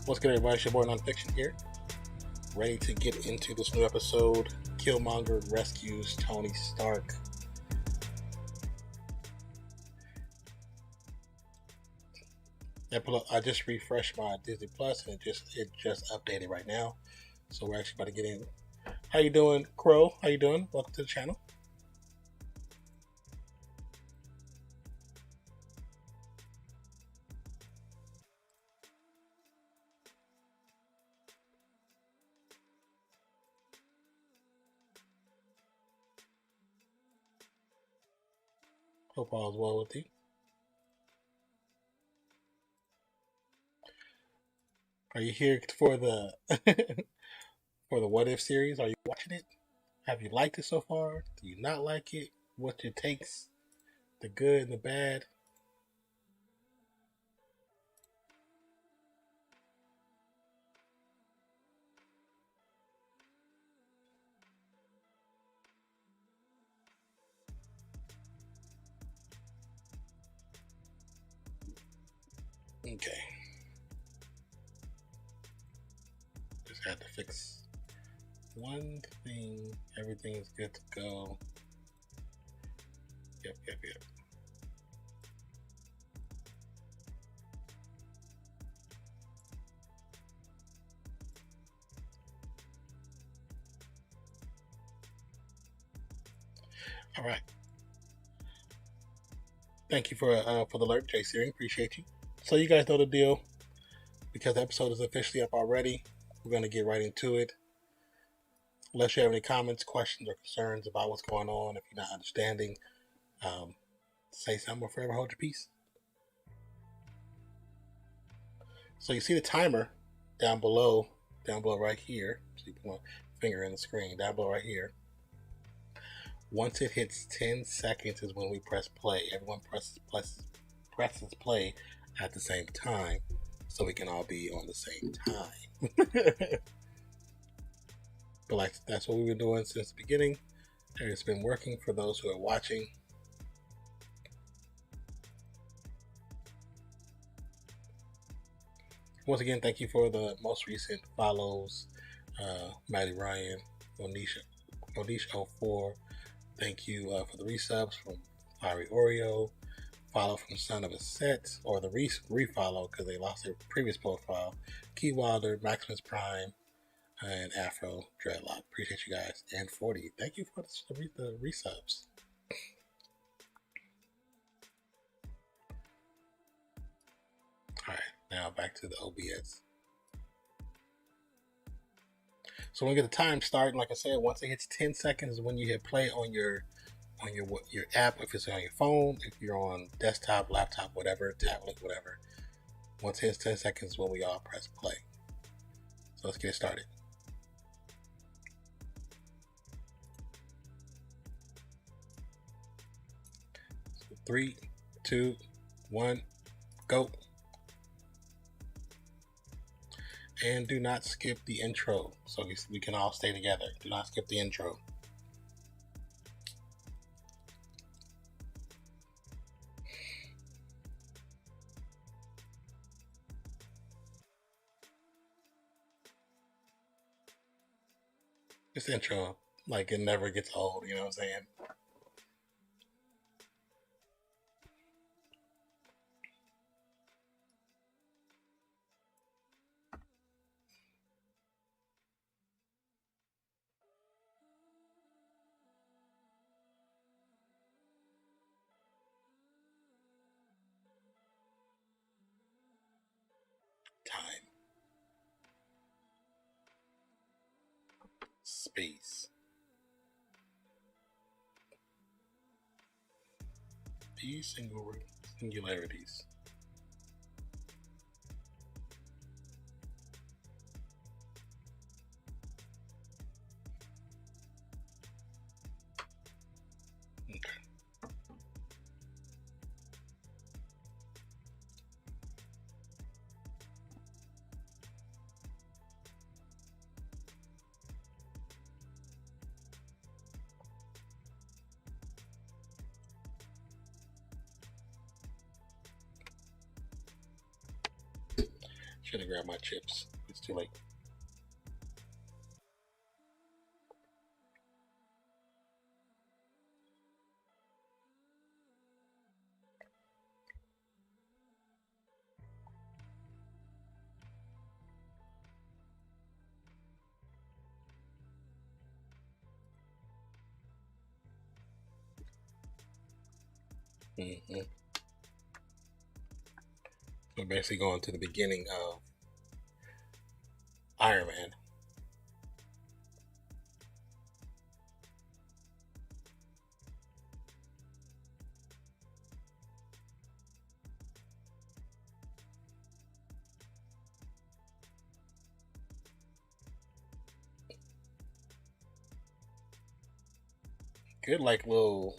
What's good, everybody? It's your boy Nonfiction here, ready to get into this new episode. Killmonger rescues Tony Stark. I just refreshed my Disney Plus and it just updated right now, so we're actually about to get in. How you doing, Crow? How you doing? Welcome to the channel. Hope all is well with you. Are you here for the for the What If series? Are you watching it? Have you liked it so far? Do you not like it? What's your takes? The good and the bad? Okay. Just had to fix one thing. Everything is good to go. Yep. All right. Thank you for the alert, J Searing. Appreciate you. So you guys know the deal. Because the episode is officially up already, we're going to get right into it. Unless you have any comments, questions, or concerns about what's going on, if you're not understanding, say something or forever hold your peace. So you see the timer down below right here. So you put my finger in the screen, down below right here. Once it hits 10 seconds is when we press play. Everyone presses play at the same time, so we can all be on the same time. But that's what we've been doing since the beginning, and it's been working for those who are watching. Once again, thank you for the most recent follows. Maddie Ryan, Onish04. Thank you for the resubs from Fiery Oreo. Follow from Son of a Set, or the refollow because they lost their previous profile. Key Wilder, Maximus Prime, and Afro Dreadlock. Appreciate you guys. And 40. Thank you for the resubs. Alright, now back to the OBS. So when we get the time starting, like I said, once it hits 10 seconds is when you hit play on your app, if it's on your phone, if you're on desktop, laptop, whatever, tablet, whatever. Once it hits 10 seconds is when we all press play. So let's get started. So 3, 2, 1, go. And do not skip the intro, so we can all stay together. Do not skip the intro. This intro, like, it never gets old, you know what I'm saying? Time. Space. These singularities. Okay. Should have grabbed my chips. It's too late. Mm-hmm. So basically going to the beginning of Iron Man. Good, like little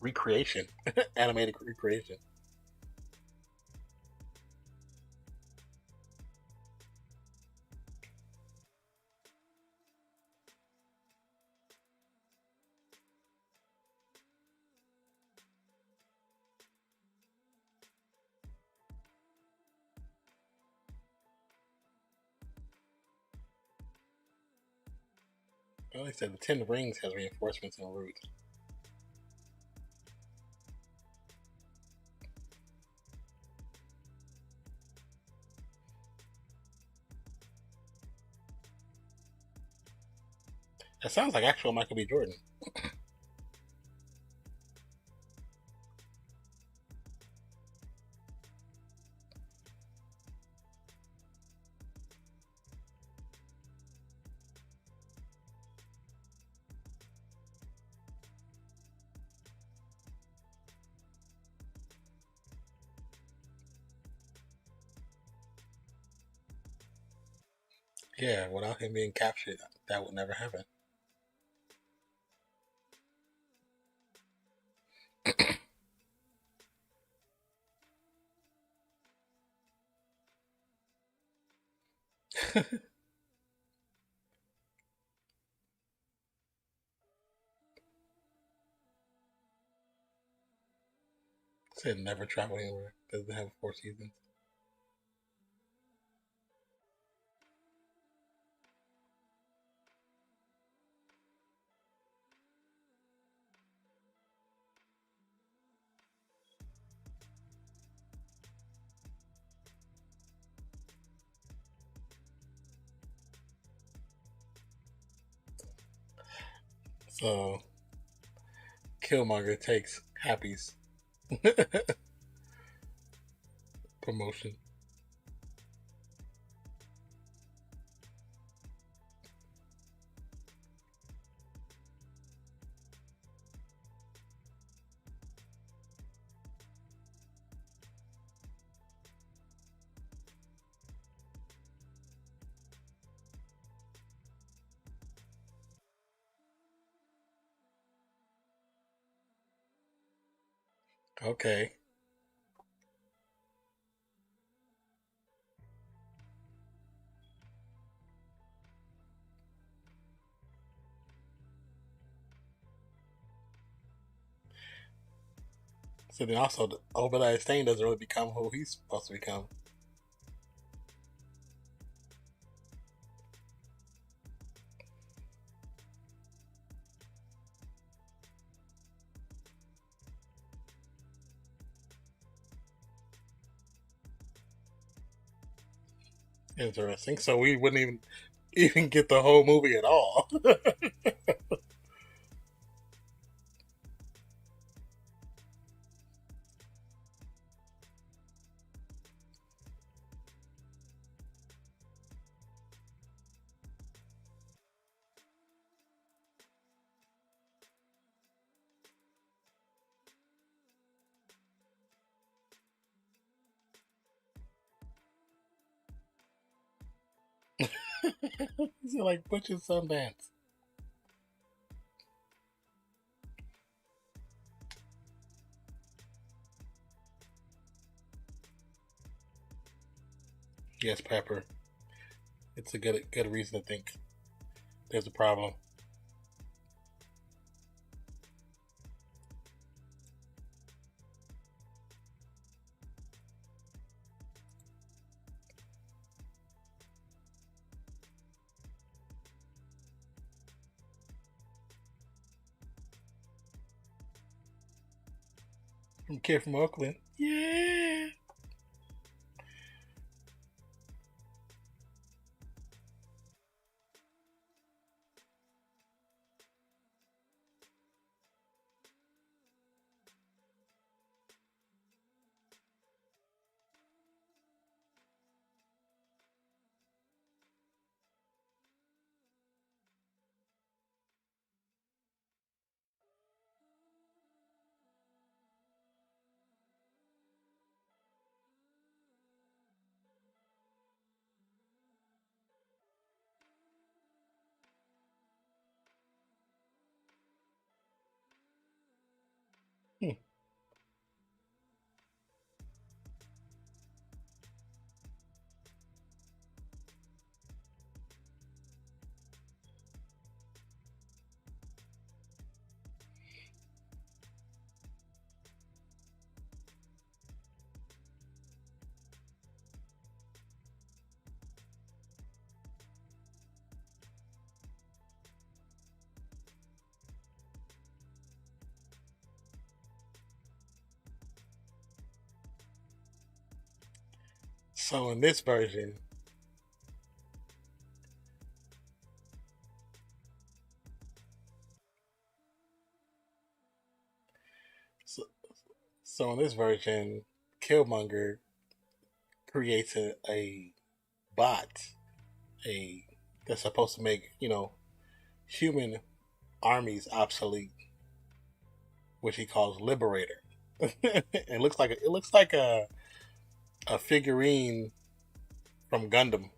recreation, animated recreation. Well, they said the 10 Rings has reinforcements en route. That sounds like actual Michael B. Jordan. Yeah, without him being captured, that would never happen. Said never travel anywhere. Doesn't have 4 seasons. So Killmonger takes Happy's promotion. Okay. So then also, Obadiah Stane doesn't really become who he's supposed to become. Interesting. So we wouldn't even get the whole movie at all. Is it like Butch and Sundance? Yes, Pepper. It's a good reason to think there's a problem. From Kid from Oakland. Yeah. Hmm. So in this version, so, so in this version, Killmonger creates a bot, a that's supposed to make human armies obsolete, which he calls Liberator. It looks like a figurine from Gundam.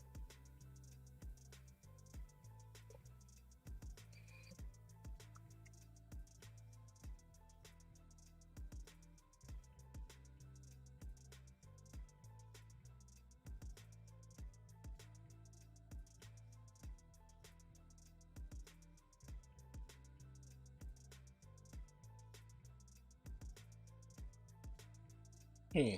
Hmm.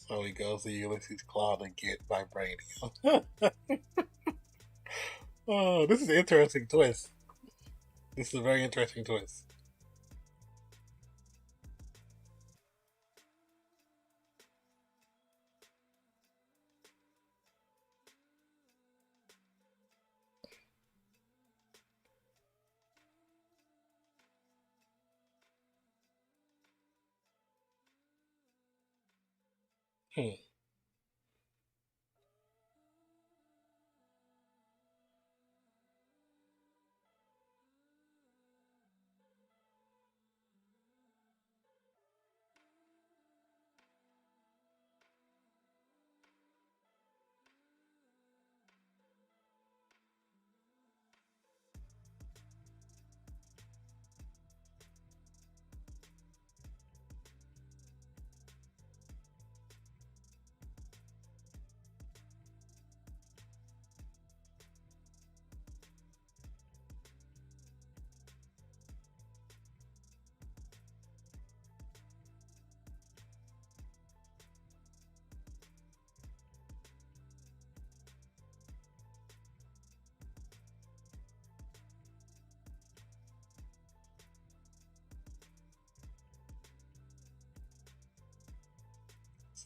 So he goes to Ulysses Claw to get vibranium. Oh, this is an interesting twist. This is a very interesting twist. Hmm.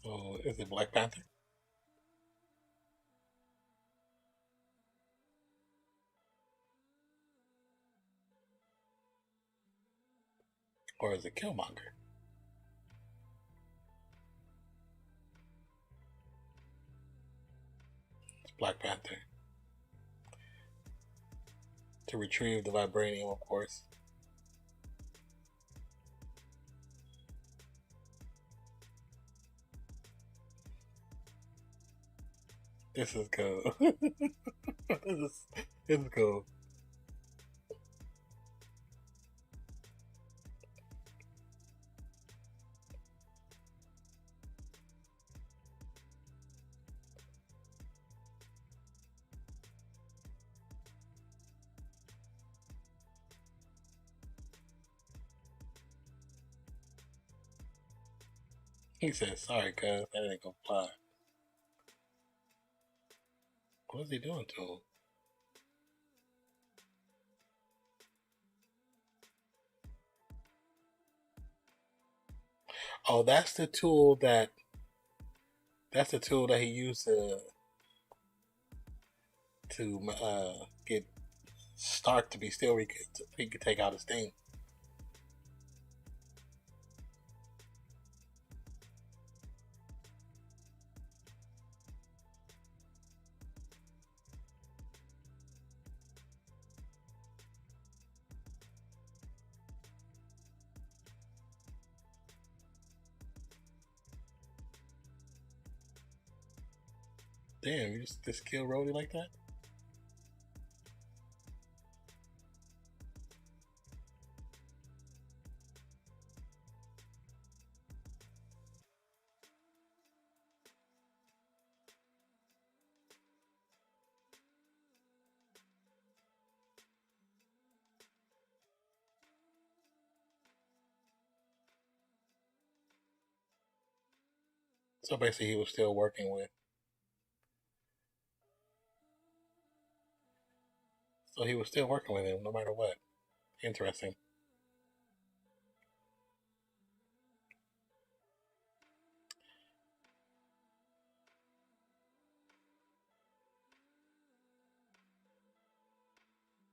So is it Black Panther or is it Killmonger? It's Black Panther. to retrieve the vibranium, of course. This is cool. this is cool. He said, sorry, cuz, that ain't gonna fly. What is he doing to him? Oh, that's the tool that he used to get Stark to be still. He could take out his thing. Damn, you just kill Rhodey like that? So basically, he was still working with. So he was still working with him no matter what. Interesting.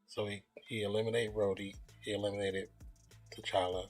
So he eliminated Rhodey. He eliminated T'Challa.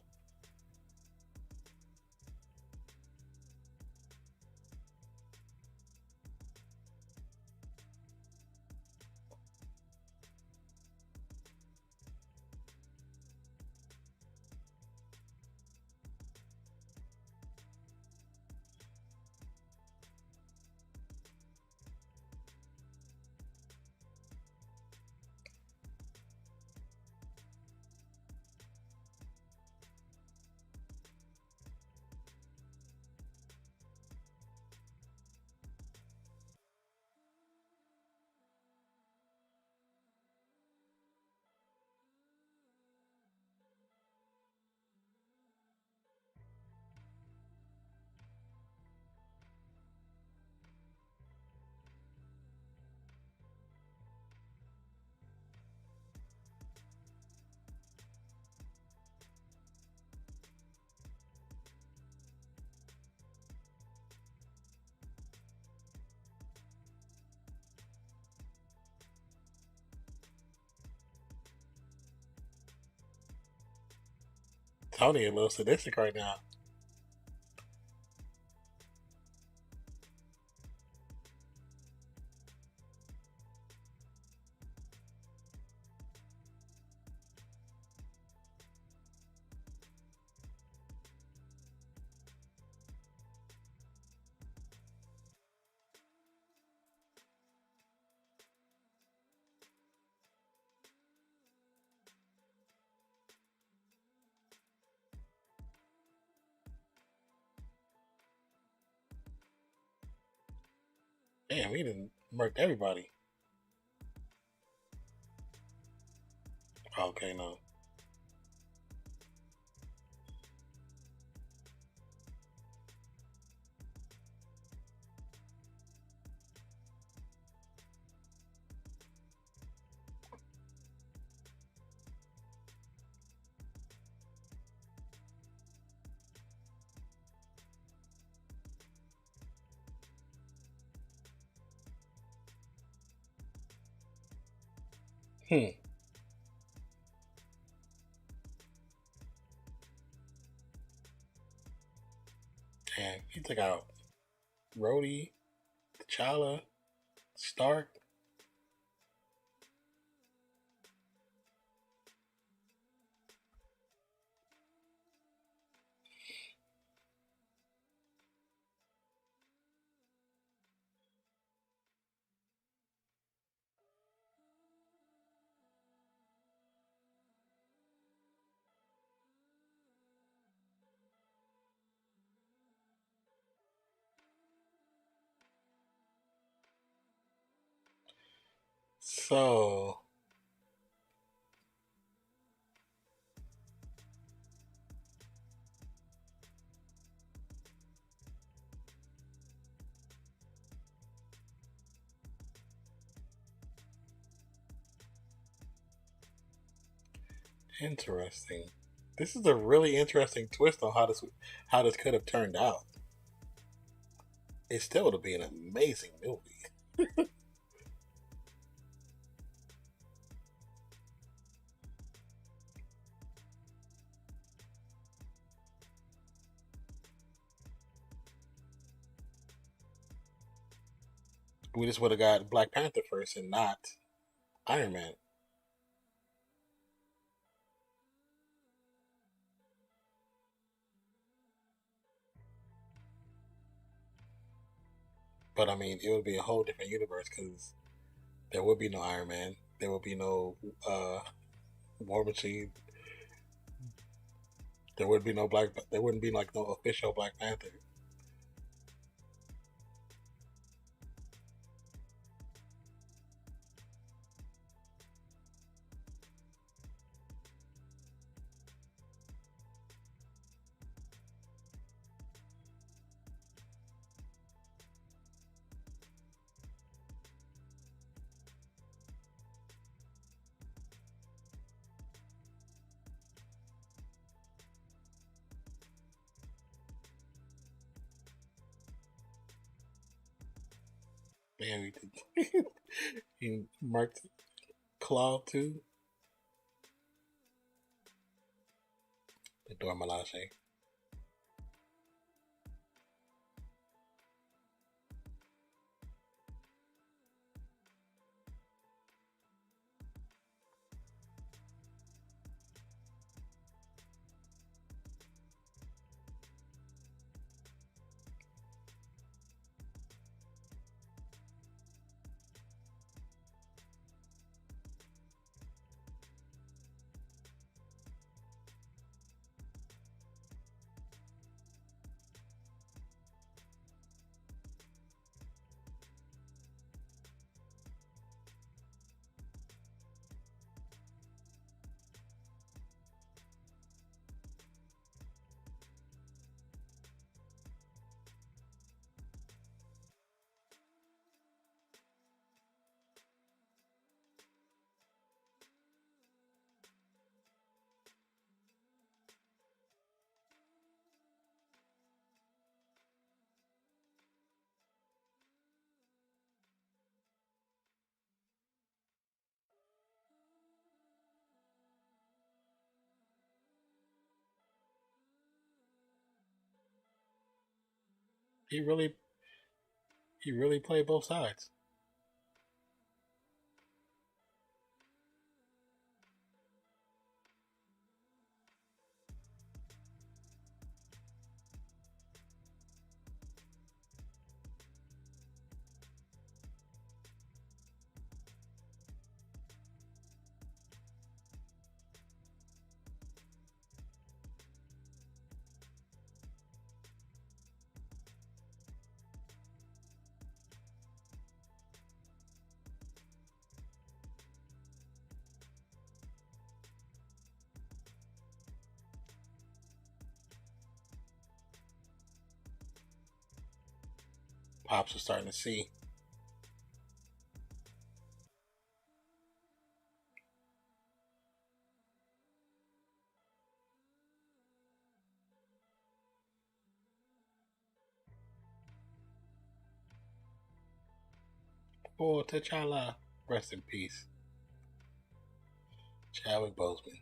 Tony a little sadistic right now. Damn, he done murked everybody. Okay, no. Hmm. Damn, he took out Rhodey, T'Challa, Stark. So interesting. This is a really interesting twist on how this could have turned out. It still would have been an amazing movie. We just would have got Black Panther first and not Iron Man. But I mean, it would be a whole different universe because there would be no Iron Man. There would be no War Machine. There would be no Black. There wouldn't be like no official Black Panther. Man, he marked Claw too. The Dora Milaje. He really, he really played both sides. Pops was starting to see. Oh, T'Challa, rest in peace, Chadwick Boseman.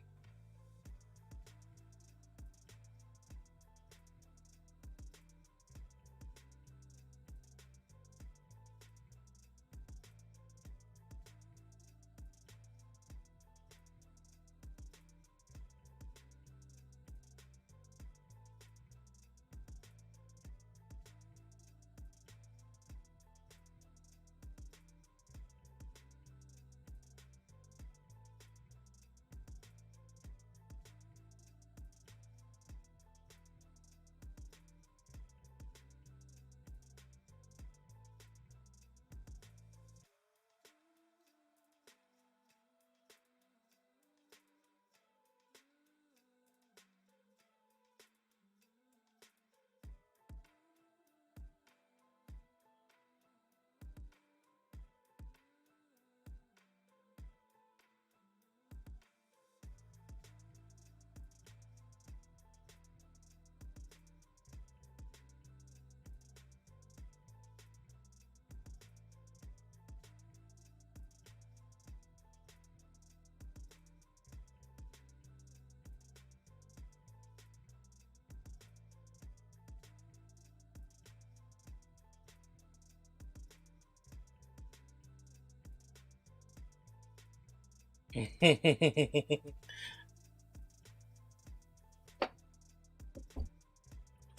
It's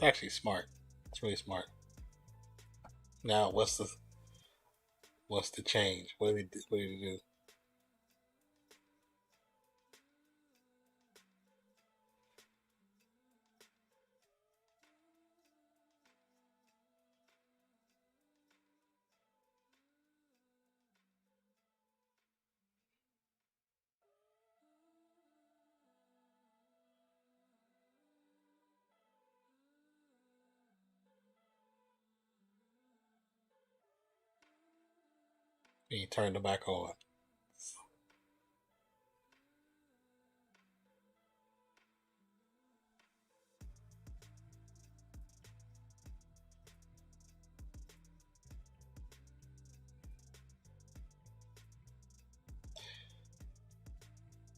actually smart. It's really smart. Now, what's the change? What did he do? He turned it back on.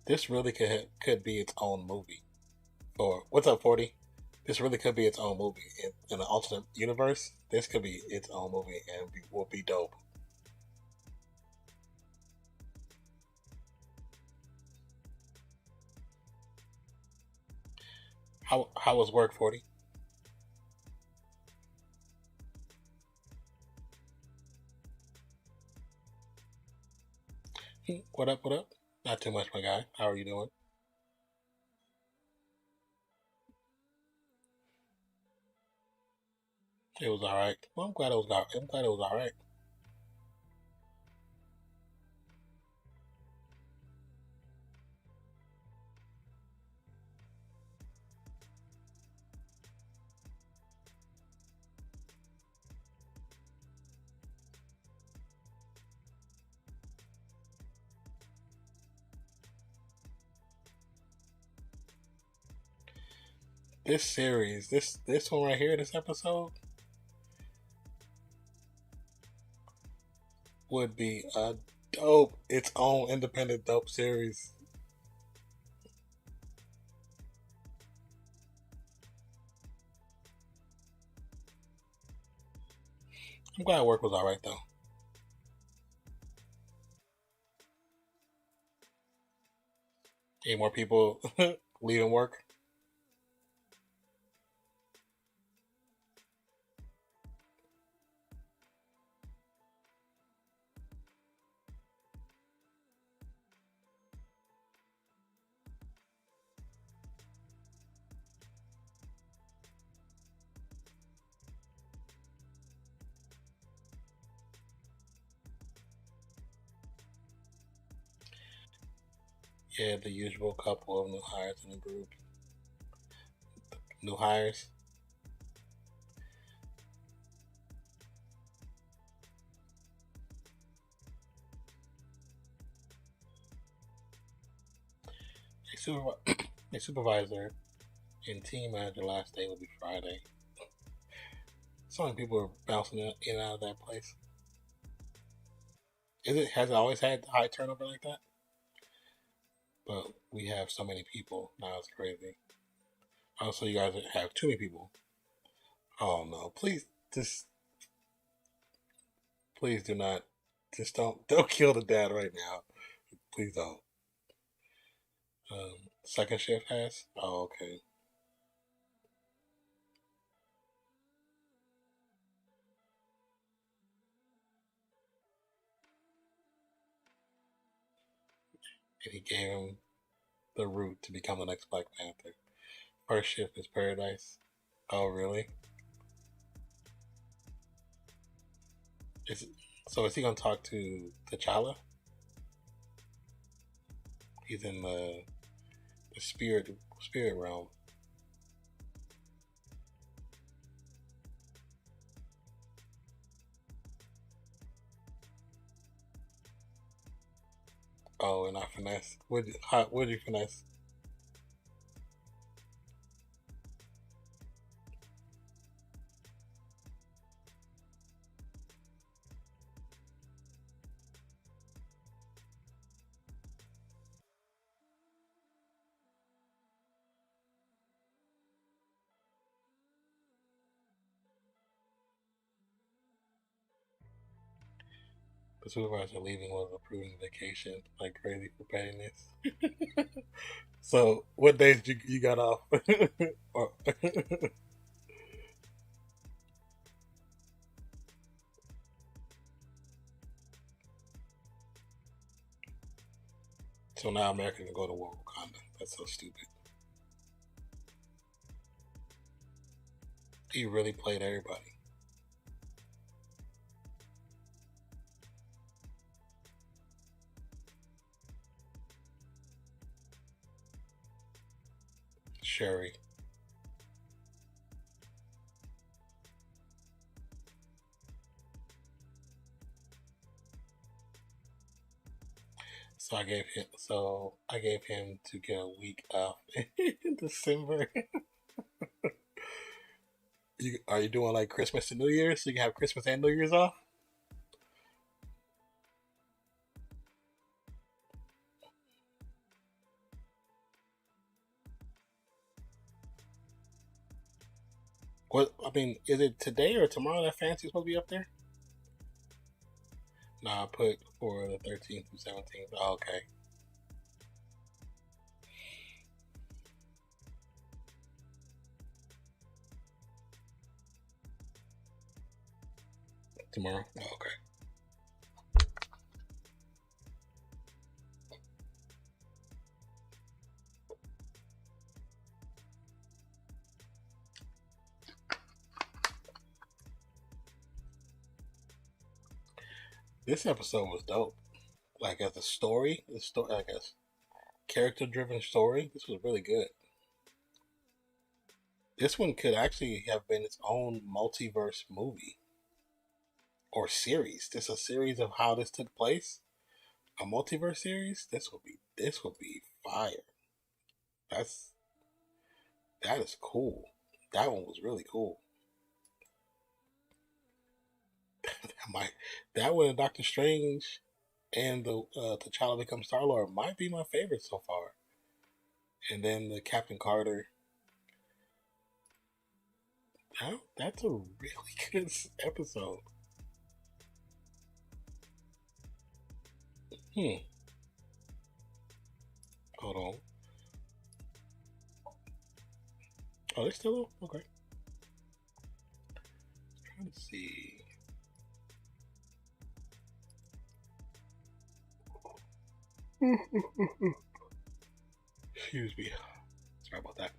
This really could be its own movie. Or what's up, 40? This really could be its own movie in an alternate universe. This could be its own movie and will be dope. How was work, 40? What up? What up? Not too much, my guy. How are you doing? It was all right. Well, I'm glad it was. I'm glad it was all right. This series, this one right here, this episode would be a dope, its own independent dope series. I'm glad work was all right though. Any more people leaving work? Yeah, the usual couple of new hires in the group. New hires. A, a supervisor and team manager last day will be Friday. So many people are bouncing in and out of that place. Has it always had high turnover like that? But we have so many people now. It's crazy. Also, you guys have too many people. Oh no! Please, just please do not. Just don't kill the dad right now. Please don't. Second shift has. Oh, okay. And he gave him the route to become the next Black Panther. First shift is Paradise. Oh, really? Is so? Is he gonna talk to T'Challa? He's in the spirit realm. Oh, and I finesse. Would you finesse? The supervisor leaving was approving vacation like crazy for pettiness. So, what days you got off? Or- so now America can go to war with Wakanda. That's so stupid. He really played everybody. Sherry. So I gave him to get a week off in December. Are you doing like Christmas and New Year's so you can have Christmas and New Year's off? What I mean, is it today or tomorrow that Fancy's supposed to be up there? Nah, I put for the 13th through 17th. Oh, okay. Tomorrow? Oh, okay. This episode was dope. Like as a story, like a character driven story, this was really good. This one could actually have been its own multiverse movie or series. This a series of how this took place. A multiverse series. This would be fire. That's that is cool. That one was really cool. My that one, Doctor Strange and the T'Challa becomes Star Lord might be my favorite so far. And then the Captain Carter. That's a really good episode. Hmm. Hold on. Oh, they're still on? Okay. Trying to see. Excuse me. Sorry about that.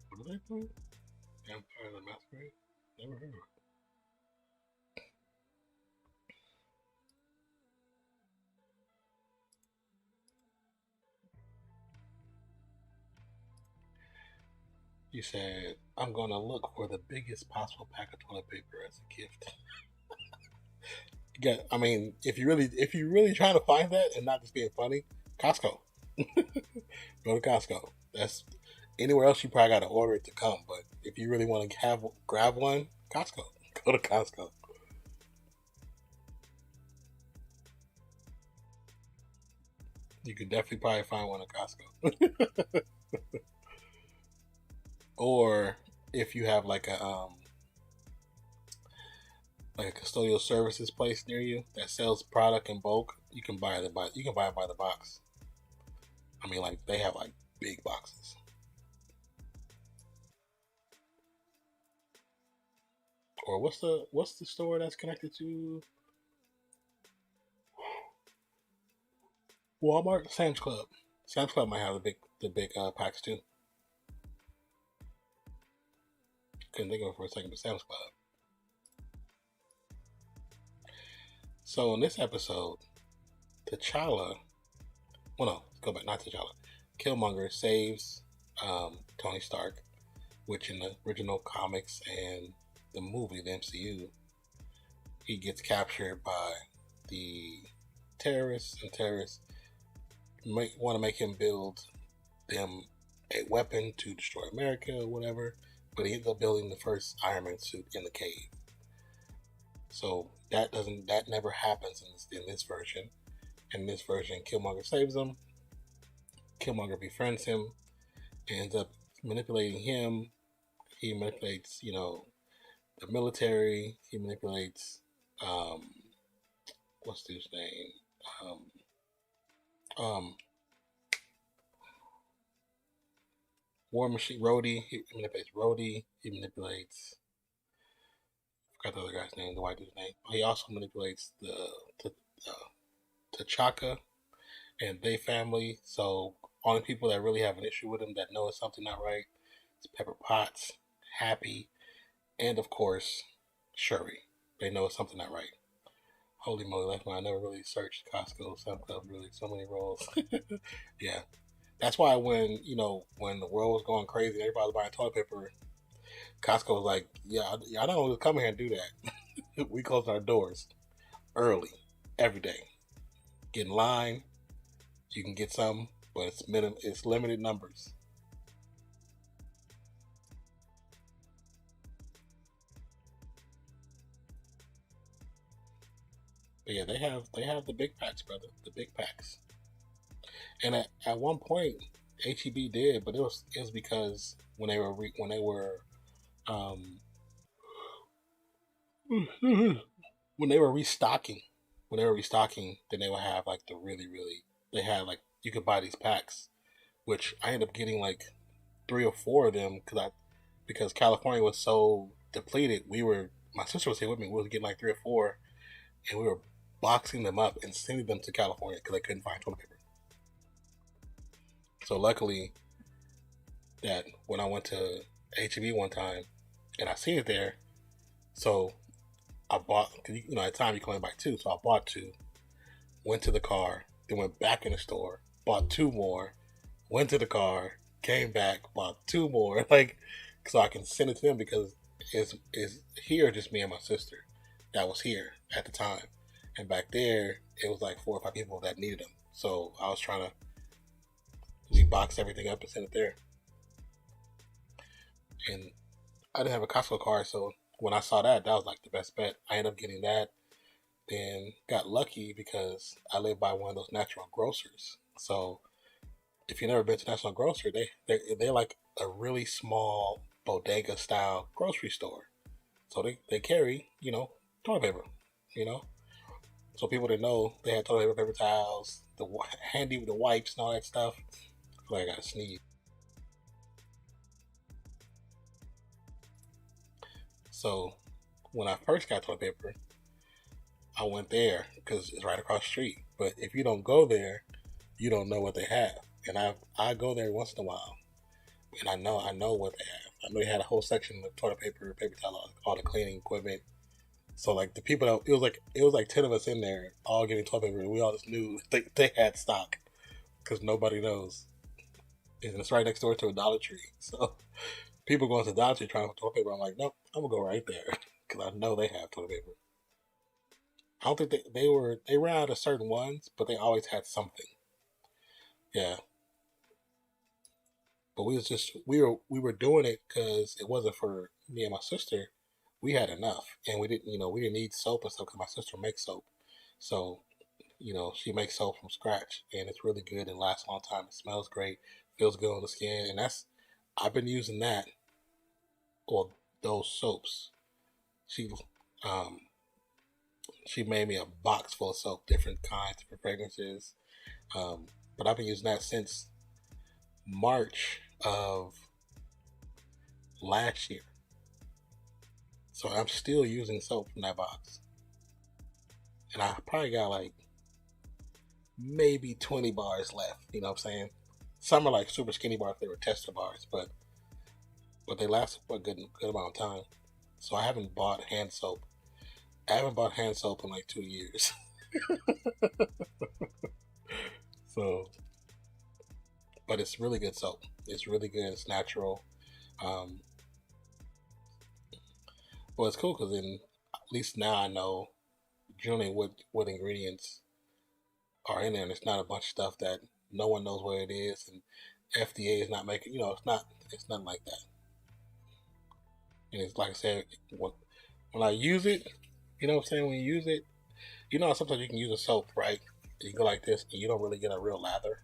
What are they playing? Vampire the Masquerade? Never heard of it. You said, I'm gonna look for the biggest possible pack of toilet paper as a gift. Yeah, I mean, if you really trying to find that and not just being funny, Costco. Go to Costco. That's anywhere else you probably got to order it to come. But if you really want to grab one, Costco. Go to Costco. You could definitely probably find one at Costco. Or if you have like a custodial services place near you that sells product in bulk, you can buy it by the box. I mean, like they have like big boxes. Or what's the store that's connected to Walmart? Sam's Club. Sam's Club might have the big packs too. Couldn't think of it for a second, but Sam's Club. So in this episode, T'Challa, well, no, go back, not T'Challa. Killmonger saves Tony Stark, which in the original comics and the movie, the MCU, he gets captured by the terrorists, and terrorists want to make him build them a weapon to destroy America or whatever. But he ends up building the first Iron Man suit in the cave. So that never happens in this version. In this version, Killmonger saves him, Killmonger befriends him, ends up manipulating him. He manipulates, the military. He manipulates, what's his name? War Machine, Rhodey. He manipulates Rhodey. He manipulates, I forgot the other guy's name, the white dude's name. He also manipulates the T'Chaka and they family. So only people that really have an issue with him that know it's something not right is Pepper Potts, Happy, and of course Shuri. They know it's something not right. Holy moly, that's why I never really searched Costco, SoundCloud, really so many rolls. Yeah. That's why when the world was going crazy, everybody was buying toilet paper, Costco was like, yeah, I don't come here and do that. We close our doors early, every day. Get in line, you can get some, but it's limited numbers. But yeah, they have the big packs, brother. The big packs. And at one point, HEB did, but it was because when they were um when they were restocking, then they would have like the really they had like you could buy these packs, which I ended up getting like 3 or 4 of them because California was so depleted. My sister was here with me. We was getting like 3 or 4, and we were boxing them up and sending them to California because they couldn't find toilet paper. So luckily, that when I went to HEB one time and I seen it there, so I bought. Cause at the time you can only buy 2, so I bought 2. Went to the car, then went back in the store, bought 2 more. Went to the car, came back, bought 2 more, like so I can send it to them because it's here just me and my sister that was here at the time, and back there it was like 4 or 5 people that needed them. So I was trying to box everything up and send it there. And I didn't have a Costco card, so when I saw that was like the best bet. I ended up getting that. Then got lucky because I live by one of those natural grocers. So if you've never been to National Grocery, they're like a really small bodega style grocery store. So they carry, toilet paper, So people that know they had toilet paper towels, handy with the wipes and all that stuff. I feel like I gotta sneeze. So when I first got toilet paper, I went there because it's right across the street. But if you don't go there, you don't know what they have. And I go there once in a while, and I know what they have. I know they had a whole section of toilet paper, paper towel, all the cleaning equipment. So like the people that it was like 10 of us in there, all getting toilet paper, and we all just knew they had stock because nobody knows. And it's right next door to a Dollar Tree, so people going to the Dollar Tree trying to toilet paper. I'm like, nope, I'm gonna go right there because I know they have toilet paper. I don't think they ran out of certain ones, but they always had something. Yeah. But we were doing it because it wasn't for me and my sister. We had enough, and we didn't need soap and stuff because my sister makes soap. So she makes soap from scratch, and it's really good and lasts a long time. It smells great, feels good on the skin, and I've been using that or those soaps. She she made me a box full of soap, different kinds, different fragrances. But I've been using that since March of last year. So I'm still using soap from that box. And I probably got like maybe 20 bars left. You know what I'm saying? Some are like super skinny bars. They were tester bars, but they last for a good amount of time. So I haven't bought hand soap. I haven't bought hand soap in like 2 years. So, but it's really good soap. It's really good. It's natural. Well, it's cool because then at least now I know generally what ingredients are in there, and it's not a bunch of stuff that no one knows what it is, and FDA is not making. It's nothing like that. And it's like I said, when I use it, you know what I'm saying. When you use it, sometimes you can use a soap, right? You go like this, and you don't really get a real lather.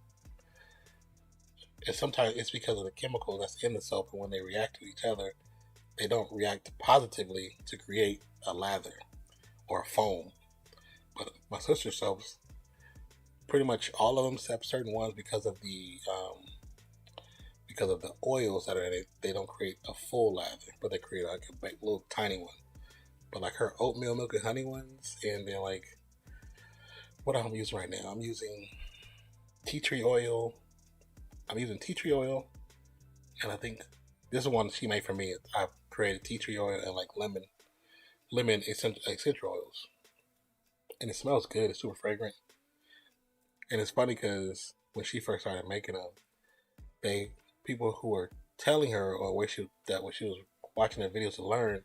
And sometimes it's because of the chemical that's in the soap, and when they react to each other, they don't react positively to create a lather or a foam. But my sister's soaps, pretty much all of them, except certain ones, because of the oils that are in it, they don't create a full lather, but they create like a little tiny one. But like her oatmeal milk and honey ones, and then like what I'm using right now, I'm using tea tree oil. I'm using tea tree oil, and I think this is one she made for me. I created tea tree oil and like lemon essential oils, and it smells good. It's super fragrant, and it's funny because when she first started making them, people who were telling her or when she was watching the videos to learn,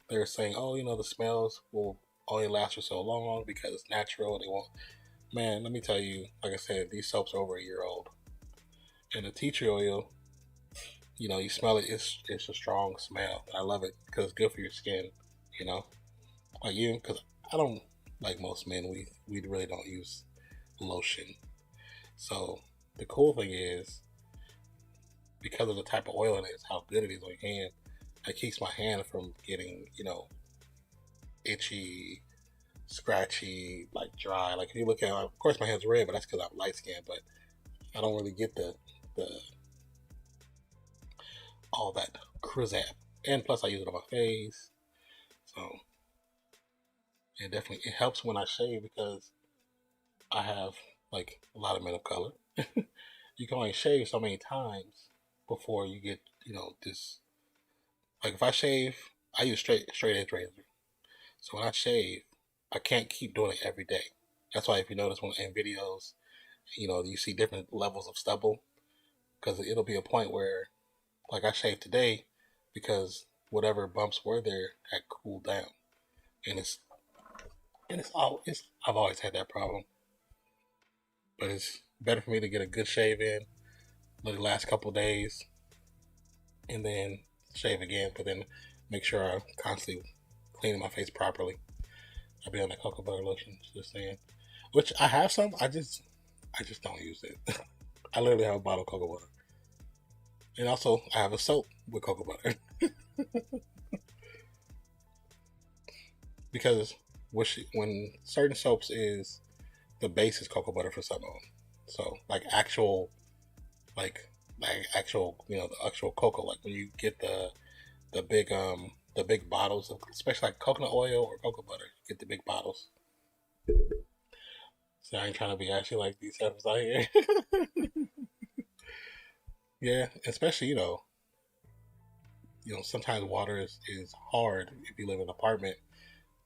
they were saying, "Oh, the smells will only last for so long because it's natural. They won't." Man, let me tell you, like I said, these soaps are over a year old, and the tea tree oil, you smell it. It's a strong smell. I love it because it's good for your skin. You know, like you, because I don't like most men. We really don't use lotion. So the cool thing is, because of the type of oil it is, how good it is on your hand, it keeps my hand from getting, itchy, scratchy, like dry. Like if you look at, of course my hand's red, but that's because I'm light skinned. But I don't really get the all that crizzap. And plus I use it on my face, so it helps when I shave because I have like a lot of men of color. You can only shave so many times before you get this. Like if I shave, I use straight edge razor. So when I shave, I can't keep doing it every day. That's why if you notice when in videos, you see different levels of stubble because it'll be a point where, like I shaved today, because whatever bumps were there had cooled down, and I've always had that problem, but it's better for me to get a good shave in, let it last a couple days, and then shave again, but then make sure I'm constantly cleaning my face properly. I'll be on that cocoa butter lotion, just saying. Which I have some, I just don't use it. I literally have a bottle of cocoa butter. And also, I have a soap with cocoa butter. Because when certain soaps is, the base is cocoa butter for some of them. So, like actual, the actual cocoa, like when you get the big bottles of, especially like coconut oil or cocoa butter, you get the big bottles. So I ain't trying to be actually like these heifers out here. Yeah, especially sometimes water is hard if you live in an apartment.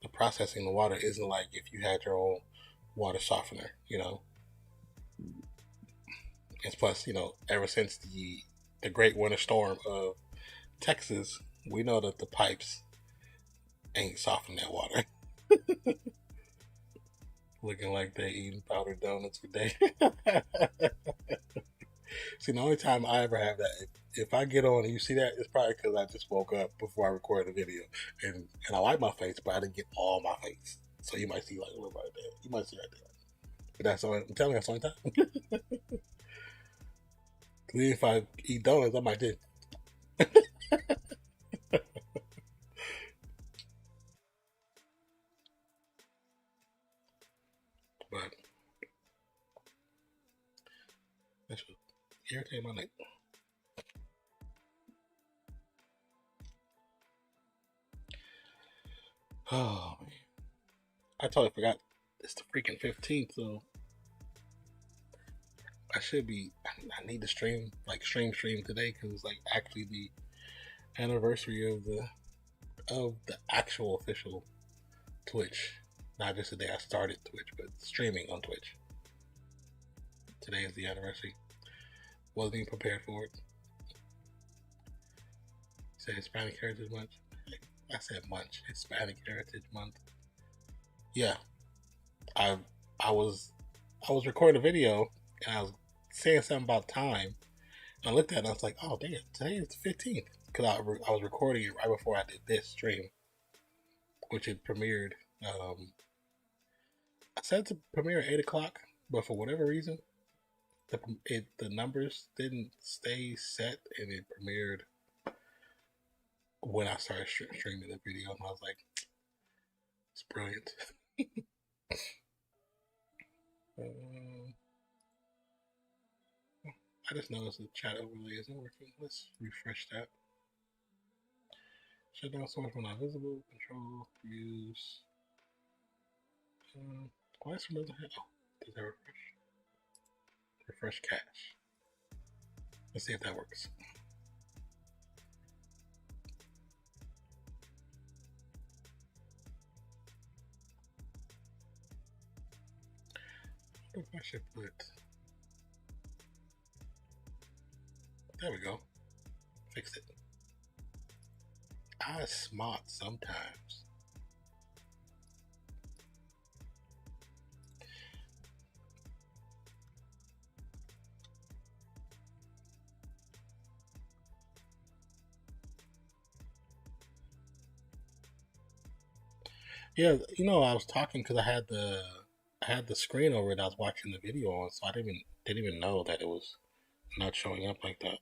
The processing the water isn't like if you had your own water softener. And plus, ever since the great winter storm of Texas, we know that the pipes ain't softening that water. Looking like they eating powdered donuts for day. See, the only time I ever have that, if I get on and you see that, it's probably because I just woke up before I recorded the video, and I like my face, but I didn't get all my face. So you might see like a little right there. You might see right there. But I'm telling you, that's the only time. If I eat donuts, I might do. But that should irritate my neck. Oh man, I totally forgot. It's the freaking 15th, so I should be. I need to stream today because it's like actually the anniversary of the actual official Twitch. Not just the day I started Twitch, but streaming on Twitch. Today is the anniversary. Wasn't even prepared for it. Said Hispanic Heritage Month. I said Month. Hispanic Heritage Month. Yeah, I was recording a video and I was saying something about time. And I looked at it and I was like, oh damn, today is the 15th because I was recording it right before I did this stream, which it premiered. I said to premiere at 8 o'clock, but for whatever reason, the numbers didn't stay set, and it premiered when I started streaming the video, and I was like, it's brilliant. I just noticed the chat overlay isn't working. Let's refresh that. Shut down source when not visible. Control, use. Why is it another hit? Oh, does that refresh? Refresh cache. Let's see if that works. I wonder if I should put. There we go. Fixed it. I smart sometimes. Yeah, you know, I was talking because I had the screen over it. I was watching the video on, so I didn't even know that it was not showing up like that.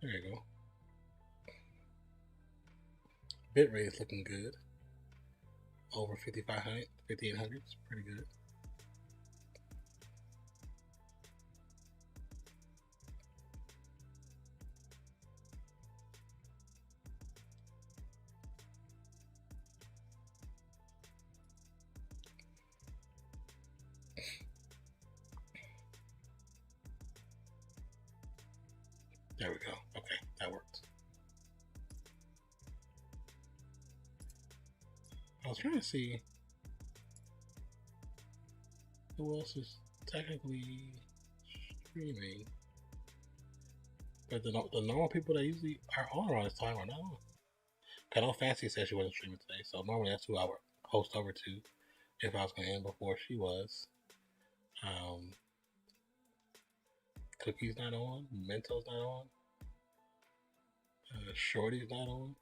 There you go. Bitrate is looking good. Over 5500, 5800 is pretty good. There we go. Okay, that worked. I was trying to see who else is technically streaming, but the normal people that usually are on around this time are not on. I know Fancy said she wasn't streaming today, so normally that's who I would host over to if I was going to end before she was. Cookie's not on. Mento's not on. Shorty's not on.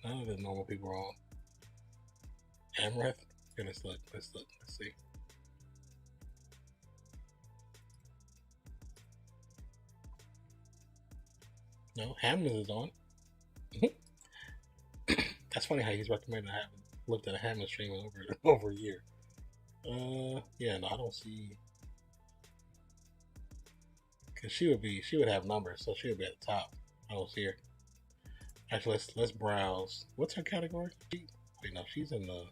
None of the normal people are on. Amreth? Okay, let's look. Let's see. No, Hamlin is on. That's funny how he's recommended. I haven't looked at a Hamlin stream in over a year. Yeah, no, I don't see. Cause she would have numbers, so she would be at the top. I don't see her. Actually, let's browse. What's her category? Wait, no, she's in the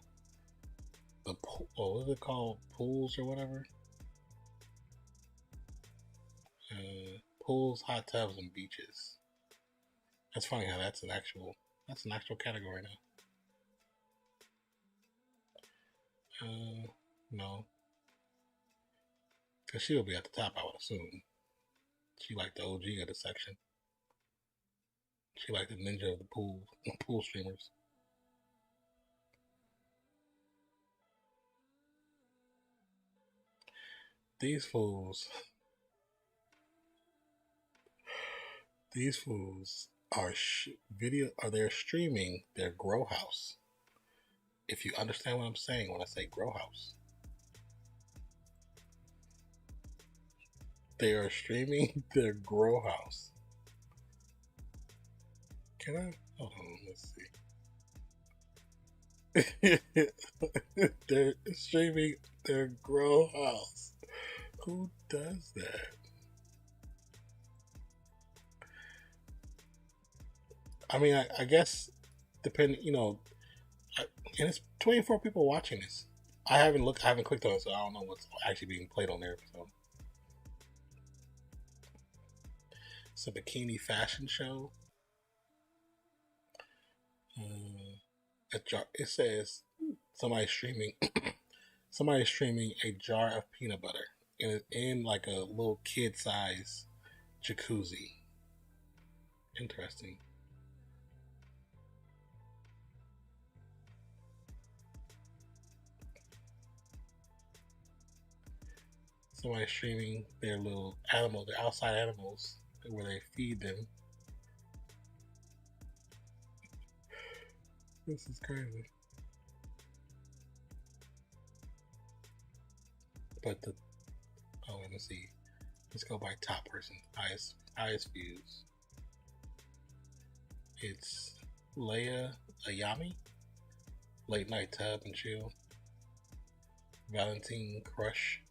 what is it called? Pools or whatever. Pools, hot tubs, and beaches. That's funny how that's an actual category now. No, because she will be at the top, I would assume. She like the OG of the section. She like the ninja of the pool streamers. These fools are they're streaming their grow house. If you understand what I'm saying when I say grow house. They are streaming their grow house. Can I? Hold on, let's see. They're streaming their grow house. Who does that? I mean, I guess depending, and it's 24 people watching this. I haven't clicked on it, so I don't know what's actually being played on there. So it's a bikini fashion show. It says somebody's streaming a jar of peanut butter in like a little kid size jacuzzi. Interesting. Somebody's streaming their outside animals, where they feed them. This is crazy. But let me see. Let's go by top person, highest views. It's Leia Ayami, Late Night Tub and Chill, Valentine Crush,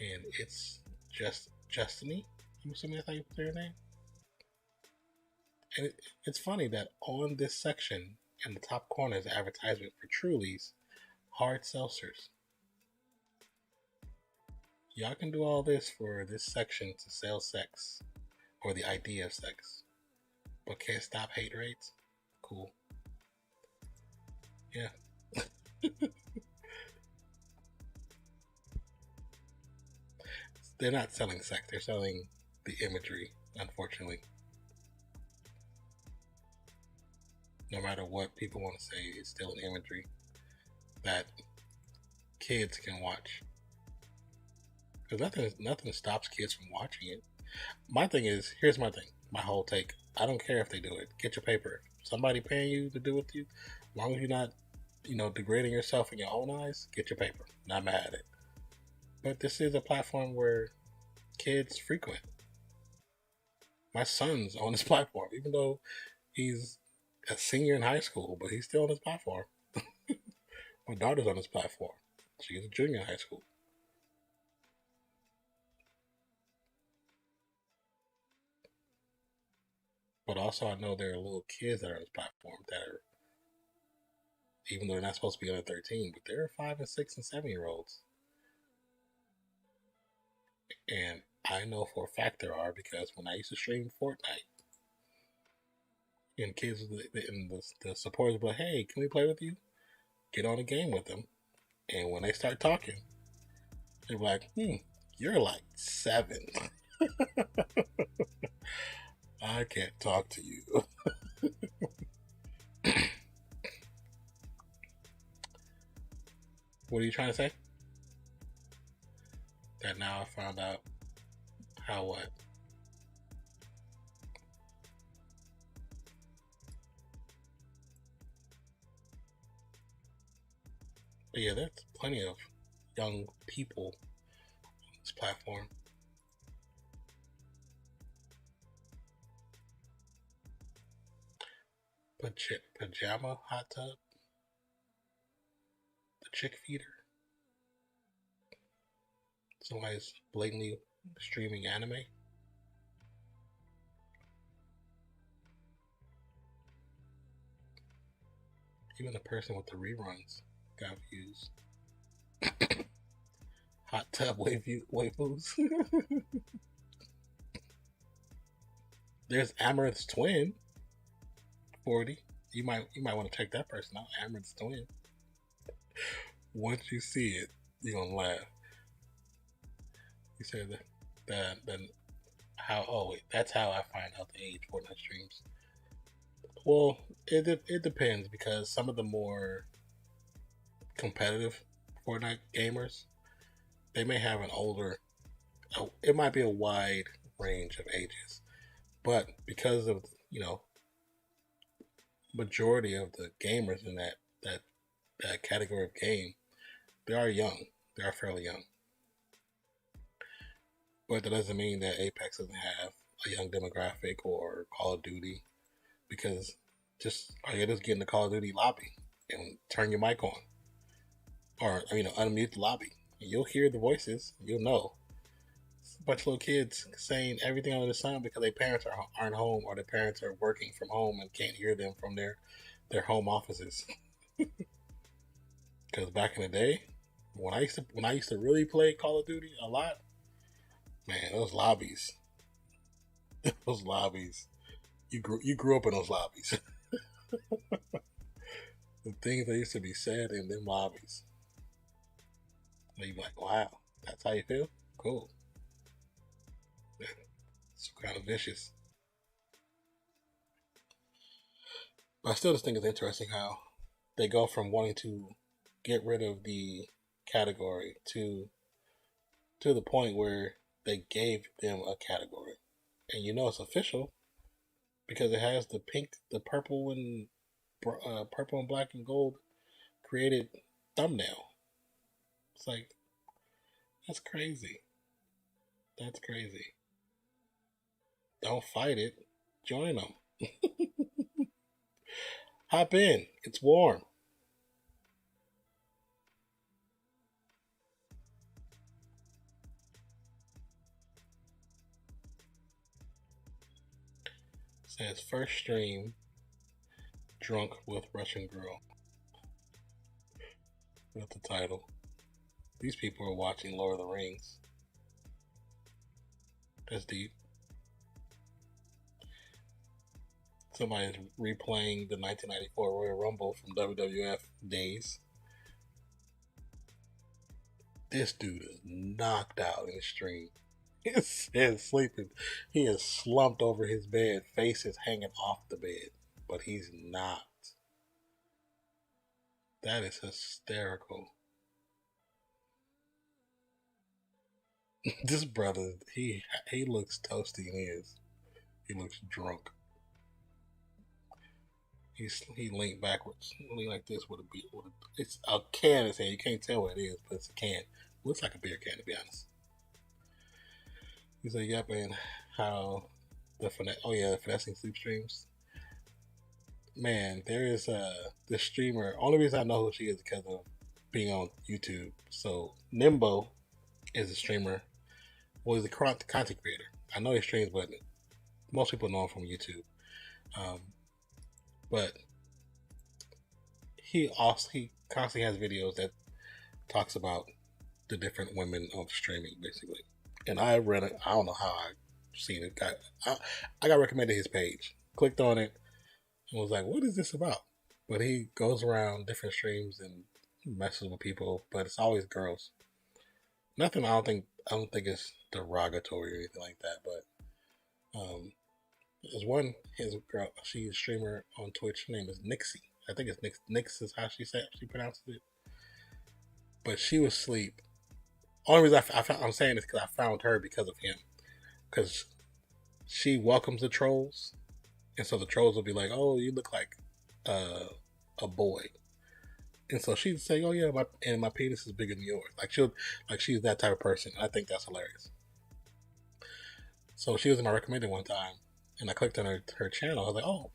and It's Justiny. I'm assuming that's how you put their name. And it's funny that on this section in the top corner is an advertisement for Truly's hard seltzers. Y'all can do all this for this section to sell sex or the idea of sex, but can't stop hate rates? Cool. Yeah. They're not selling sex, they're selling the imagery, unfortunately. No matter what people want to say, it's still an imagery that kids can watch. Because nothing stops kids from watching it. My thing is, here's my thing, my whole take. I don't care if they do it. Get your paper. Somebody paying you to do it with you, as long as you're not, degrading yourself in your own eyes, get your paper. Not mad at it. But this is a platform where kids frequent. My son's on this platform, even though he's a senior in high school, but he's still on this platform. My daughter's on this platform. She's a junior in high school. But also, I know there are little kids that are on this platform that are, even though they're not supposed to be under 13, but they're 5 and 6 and 7-year-olds. And I know for a fact there are, because when I used to stream Fortnite, and kids and the supporters would be like, hey, can we play with you? Get on a game with them. And when they start talking, they're like, you're like 7. I can't talk to you. What are you trying to say? That now I found out how what? But yeah, there's plenty of young people on this platform. Pajama hot tub, the chick feeder. Somebody's blatantly streaming anime. Even the person with the reruns got views. Hot tub waifus. There's Amaranth's twin. 40. You might want to check that person out. Amaranth's twin. Once you see it, you're gonna laugh. You said that how? Oh wait, that's how I find out the age Fortnite streams. Well, it depends, because some of the more competitive Fortnite gamers, they may have an older. It might be a wide range of ages, but because of majority of the gamers in that category of game, they are young. They are fairly young. But that doesn't mean that Apex doesn't have a young demographic, or Call of Duty, because all you just get in the Call of Duty lobby and turn your mic on, or unmute the lobby, and you'll hear the voices. You'll know it's a bunch of little kids saying everything under the sun because their parents aren't home, or their parents are working from home and can't hear them from their home offices. Because back in the day, when I used to really play Call of Duty a lot, man, those lobbies, you grew up in those lobbies. The things that used to be said in them lobbies, and you'd be like, wow, that's how you feel? Cool. It's kind of vicious. But I still just think it's interesting how they go from wanting to get rid of the category to the point where they gave them a category. And it's official because it has the pink, the purple, and purple and black and gold created thumbnail. It's like, that's crazy. That's crazy. Don't fight it. Join them. Hop in. It's warm. It says first stream drunk with Russian girl. With the title. These people are watching Lord of the Rings. That's deep. Somebody's replaying the 1994 Royal Rumble from WWF days. This dude is knocked out in the stream. He's sleeping. He is slumped over his bed, face is hanging off the bed, but he's not. That is hysterical. This brother, he looks toasty and he looks drunk. He leaned backwards, leaned like this with a beer. It's a can in his hand. You can't tell what it is, but it's a can. Looks like a beer can, to be honest. He's like, yep, and how the finessing sleep streams. Man, there is this streamer. Only reason I know who she is because of being on YouTube. So Nimbo is a streamer. Well, he's a content creator. I know he streams, but most people know him from YouTube. But he constantly has videos that talks about the different women of streaming, basically. And I read it. I don't know how I seen it. I got recommended his page. Clicked on it and was like, "What is this about?" But he goes around different streams and messes with people, but it's always girls. Nothing. I don't think it's derogatory or anything like that. But there's one. His girl. She's a streamer on Twitch. Her name is Nixie. I think it's Nix is how she pronounces it. But she was asleep. Only reason I'm saying this because I found her because of him. Because she welcomes the trolls, and so the trolls will be like, "Oh, you look like a boy," and so she'd say, "Oh yeah, my penis is bigger than yours." She's that type of person. And I think that's hilarious. So she was in my recommended one time, and I clicked on her channel. I was like, "Oh,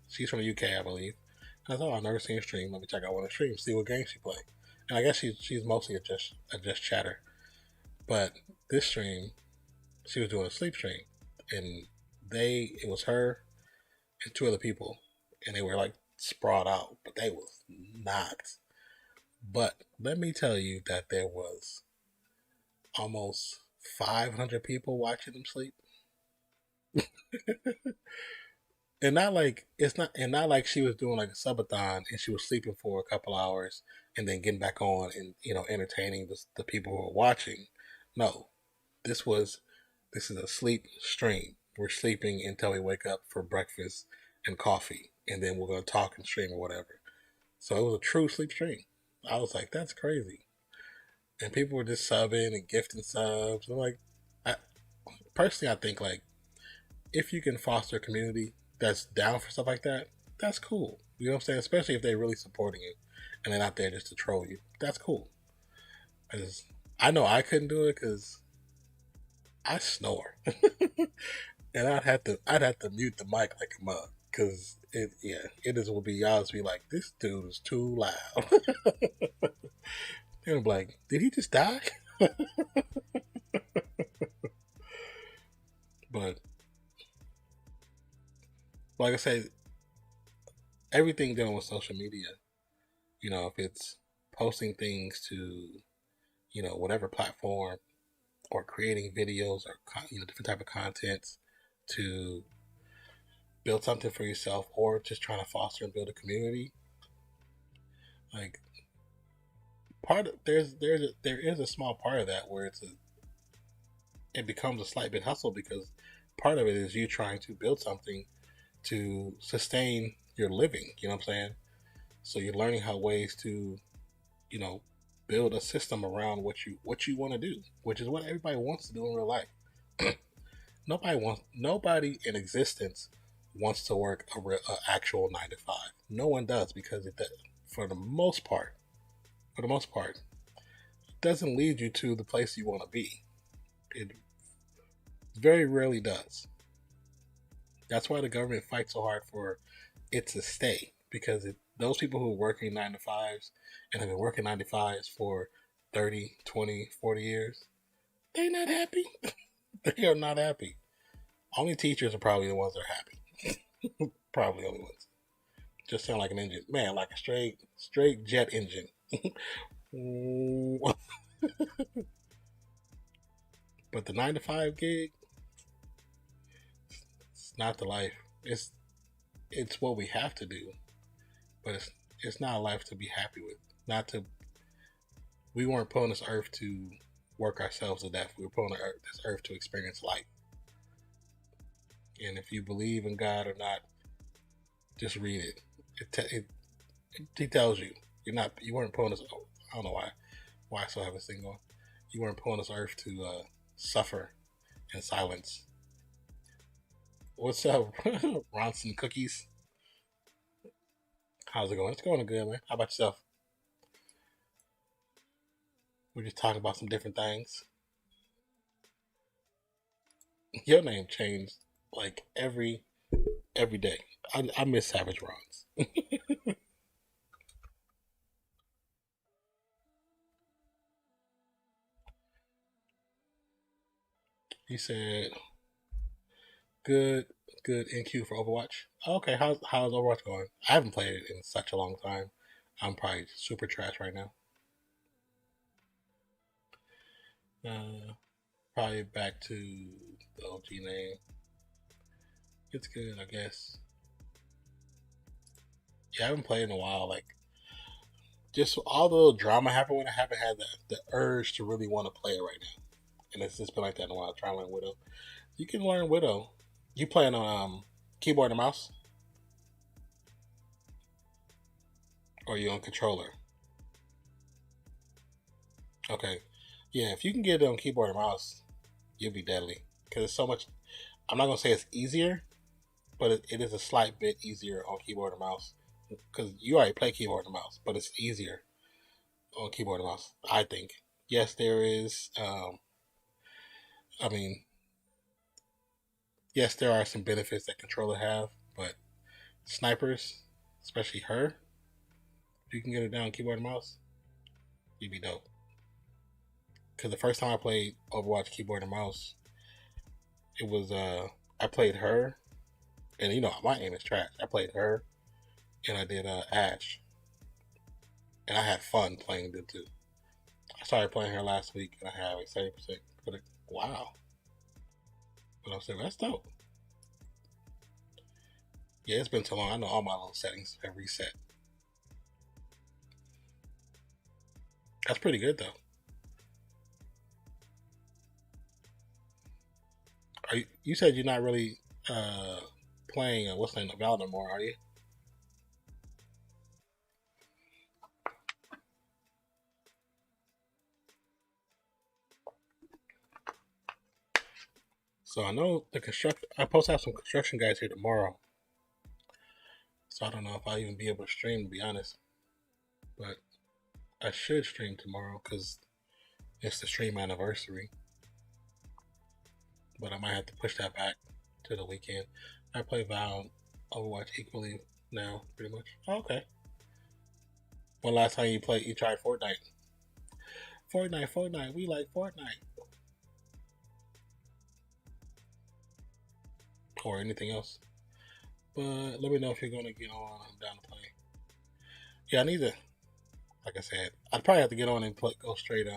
she's from the UK, I believe." And I thought, I've never seen her stream. Let me check out one of her streams, see what game she plays. And I guess she's mostly a just chatter. But this stream, she was doing a sleep stream, and it was her and two other people, and they were like sprawled out, but they was knocked. But let me tell you that there was almost 500 people watching them sleep. And not like she was doing like a subathon and she was sleeping for a couple hours and then getting back on and entertaining the people who were watching. No, this is a sleep stream. We're sleeping until we wake up for breakfast and coffee, and then we're gonna talk and stream or whatever. So it was a true sleep stream. I was like, that's crazy. And people were just subbing and gifting subs. I'm like, personally, I think like if you can foster a community that's down for stuff like that, that's cool. You know what I'm saying? Especially if they're really supporting you and they're not there just to troll you. That's cool. I know I couldn't do it because I snore, and I'd have to mute the mic like a mug because will be y'all just be like, this dude is too loud. They'll be like, did he just die? But like I said, everything dealing with social media, if it's posting things to, whatever platform, or creating videos or different type of contents to build something for yourself, or just trying to foster and build a community. Like there is a small part of that where it becomes a slight bit hustle, because part of it is you trying to build something to sustain your living. You know what I'm saying? So you're learning how ways to, build a system around what you want to do, which is what everybody wants to do in real life. Nobody in existence wants to work a actual 9 to 5. No one does, because for the most part, it doesn't lead you to the place you want to be. It very rarely does. That's why the government fights so hard for it to stay, because those people who are working 9 to 5s and have been working 9 to 5s for 30, 20, 40 years, they're not happy. They are not happy. Only teachers are probably the ones that are happy. Probably the only ones. Just sound like an engine. Man, like a straight jet engine. But the 9 to 5 gig, it's not the life. It's what we have to do, but it's not a life to be happy with. Not to. We weren't put on this earth to work ourselves to death. We were put on this earth to experience life. And if you believe in God or not, just read it. It tells you you weren't put on this. I don't know why I still have this thing going. You weren't put on this earth to suffer in silence. What's up, Ronson Cookies? How's it going? It's going good, man. How about yourself? We're just talking about some different things. Your name changed like every day. I miss Savage Rons. He said, "Good, good NQ for Overwatch." Okay, how's Overwatch going? I haven't played it in such a long time. I'm probably super trash right now. Probably back to the OG name. It's good, I guess. Yeah, I haven't played in a while. Like, just all the little drama happened when I haven't had the urge to really want to play it right now. And it's just been like that in a while. Trying to learn Widow. You can learn Widow. You playing on keyboard and mouse, or you on controller? Okay, yeah. If you can get it on keyboard and mouse, you'll be deadly. Because it's so much. I'm not gonna say it's easier, but it is a slight bit easier on keyboard and mouse. Because you already play keyboard and mouse, but it's easier on keyboard and mouse, I think. Yes, there is. I mean, yes, there are some benefits that controller have, but snipers, especially her, if you can get it down keyboard and mouse, you'd be dope. Because the first time I played Overwatch keyboard and mouse, it was I played her, and my aim is trash. I played her, and I did Ash, and I had fun playing them too. I started playing her last week, and I had like 70%. Wow. But I'm saying that's dope. Yeah, it's been too long. I know all my little settings have reset. That's pretty good though. You said you're not really playing what's the name of Valor no more, are you? So I know the construction. I'm supposed to have some construction guys here tomorrow. So I don't know if I'll even be able to stream, to be honest. But I should stream tomorrow because it's the stream anniversary. But I might have to push that back to the weekend. I play Val Overwatch equally now, pretty much. Oh, okay. When last time you tried Fortnite? Fortnite. We like Fortnite. Or anything else. But let me know if you're going to get on. I'm down to play. Yeah, I need to. Like I said, I'd probably have to get on and go straight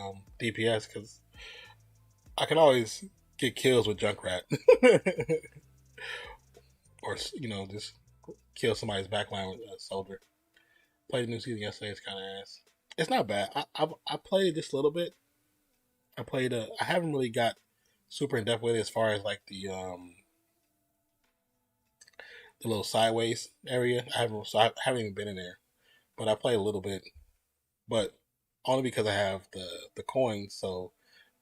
DPS because I can always get kills with Junkrat. Or, just kill somebody's backline with a soldier. Played the new season yesterday. It's kind of ass. It's not bad. I played just a little bit. I haven't really got super in depth with it as far as like the little sideways area. I haven't even been in there, but I played a little bit. But only because I have the coins, so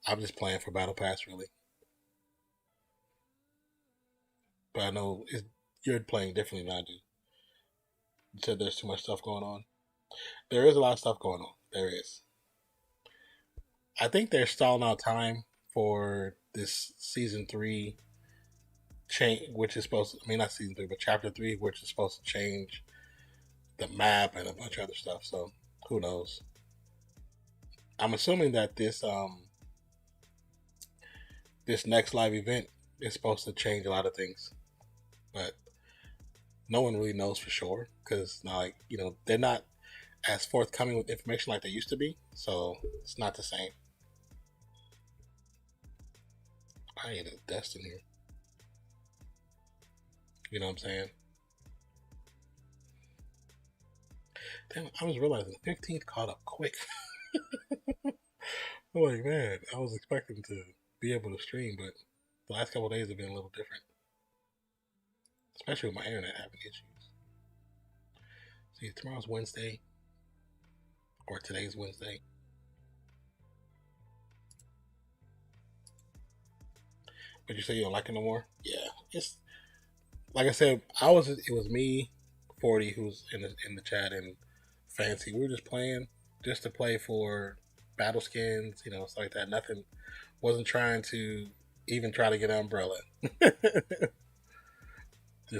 I'm just playing for Battle Pass really. But I know you're playing differently than I do. You said there's too much stuff going on. There is a lot of stuff going on. There is. I think they're stalling out time for this season 3 change, which is supposed to, I mean, not season 3, but chapter 3, which is supposed to change the map and a bunch of other stuff. So who knows? I'm assuming that this next live event is supposed to change a lot of things, but no one really knows for sure because now, like, they're not as forthcoming with information like they used to be, so it's not the same. I ain't a dust in here. You know what I'm saying? Damn, I was realizing the 15th caught up quick. I'm like, man, I was expecting to be able to stream, but the last couple of days have been a little different. Especially with my internet having issues. See, tomorrow's Wednesday. Or today's Wednesday. But you say you don't like it no more? Yeah. It's like I said, it was me, 40, who's in the chat, and Fancy. We were just playing just to play for battle skins, stuff like that. Nothing, wasn't trying to even try to get an umbrella. We're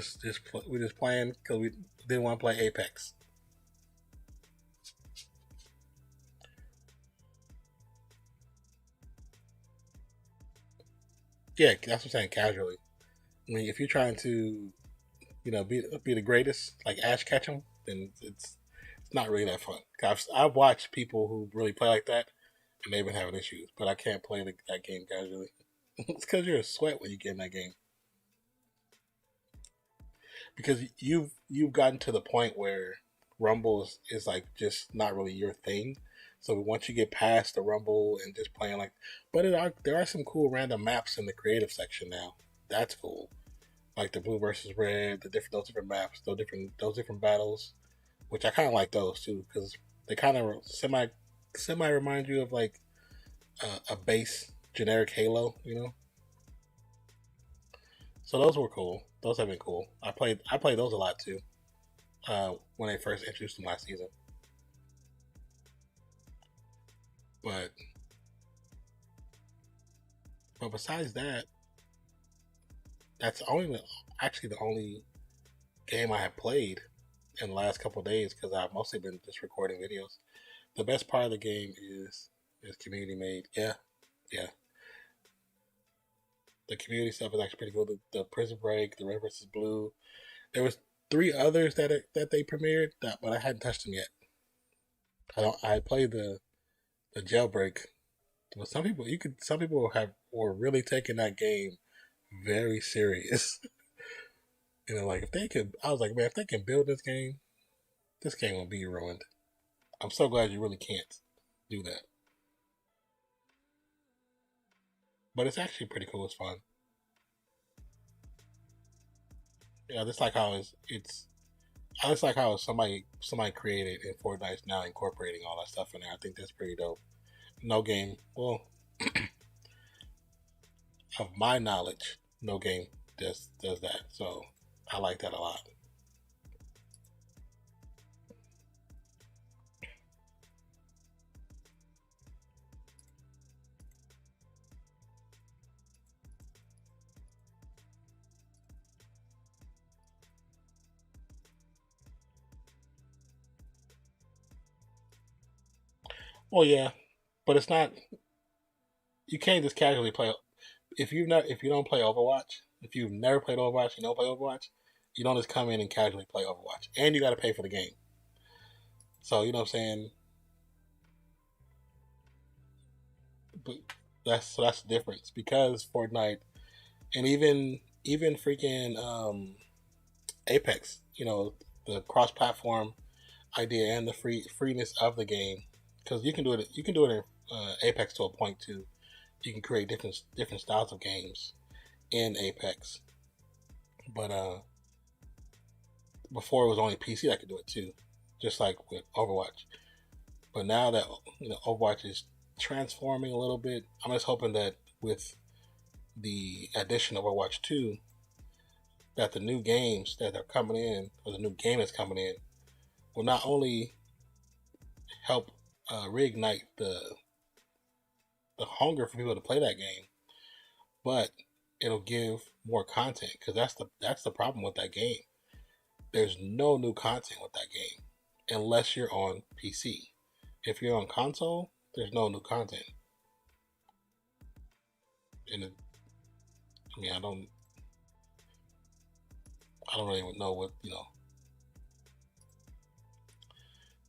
just playing because we didn't want to play Apex. Yeah, that's what I'm saying, casually. I mean, if you're trying to, be the greatest, like Ash Ketchum, then it's not really that fun. I've watched people who really play like that, and they've been having issues. But I can't play that game casually. It's because you're a sweat when you get in that game. Because you've gotten to the point where Rumble is like just not really your thing. So once you get past the Rumble and just playing but there are some cool random maps in the creative section now. That's cool. Like the blue versus red, those different maps, those different battles, which I kind of like those too because they kind of semi remind you of like a base generic Halo, So those were cool. Those have been cool. I played those a lot too. When they first introduced them last season. But besides that, that's actually the only game I have played in the last couple of days because I've mostly been just recording videos. The best part of the game is community made. Yeah. The community stuff is actually pretty cool. The Prison Break, the Red vs. Blue. There was 3 others that they premiered, but I hadn't touched them yet. I played the Jailbreak. But some people were really taking that game very serious. Like if they could, I was like, man, if they can build this game will be ruined. I'm so glad you really can't do that. But it's actually pretty cool. It's fun. Just like how I just like how somebody created in Fortnite now incorporating all that stuff in there. I think that's pretty dope. No game, well, of my knowledge, no game does that. So I like that a lot. Well, yeah, but it's not. You can't just casually play. If you don't play Overwatch, if you've never played Overwatch, you don't play Overwatch, you don't just come in and casually play Overwatch, and you got to pay for the game. So you know what I'm saying. But that's the difference because Fortnite and even freaking Apex, the cross-platform idea and the freeness of the game, because you can do it in Apex to a point too. You can create different styles of games in Apex, but before it was only PC that could do it too, just like with Overwatch. But now that Overwatch is transforming a little bit, I'm just hoping that with the addition of Overwatch 2, that the new games that are coming in, or the new game that's coming in, will not only help reignite the hunger for people to play that game, but it'll give more content, because that's the problem with that game. There's no new content with that game unless you're on PC. If you're on console, there's no new content. And I mean, I don't really know what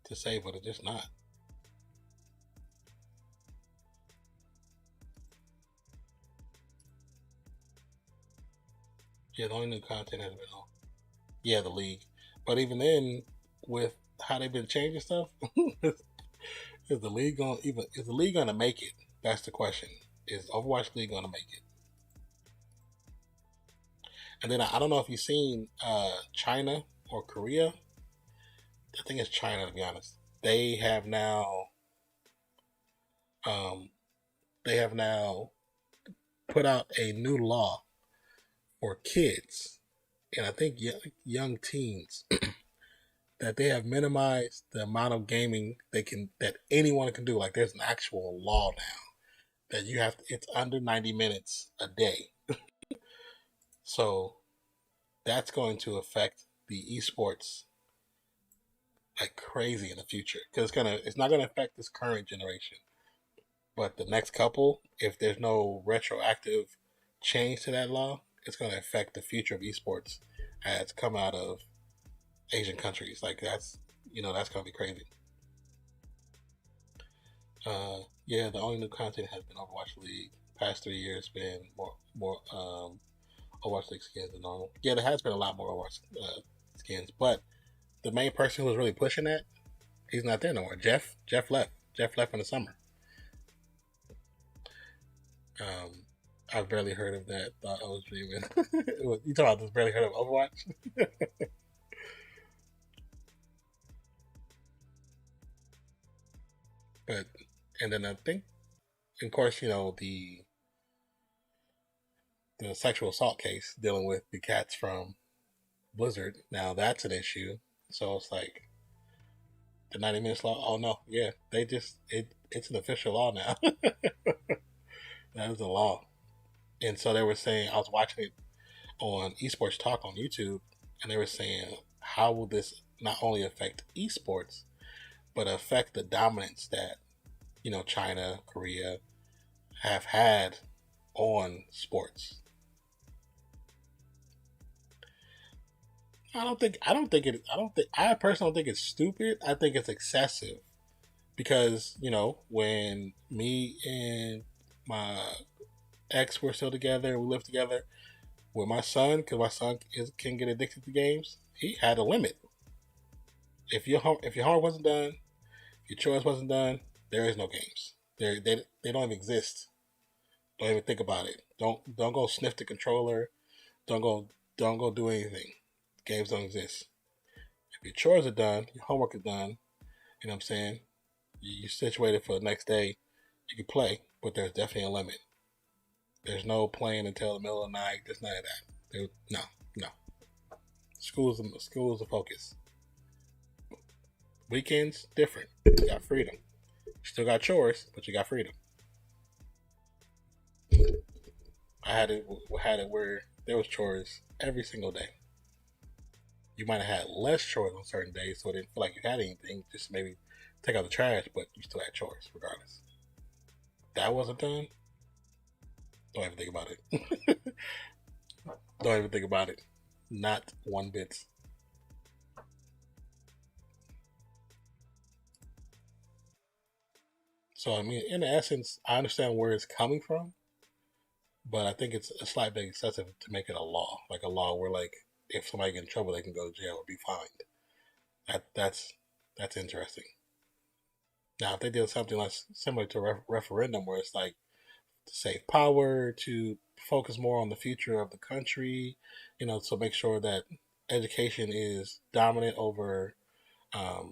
to say, but it's just not. Yeah, the only new content has been on. Yeah, the league. But even then, with how they've been changing stuff, is the league gonna make it? That's the question. Is Overwatch League gonna make it? And then I don't know if you've seen China or Korea. I think it's China, to be honest. They have now um, they have now put out a new law for kids, and I think young teens, that they have minimized the amount of gaming that anyone can do. Like, there's an actual law now that it's under 90 minutes a day. So that's going to affect the esports like crazy in the future, because it's not gonna affect this current generation, but the next couple, if there's no retroactive change to that law, it's gonna affect the future of esports as come out of Asian countries. Like, that's gonna be crazy. Yeah, the only new content has been Overwatch League. Past 3 years been more Overwatch League skins than normal. Yeah, there has been a lot more Overwatch skins, but the main person who was really pushing that, he's not there no more. Jeff left. Jeff left in the summer. Um, I've barely heard of that. Thought I was dreaming. You talking about this? Barely heard of Overwatch? But and then I think, of course, the sexual assault case dealing with the cats from Blizzard. Now that's an issue. So it's like the 90 minutes law. Oh no, yeah, it's an official law now. That is a law. And so they were saying, I was watching it on Esports Talk on YouTube, and they were saying, how will this not only affect esports, but affect the dominance that China, Korea have had on sports? I personally don't think it's stupid. I think it's excessive, because when me and my ex were still together, we lived together with my son, because my son can get addicted to games. He had a limit. If your homework wasn't done, your chores wasn't done, there is no games. They don't even exist. Don't even think about it. Don't go sniff the controller. Don't go don't go do anything. Games don't exist. If your chores are done, your homework is done, you know what I'm saying? You're situated for the next day, you can play, but there's definitely a limit. There's no playing until the middle of the night. There's none of that. No, no. School's the focus. Weekends, different. You got freedom. You still got chores, but you got freedom. I had it where there was chores every single day. You might have had less chores on certain days, so it didn't feel like you had anything. Just maybe take out the trash, but you still had chores regardless. That wasn't done. Don't even think about it. Don't even think about it. Not one bit. So I mean, in essence, I understand where it's coming from, but I think it's a slight bit excessive to make it a law, like a law where, like, if somebody get in trouble, they can go to jail or be fined. That's interesting. Now, if they did something like similar to a referendum, where it's like to save power, to focus more on the future of the country, so make sure that education is dominant over um,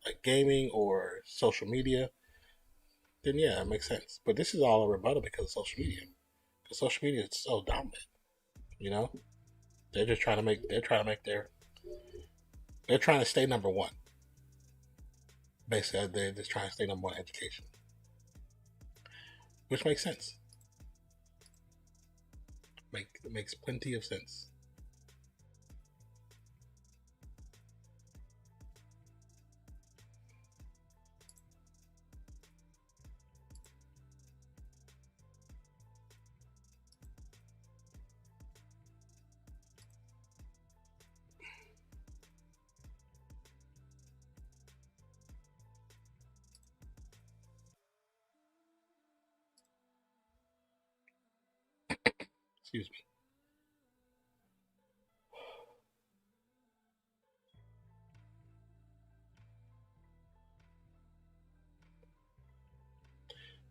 like gaming or social media, then yeah, it makes sense. But this is all a rebuttal because of social media. Social media is so dominant. You know, they're just trying to make. They're trying to make their. They're trying to stay number one. Basically, they're just trying to stay number one in education, which makes sense. Makes plenty of sense. Excuse me.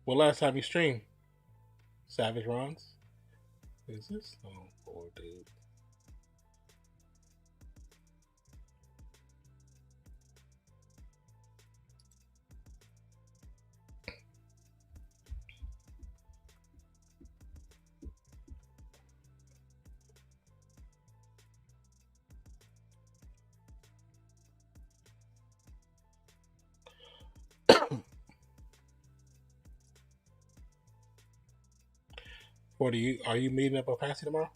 Well, last time you streamed, Savage Runs. Is this? Oh, poor dude. What are you meeting up with Patsy tomorrow?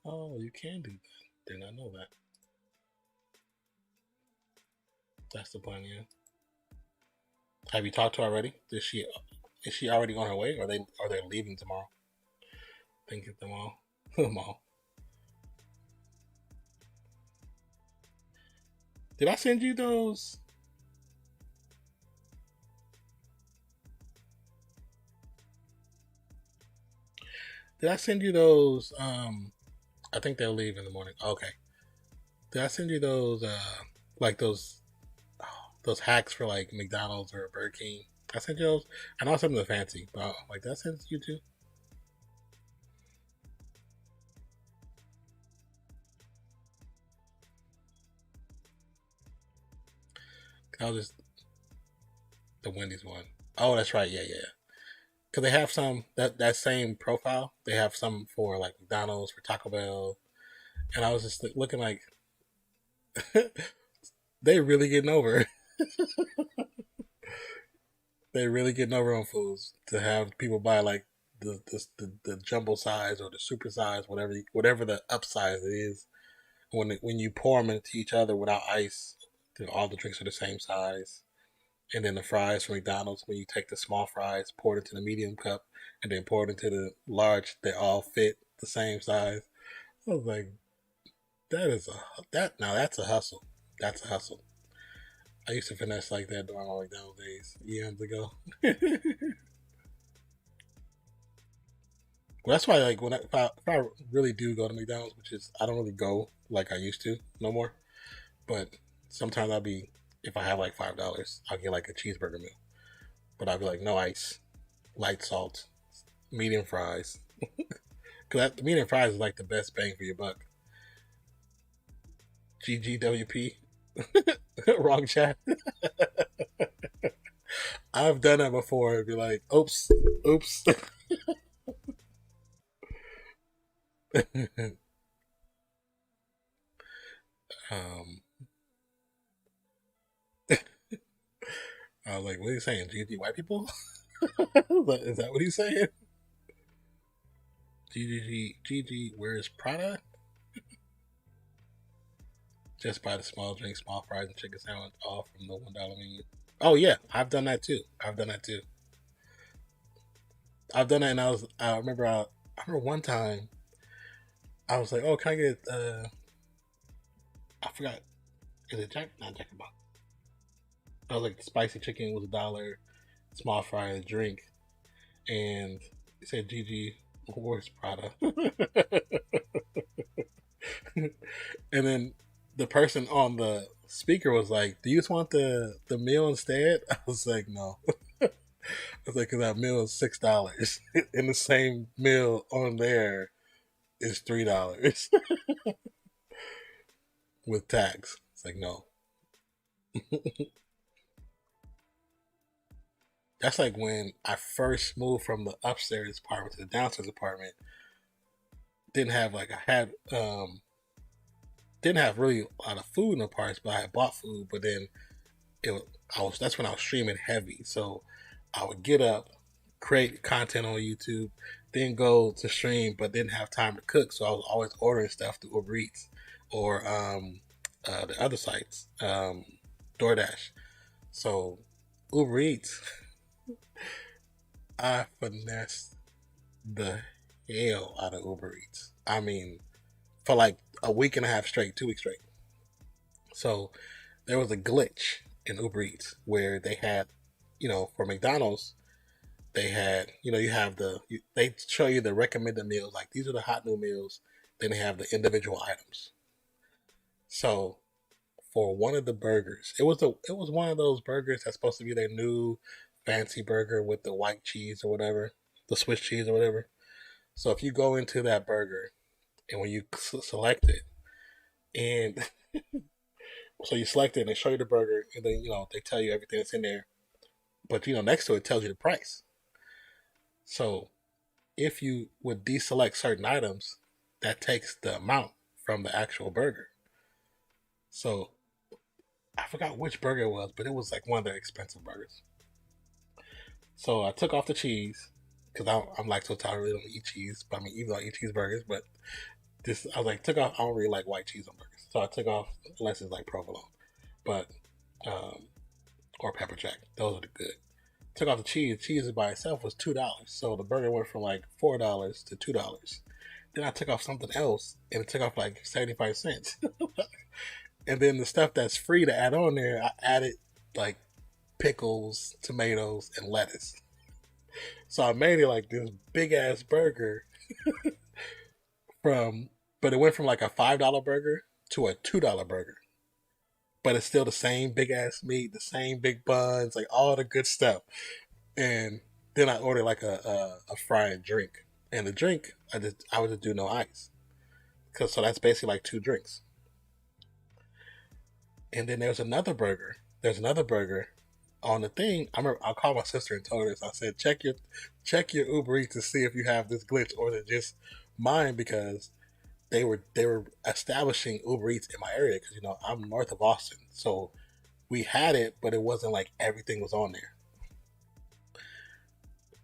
Oh, you can do that. Did not know that. That's the plan, yeah. Have you talked to her already? Is she already on her way, or are they leaving tomorrow? Think of them all. Them all. Did I send you those? Did I send you those? I think they'll leave in the morning. Okay. Did I send you those? Like those hacks for like McDonald's or Burger King. I sent you those. I know I sent them to Fancy, but like did I send you too? I was just the Wendy's one. Oh, that's right. Yeah, yeah. Because they have some that same profile. They have some for like McDonald's, for Taco Bell, and I was just looking like they really getting over. They really getting over on foods to have people buy like the jumbo size or the super size, whatever the upsize it is. When you pour them into each other without ice, all the drinks are the same size. And then the fries from McDonald's, when you take the small fries, pour it into the medium cup, and then pour it into the large, they all fit the same size. I was like, that's a hustle. That's a hustle. I used to finesse like that during my McDonald's days years ago. Well, that's why like if I really do go to McDonald's, which is I don't really go like I used to no more, but sometimes I'll be if I have like $5, I'll get like a cheeseburger meal, but I'll be like no ice, light salt, medium fries. Because medium fries is like the best bang for your buck. GGWP. Wrong chat. I've done that before. It'd be like, oops, oops. um, I was like, what are you saying? GG white people? Is that what he's saying? GG, where's Prada? Just buy the small drink, small fries, and chicken sandwich, all from the $1 menu. Oh yeah, I've done that too. I've done that too. I've done that, and I remember one time I was like, oh, can I get I forgot, is it Jack? Not Jack in the Box. I was like, the spicy chicken was $1, small fry and a drink, and it said GG Wars Prada. And then the person on the speaker was like, "Do you just want the meal instead?" I was like, "No." I was like, "Cause that meal is $6." And the same meal on there is $3 with tax. It's like, no. That's like when I first moved from the upstairs apartment to the downstairs apartment. Didn't have like I had didn't have really a lot of food in the parts, but I had bought food. But then I was that's when I was streaming heavy, so I would get up, create content on YouTube, then go to stream, but didn't have time to cook, so I was always ordering stuff through Uber Eats or the other sites, DoorDash. So Uber Eats, I finessed the hell out of Uber Eats. I mean, for like a week and a half straight, 2 weeks straight. So there was a glitch in Uber Eats where they had, for McDonald's, they had, you have they show you the recommended meals, like these are the hot new meals. Then they have the individual items. So for one of the burgers, it was one of those burgers that's supposed to be their new fancy burger with the white cheese or whatever, the Swiss cheese or whatever. So if you go into that burger and when you select it, and so you select it and they show you the burger, and then they tell you everything that's in there, but next to it tells you the price. So if you would deselect certain items, that takes the amount from the actual burger. So I forgot which burger it was, but it was like one of the expensive burgers. So I took off the cheese because I'm lactose intolerant. I really don't eat cheese. But I mean, even though I eat cheeseburgers, but this I was like took off. I don't really like white cheese on burgers, so I took off unless it's like provolone, but or pepper jack. Those are the good. Took off the cheese. Cheese by itself was $2, so the burger went from like $4 to $2. Then I took off something else, and it took off like 75 cents. And then the stuff that's free to add on there, I added like pickles, tomatoes, and lettuce. So I made it like this big ass burger but it went from like a $5 burger to a $2 burger. But it's still the same big ass meat, the same big buns, like all the good stuff. And then I ordered like a fried drink, and the drink I would just do no ice, so that's basically like two drinks. And then there's another burger. There's another burger on the thing. I called my sister and told her this. I said, check your Uber Eats to see if you have this glitch or is it just mine, because they were establishing Uber Eats in my area because I'm north of Austin, so we had it, but it wasn't like everything was on there.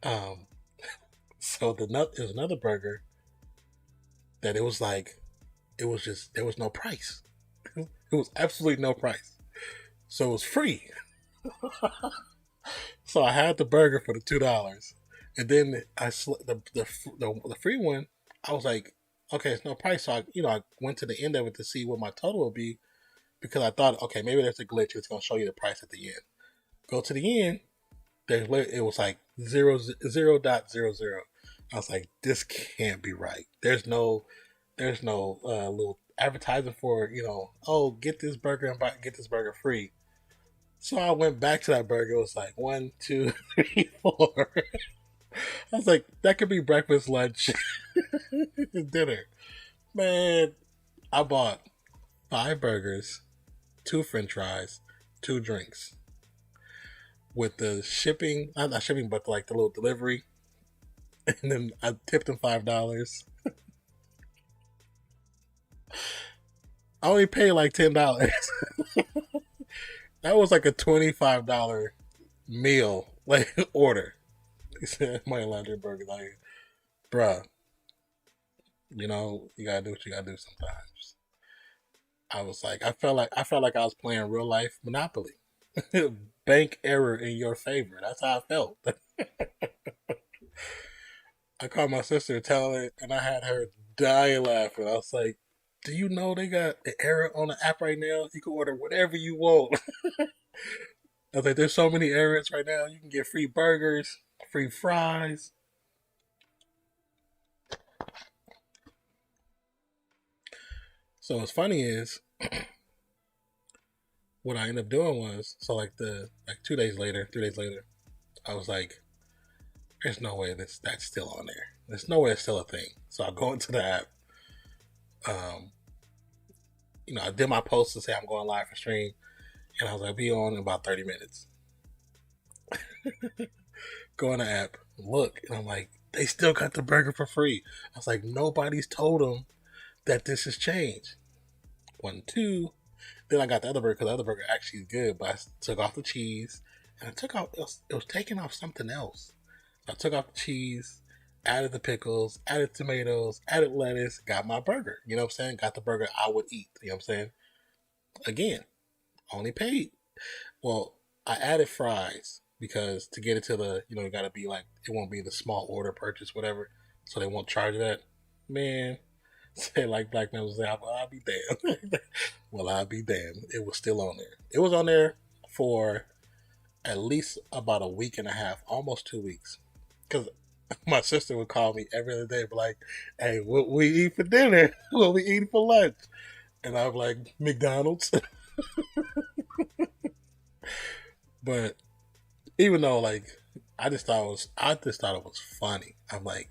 Um, so there was another burger that it was like it was just there was no price. It was absolutely no price, so it was free. So I had the burger for the $2, and then the free one. I was like, okay, it's no price. So I went to the end of it to see what my total would be, because I thought, okay, maybe there's a glitch. It's gonna show you the price at the end. Go to the end. It was like 0.00. I was like, this can't be right. There's no little advertising for oh, get this burger and get this burger free. So I went back to that burger. It was like 1, 2, 3, 4. I was like, that could be breakfast, lunch, dinner. Man, I bought 5 burgers, 2 French fries, 2 drinks. With the shipping, not shipping, but like the little delivery. And then I tipped them $5. I only paid like $10. That was like a $25 meal, like order. He said, "Money laundry burger." Like, bruh, you gotta do what you gotta do sometimes. I felt like I was playing real life Monopoly. Bank error in your favor. That's how I felt. I called my sister telling it, and I had her dying laughing. I was like, "Do you know they got an error on the app right now? You can order whatever you want." I was like, "There's so many errors right now. You can get free burgers, free fries." So what's funny is what I ended up doing was, so like 2 days later, 3 days later, I was like, "There's no way that's still on there. There's no way it's still a thing." So I go into the app. Um, I did my post to say I'm going live for stream, and I was like, be on in about 30 minutes. Go on the app, look, and I'm like, they still got the burger for free. I was like, nobody's told them that this has changed. 1, 2. Then I got the other burger because the other burger actually is good, but I took off the cheese and I took off, it was taking off something else. I took off the cheese, added the pickles, added tomatoes, added lettuce, got my burger. You know what I'm saying? Got the burger I would eat. You know what I'm saying? Again, only paid. Well, I added fries because to get it to the, it got to be like, it won't be the small order purchase, whatever. So they won't charge that. Man, say like Black man was there, well, I'll be damned. Well, I'll be damned. It was still on there. It was on there for at least about a week and a half, almost 2 weeks. Because my sister would call me every other day, be like, hey, what we eat for dinner? What we eat for lunch? And I'm like, McDonald's. But even though, like, I just thought it was funny. I'm like,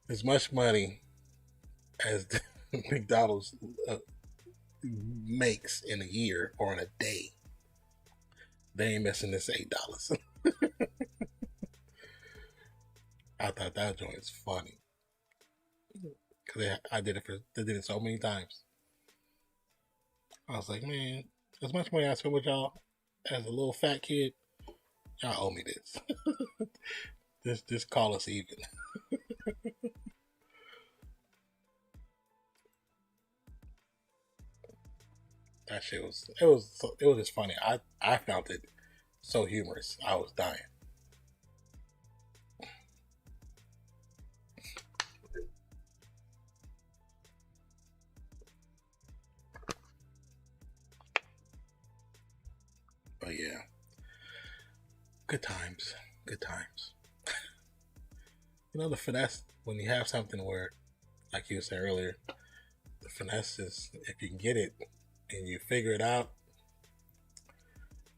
as much money as McDonald's makes in a year or in a day, they ain't missing this $8. I thought that joint was funny because they did it so many times. I was like, man, as much money I spent with y'all as a little fat kid, y'all owe me this. Just call us even. That shit was it was just funny. I found it so humorous. I was dying. But yeah, good times, good times. The finesse when you have something where, like you said earlier, the finesse is if you can get it and you figure it out,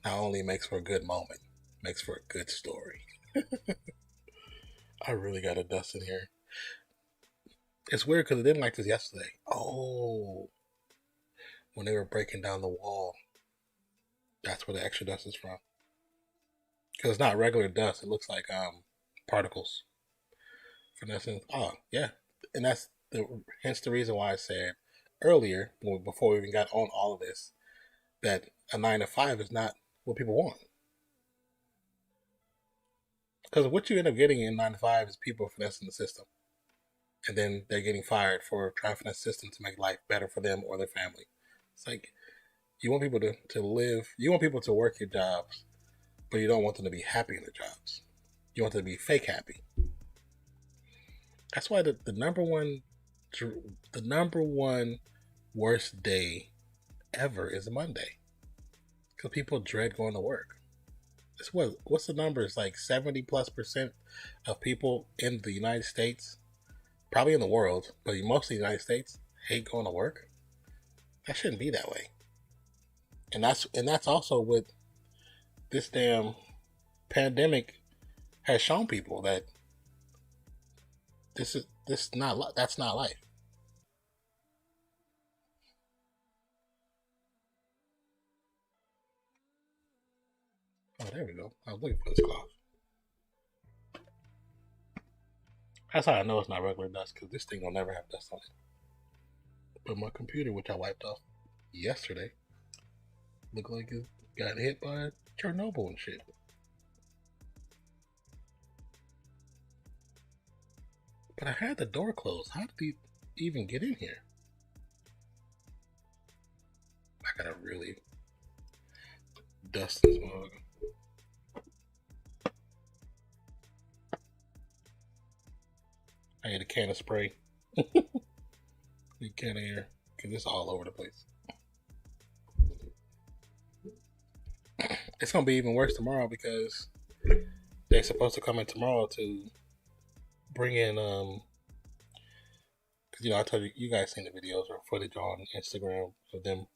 not only makes for a good moment, makes for a good story. I really got a dust in here. It's weird because I didn't like this yesterday. Oh, when they were breaking down the wall, that's where the extra dust is from. Because it's not regular dust; it looks like particles. For instance, oh yeah, and that's hence the reason why I said earlier, before we even got on all of this, that a 9 to 5 is not what people want. Because what you end up getting in 9 to 5 is people finessing the system, and then they're getting fired for trying to finesse the system to make life better for them or their family. It's like you want people to live, you want people to work your jobs, but you don't want them to be happy in their jobs. You want them to be fake happy. That's why the number one worst day ever is a Monday, because people dread going to work. It's what's the number? It's like 70+% of people in the United States, probably in the world, but mostly the United States, hate going to work. That shouldn't be that way. And that's also what this damn pandemic has shown people, that that's not life. Oh, there we go. I was looking for this cloth. That's how I know it's not regular dust, because this thing will never have dust on it. But my computer, which I wiped off yesterday, looked like it got hit by Chernobyl and shit. But I had the door closed. How did he even get in here? I gotta really dust this mug. I need a can of spray. Need a can of air, because it's all over the place. It's gonna be even worse tomorrow because they're supposed to come in tomorrow to bring in because I told you guys seen the videos or footage on Instagram of them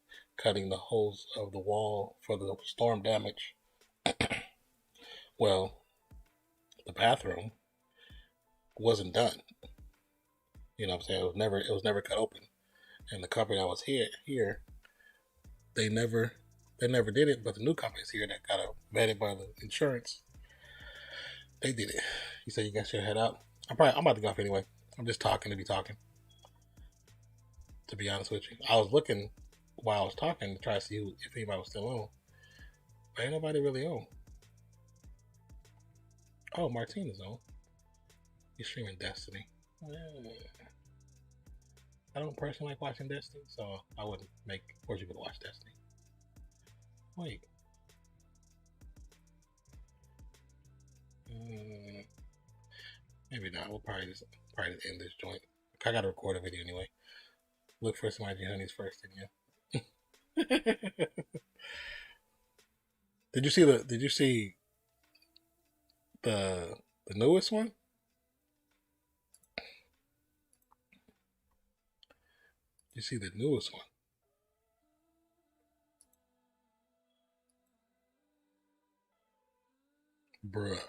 cutting the holes of the wall for the storm damage. Well, the bathroom wasn't done. You know what I'm saying? It was never cut open. And the company that was here, they never did it. But the new companies here that got vetted by the insurance, they did it. He said, "You guys should head out." I'm about to go off anyway. I'm just talking to be talking. To be honest with you, I was looking while I was talking to try to see if anybody was still on. But ain't nobody really on. Oh, Martina's on. He's streaming Destiny. I don't personally like watching Destiny, so I wouldn't force you to watch Destiny. Wait. Maybe not. We'll probably just end this joint. I gotta record a video anyway. Look for some IG honeys first, then yeah. Did you see the newest one? You see the newest one? Bruh.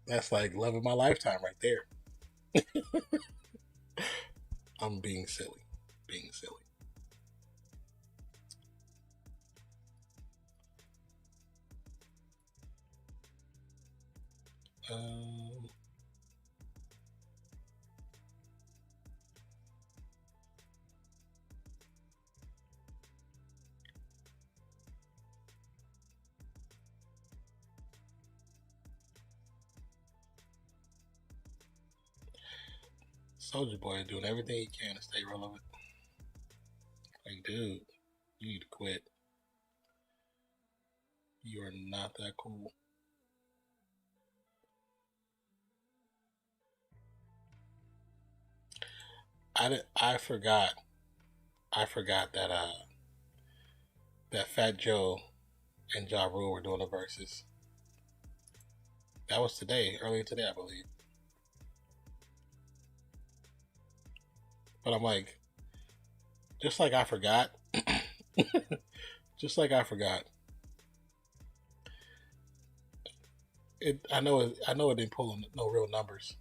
That's like love of my lifetime right there. I'm being silly. Being silly. Soldier Boy is doing everything he can to stay relevant. Like, dude, you need to quit. You are not that cool. I forgot that that Fat Joe and Ja Rule were doing the verses. That was earlier today, I believe. But I'm like, just like I forgot, just like I forgot. I know it didn't pull no real numbers.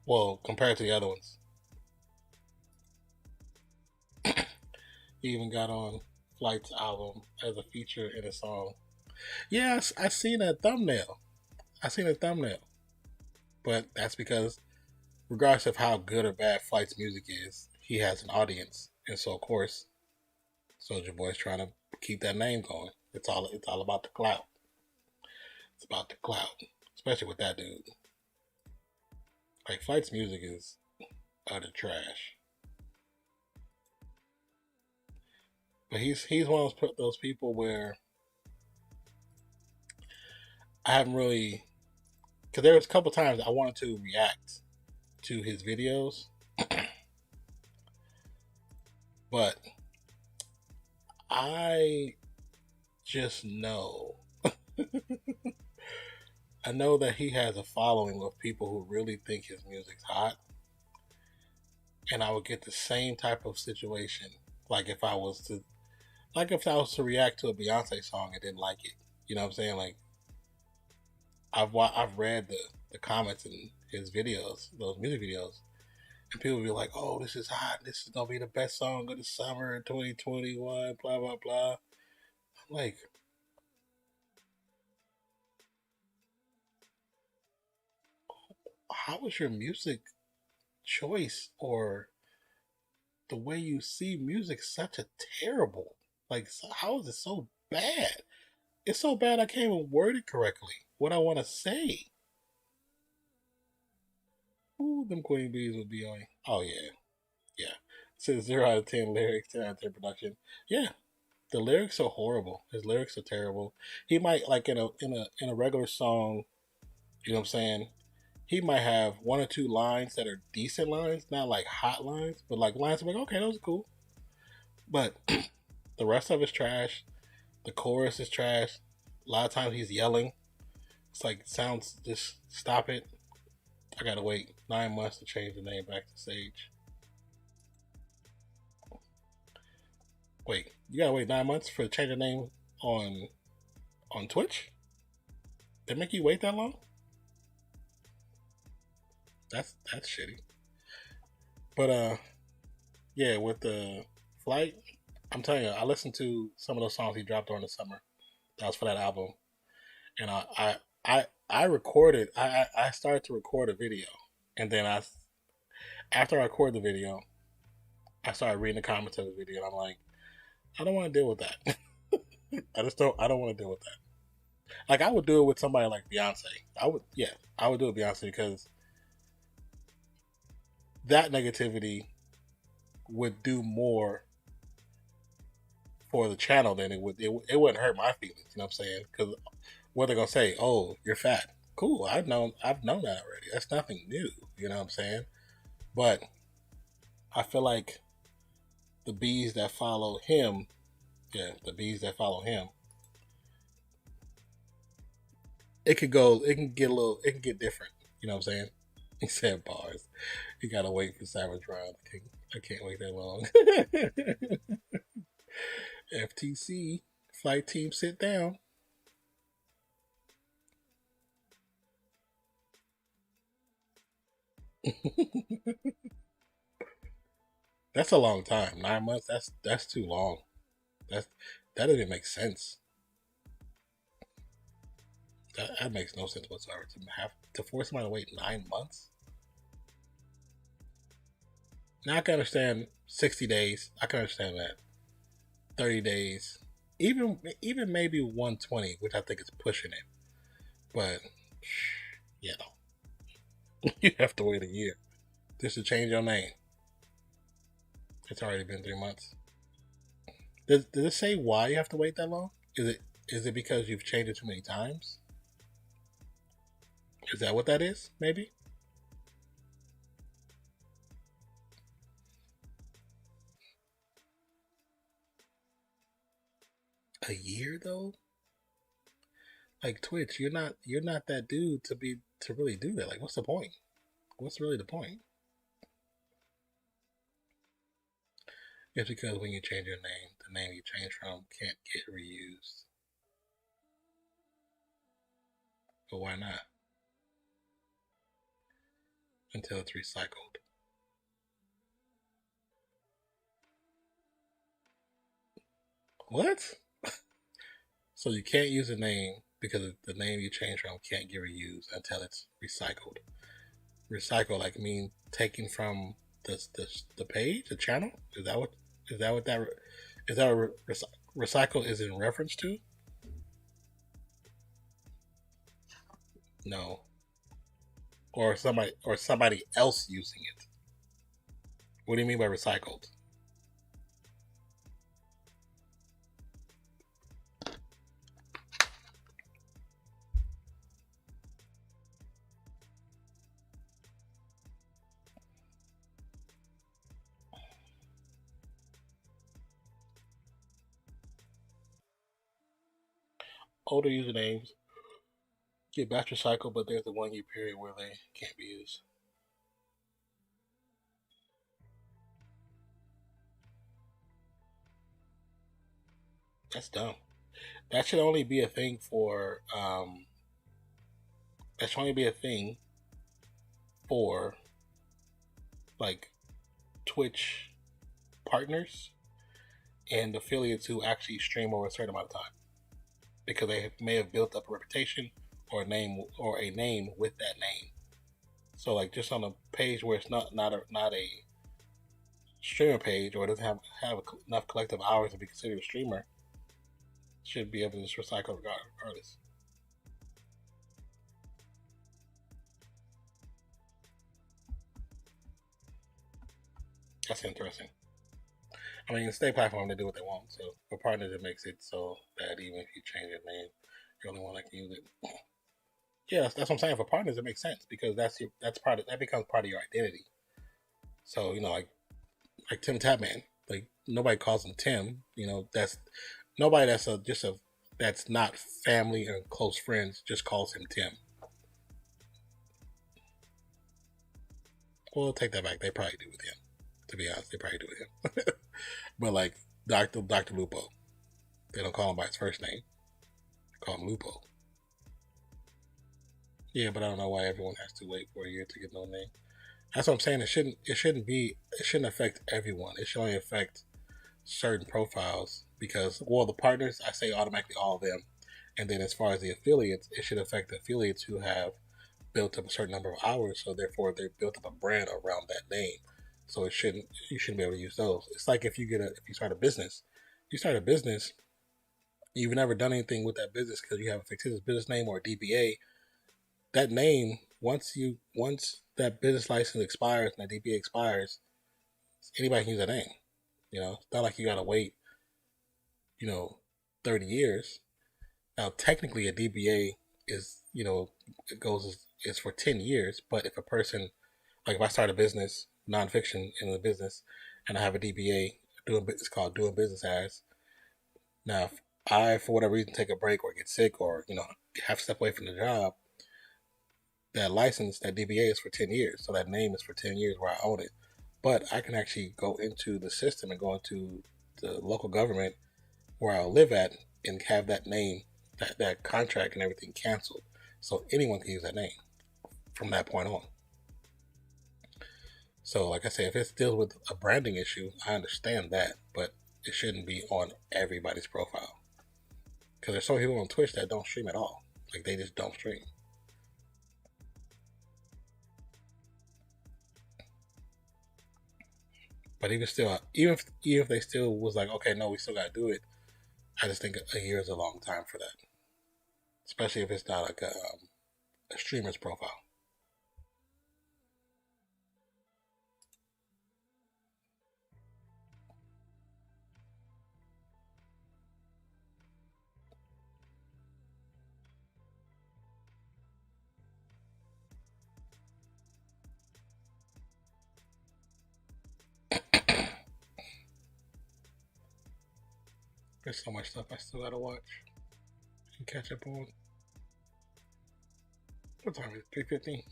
Well, compared to the other ones, he even got on Flight's album as a feature in a song. Yes, I seen a thumbnail. But that's because, regardless of how good or bad Flight's music is, he has an audience, and so of course, Soulja Boy's trying to keep that name going. It's all about the clout. It's about the clout, especially with that dude. Like, Flight's music is utter trash. But he's one of those people where I haven't really, because there was a couple times I wanted to react to his videos, but I just know. I know that he has a following of people who really think his music's hot, and I would get the same type of situation. Like if I was to react to a Beyonce song and didn't like it, you know what I'm saying? Like I've read the comments in his videos, those music videos, and people be like, "Oh, this is hot. This is gonna be the best song of the summer in 2021." Blah blah blah. I'm like, how is your music choice or the way you see music such a terrible? Like, how is it so bad? It's so bad I can't even word it correctly. What I want to say. Ooh, them Queen Bees would be on. Oh yeah, yeah. It says 0 out of 10 lyrics, 10 out of 10 production. Yeah, the lyrics are horrible. His lyrics are terrible. He might like in a regular song. You know what I'm saying? He might have one or two lines that are decent lines, not like hot lines, but like lines like, okay, those are cool. But the rest of it's trash. The chorus is trash. A lot of times he's yelling. It's like sounds just stop it. I gotta wait 9 months to change the name back to Sage. Wait, you gotta wait 9 months for to change your name on Twitch? They make you wait that long? That's shitty. But yeah, with the flight, I'm telling you, I listened to some of those songs he dropped during the summer. That was for that album, and I recorded. I started to record a video, and then after I recorded the video, I started reading the comments of the video, and I'm like, I don't want to deal with that. I just don't. I don't want to deal with that. Like I would do it with somebody like Beyonce. Yeah, I would do it with Beyonce because that negativity would do more for the channel than it wouldn't hurt my feelings. You know what I'm saying? Because what they're gonna say? Oh, you're fat. Cool. I've known that already. That's nothing new. You know what I'm saying? But I feel like the bees that follow him, yeah, the bees that follow him, it could go. It can get a little. It can get different. You know what I'm saying? He said bars. You gotta wait for Savage Round. I can't wait that long. FTC flight team, sit down. That's a long time. 9 months. That's too long. That's that doesn't make sense. That makes no sense whatsoever. To have to force somebody to wait 9 months. Now I can understand 60 days. I can understand that 30 days, even maybe 120, which I think is pushing it. But you know, you have to wait a year just to change your name. It's already been 3 months. Does it say why you have to wait that long? Is it because you've changed it too many times? Is that what that is? Maybe a year though. Like Twitch, you're not that dude to really do that. Like, what's the point? What's really the point? It's because when you change your name, the name you change from can't get reused. But why not? Until it's recycled. What? So you can't use a name because the name you change from can't get reused until it's recycled. Recycle like mean taken from the page, the channel. Is that what recycle is in reference to? No, or somebody else using it. What do you mean by recycled? Older usernames get batch recycled, but there's a 1 year period where they can't be used. That's dumb. That should only be a thing for that should only be a thing for like Twitch partners and affiliates who actually stream over a certain amount of time because they may have built up a reputation or a name with that name. So like just on a page where it's not a streamer page or it doesn't have enough collective hours to be considered a streamer, should be able to just recycle regardless. That's interesting. I mean, state platform, they do what they want. So for partners, it makes it so that even if you change your name, you're the only one that can use it. Yeah, that's what I'm saying. For partners, it makes sense because that becomes part of your identity. So like Tim Tapman, like nobody calls him Tim. That's nobody that's not family or close friends just calls him Tim. Well, take that back. They probably do with him. To be honest, they probably do with him. But like Dr. Lupo. They don't call him by his first name. They call him Lupo. Yeah, but I don't know why everyone has to wait for a year to get no name. That's what I'm saying. It shouldn't affect everyone. It should only affect certain profiles because, well, the partners, I say automatically all of them. And then as far as the affiliates, it should affect the affiliates who have built up a certain number of hours, so therefore they've built up a brand around that name. So you shouldn't be able to use those. It's like if you start a business, you've never done anything with that business because you have a fictitious business name or a DBA. That name, once that business license expires and that DBA expires, anybody can use that name. It's not like you gotta wait, 30 years. Now, technically, a DBA is, is for 10 years. But if a person, like if I start a business, nonfiction in the business, and I have a DBA, it's called doing business as. Now, if I, for whatever reason, take a break or get sick or, have to step away from the job, that license, that DBA is for 10 years. So that name is for 10 years where I own it. But I can actually go into the system and go into the local government where I live at and have that name, that contract and everything canceled. So anyone can use that name from that point on. So like I say, if it deals with a branding issue, I understand that, but it shouldn't be on everybody's profile. Because there's some people on Twitch that don't stream at all. Like they just don't stream. But even if they still was like, okay, no, we still gotta do it, I just think a year is a long time for that. Especially if it's not like a streamer's profile. There's so much stuff I still gotta watch and catch up on. What time is it? 3:15.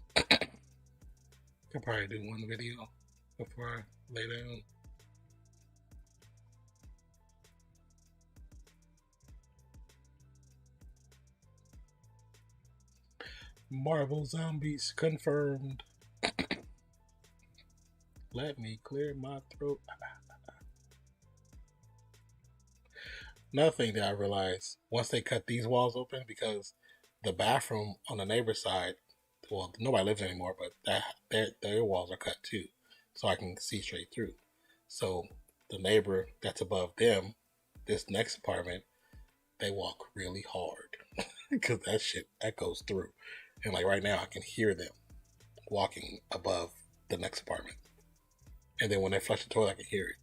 I'll probably do one video before I lay down. Marvel Zombies confirmed. Let me clear my throat. Another thing that I realized once they cut these walls open, because the bathroom on the neighbor's side, well, nobody lives anymore, but their walls are cut too, so I can see straight through. So the neighbor that's above them, this next apartment, they walk really hard because that goes through, and like right now I can hear them walking above the next apartment, and then when they flush the toilet, I can hear it.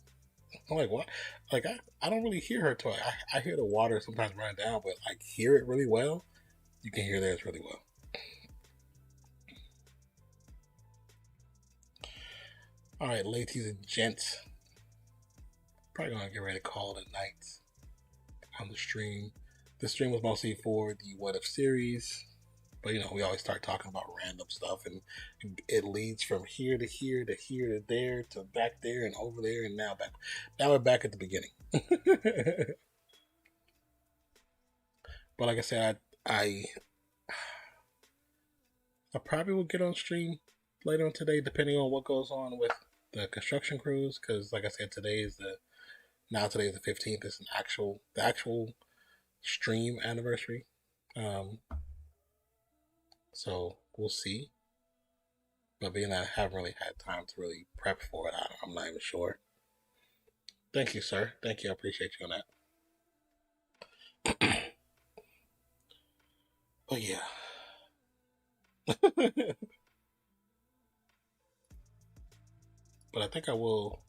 I'm like, what? Like, I don't really hear her toilet. I hear the water sometimes run down, but I hear it really well. You can hear theirs really well. All right, ladies and gents, probably gonna get ready to call it a night on the stream. The stream was mostly for the What If series, but we always start talking about random stuff, and it leads from here to here to here to there to back there and over there, and now back. Now we're back at the beginning. But like I said, I probably will get on stream later on today, depending on what goes on with the construction crews. Because like I said, today is the 15th. It's the actual stream anniversary. So we'll see. But being that I haven't really had time to really prep for it, I'm not even sure. Thank you, sir. Thank you. I appreciate you on that. But yeah. But I think I will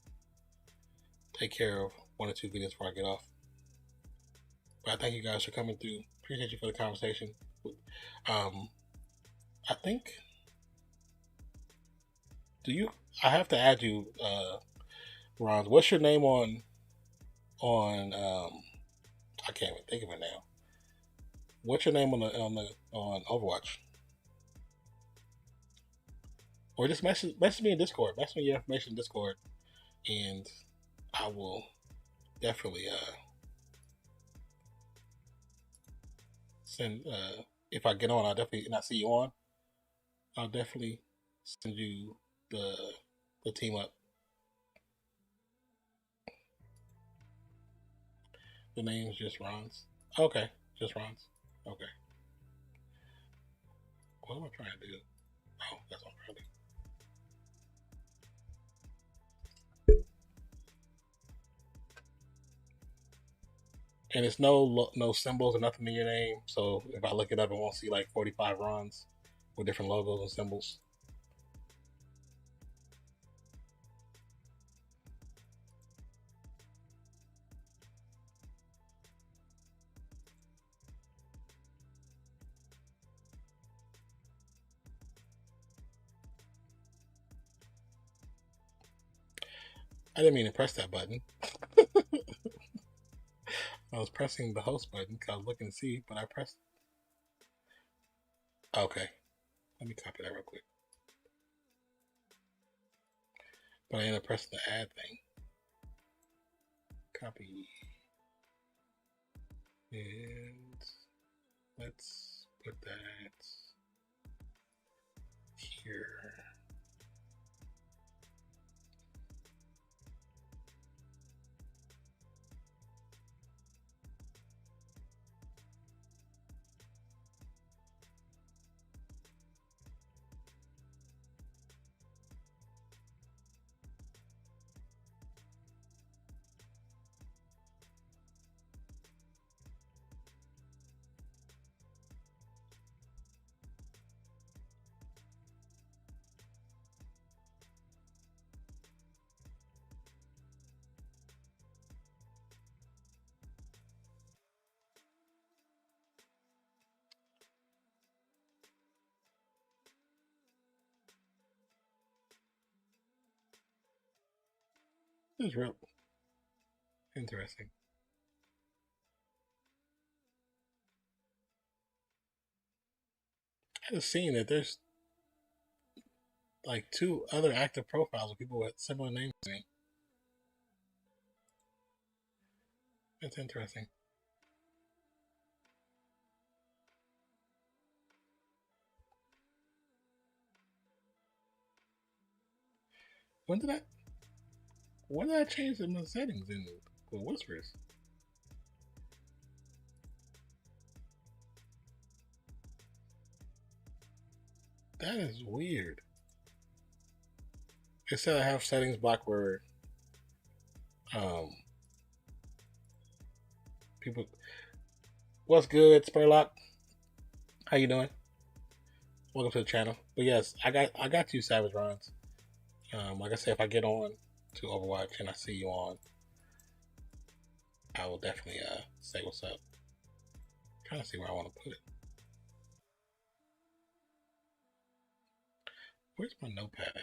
take care of one or two videos before I get off. But I thank you guys for coming through. Appreciate you for the conversation. I think. I have to add you, Ron. What's your name on? I can't even think of it now. What's your name on Overwatch? Or just message me in Discord. Message me your information in Discord, and I will definitely send if I get on, I'll definitely, and I see you on, I'll definitely send you the team up. The name's just Ron's. Okay, just Ron's. Okay. What am I trying to do? Oh, that's what I'm trying to do. And it's no symbols or nothing in your name. So if I look it up, I won't see like 45 Rons with different logos and symbols. I didn't mean to press that button. I was pressing the host button because I was looking to see, but I pressed. Okay, let me copy that real quick. But I ended up pressing the add thing. Copy. And let's put that here. This is real interesting. I just seen that there's like 2 other active profiles of people with similar names to me. That's interesting. When did I change the settings in Whispers? That is weird. It said I have settings blocked where um people. What's good, Spurlock? How you doing? Welcome to the channel. But yes, I got you, Savage Rons. Like I said, if I get on to Overwatch and I see you on, I will definitely say what's up. I'm trying to see where I want to put it. Where's my notepad at?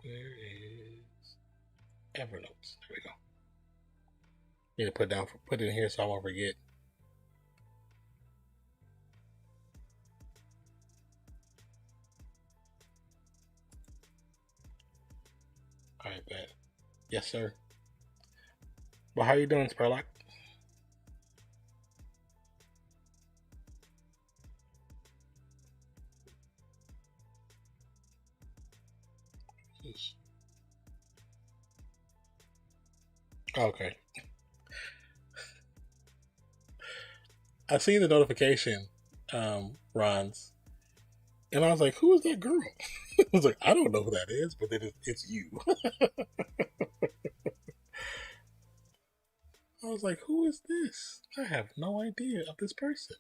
Where is Evernotes? There we go. Need to put it in here so I won't forget. All right, bet. Yes, sir. Well, how you doing, Spurlock? Okay. I seen the notification, Ron's, and I was like, "Who is that girl?" I was like, "I don't know who that is," but then it's you. I was like, "Who is this? I have no idea of this person."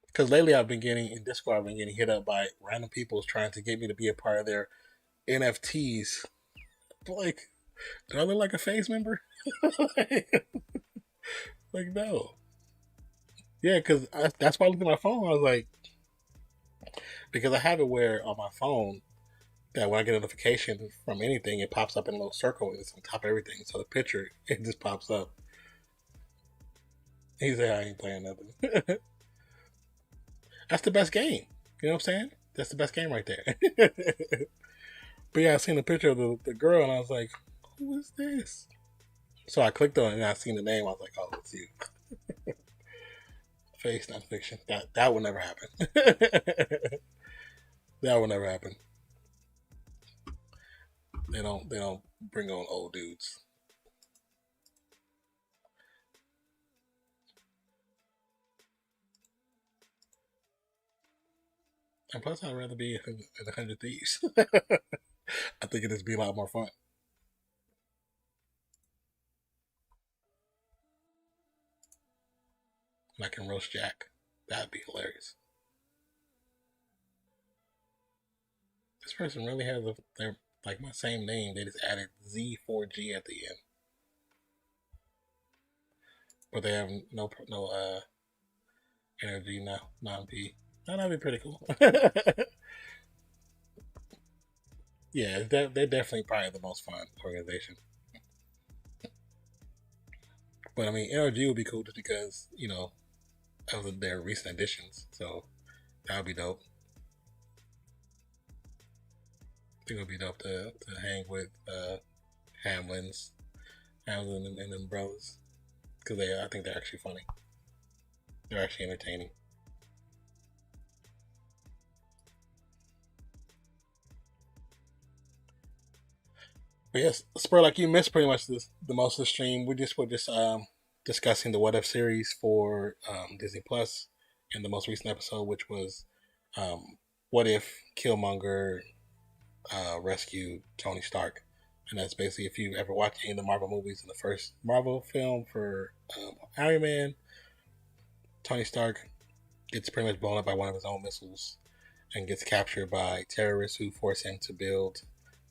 Because lately I've been getting in Discord, I've been getting hit up by random people trying to get me to be a part of their NFTs. Like, do I look like a phase member? Like, no. Yeah, because that's why I looked at my phone. I was like, because I have it where on my phone that when I get a notification from anything, it pops up in a little circle and it's on top of everything. So the picture, it just pops up. He said, I ain't playing nothing. That's the best game. You know what I'm saying? That's the best game right there. But yeah, I seen a picture of the girl and I was like, who is this? So I clicked on it and I seen the name. I was like, oh, it's you. Face, not fiction. That would never happen. That would never happen. They don't bring on old dudes. And plus, I'd rather be in 100 Thieves. I think it'd be a lot more fun. And I can roast Jack. That'd be hilarious. This person really has their like my same name. They just added Z4G at the end, but they have no energy now non-P. That'd be pretty cool. Yeah, they're definitely probably the most fun organization. But I mean, NRG would be cool just because of their recent additions. So that would be dope. I think it would be dope to hang with Hamlin and them brothers because I think they're actually funny. They're actually entertaining. But yes, Spur, like you missed pretty much the most of the stream. We're just discussing the What If series for Disney Plus in the most recent episode, which was what if Killmonger rescued Tony Stark, and that's basically if you ever watched any of the Marvel movies in the first Marvel film for Iron Man, Tony Stark gets pretty much blown up by one of his own missiles and gets captured by terrorists who force him to build.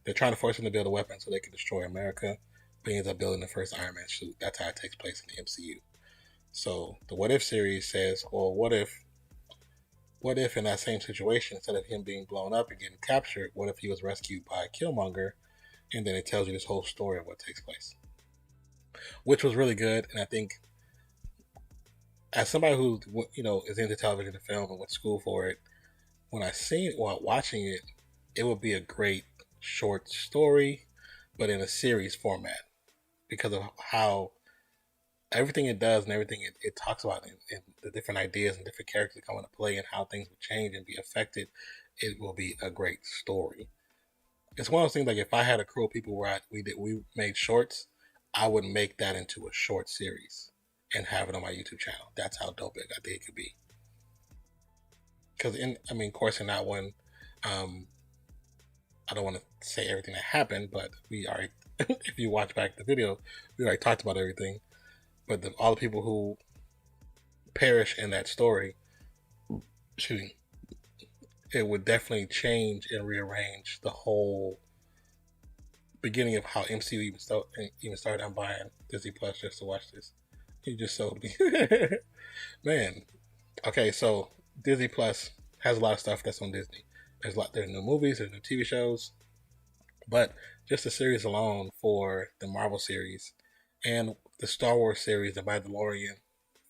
They're trying to force him to build a weapon so they can destroy America, but he ends up building the first Iron Man suit. That's how it takes place in the MCU. So the What If series says, well, what if in that same situation, instead of him being blown up and getting captured, what if he was rescued by Killmonger? And then it tells you this whole story of what takes place, which was really good. And I think, as somebody who is into television and film and went to school for it, when I seen it while watching it, it would be a great short story, but in a series format because of how everything it does and everything it talks about and the different ideas and different characters that come into play and how things would change and be affected. It will be a great story. It's one of those things like if I had a crew of people where we made shorts, I would make that into a short series and have it on my YouTube channel. That's how dope I think it could be. Because of course, in that one, I don't want to say everything that happened, but we already, if you watch back the video, we already talked about everything. But all the people who perish in that story, it would definitely change and rearrange the whole beginning of how MCU even started. I'm buying Disney Plus just to watch this. He just sold me. Man. Okay, so Disney Plus has a lot of stuff that's on Disney. There's new movies, there's new TV shows, but just the series alone for the Marvel series and the Star Wars series, The Mandalorian,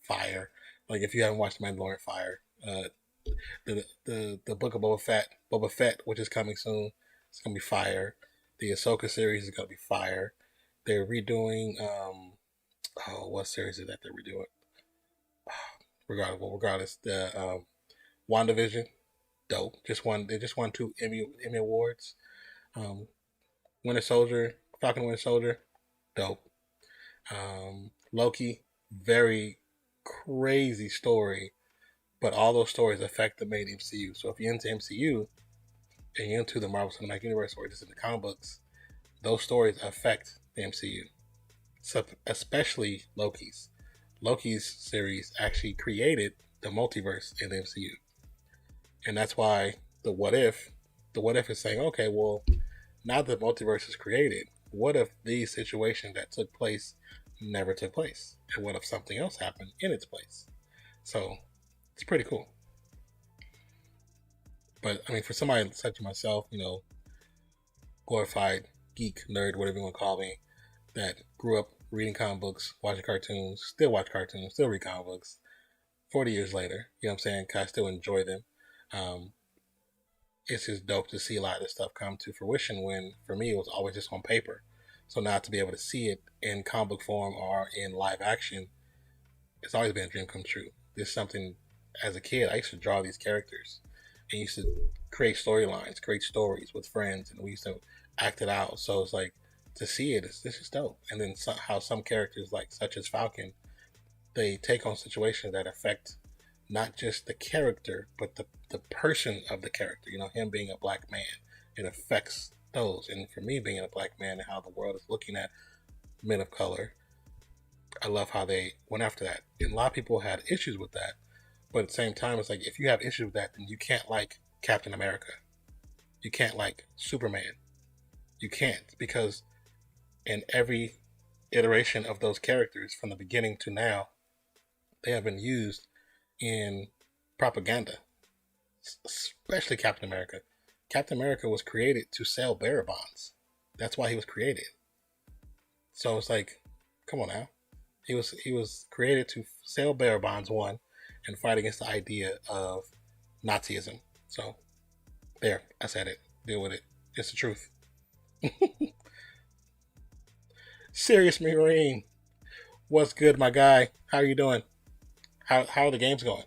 fire. Like if you haven't watched The Mandalorian, fire. The book of Boba Fett, which is coming soon, it's gonna be fire. The Ahsoka series is gonna be fire. They're redoing what series is that they're redoing? Regardless, the WandaVision, dope. They just won 2 Emmy awards. Winter Soldier, Falcon Winter Soldier, dope. Loki, very crazy story, but all those stories affect the main MCU. So if you're into MCU and you're into the Marvel Cinematic Universe or just in the comic books, those stories affect the MCU. So especially Loki's. Loki's series actually created the multiverse in the MCU. And that's why the what if is saying, okay, well, now that the multiverse is created, what if these situations that took place never took place? And what if something else happened in its place? So it's pretty cool. But I mean, for somebody such as myself, glorified geek, nerd, whatever you want to call me, that grew up reading comic books, watching cartoons, still watch cartoons, still read comic books 40 years later, you know what I'm saying? 'Cause I still enjoy them. it's just dope to see a lot of this stuff come to fruition when, for me, it was always just on paper. So now to be able to see it in comic form or in live action, it's always been a dream come true. This is something, as a kid, I used to draw these characters and used to create storylines, create stories with friends, and we used to act it out. So it's like, to see it, this is dope. And then how some characters, like such as Falcon, they take on situations that affect not just the character, but the person of the character. You know, him being a black man, it affects those. And for me, being a black man and how the world is looking at men of color, I love how they went after that. And a lot of people had issues with that, but at the same time, it's like, if you have issues with that, then you can't like Captain America. You can't like Superman. You can't, because in every iteration of those characters from the beginning to now, they have been used in propaganda, especially Captain America. Captain America was created to sell bearer bonds. That's why he was created. So it's like, come on now. He was created to sell bearer bonds, one, and fight against the idea of Nazism. So there, I said it. Deal with it. It's the truth. Serious Marine, what's good, my guy? How are you doing? How are the games going?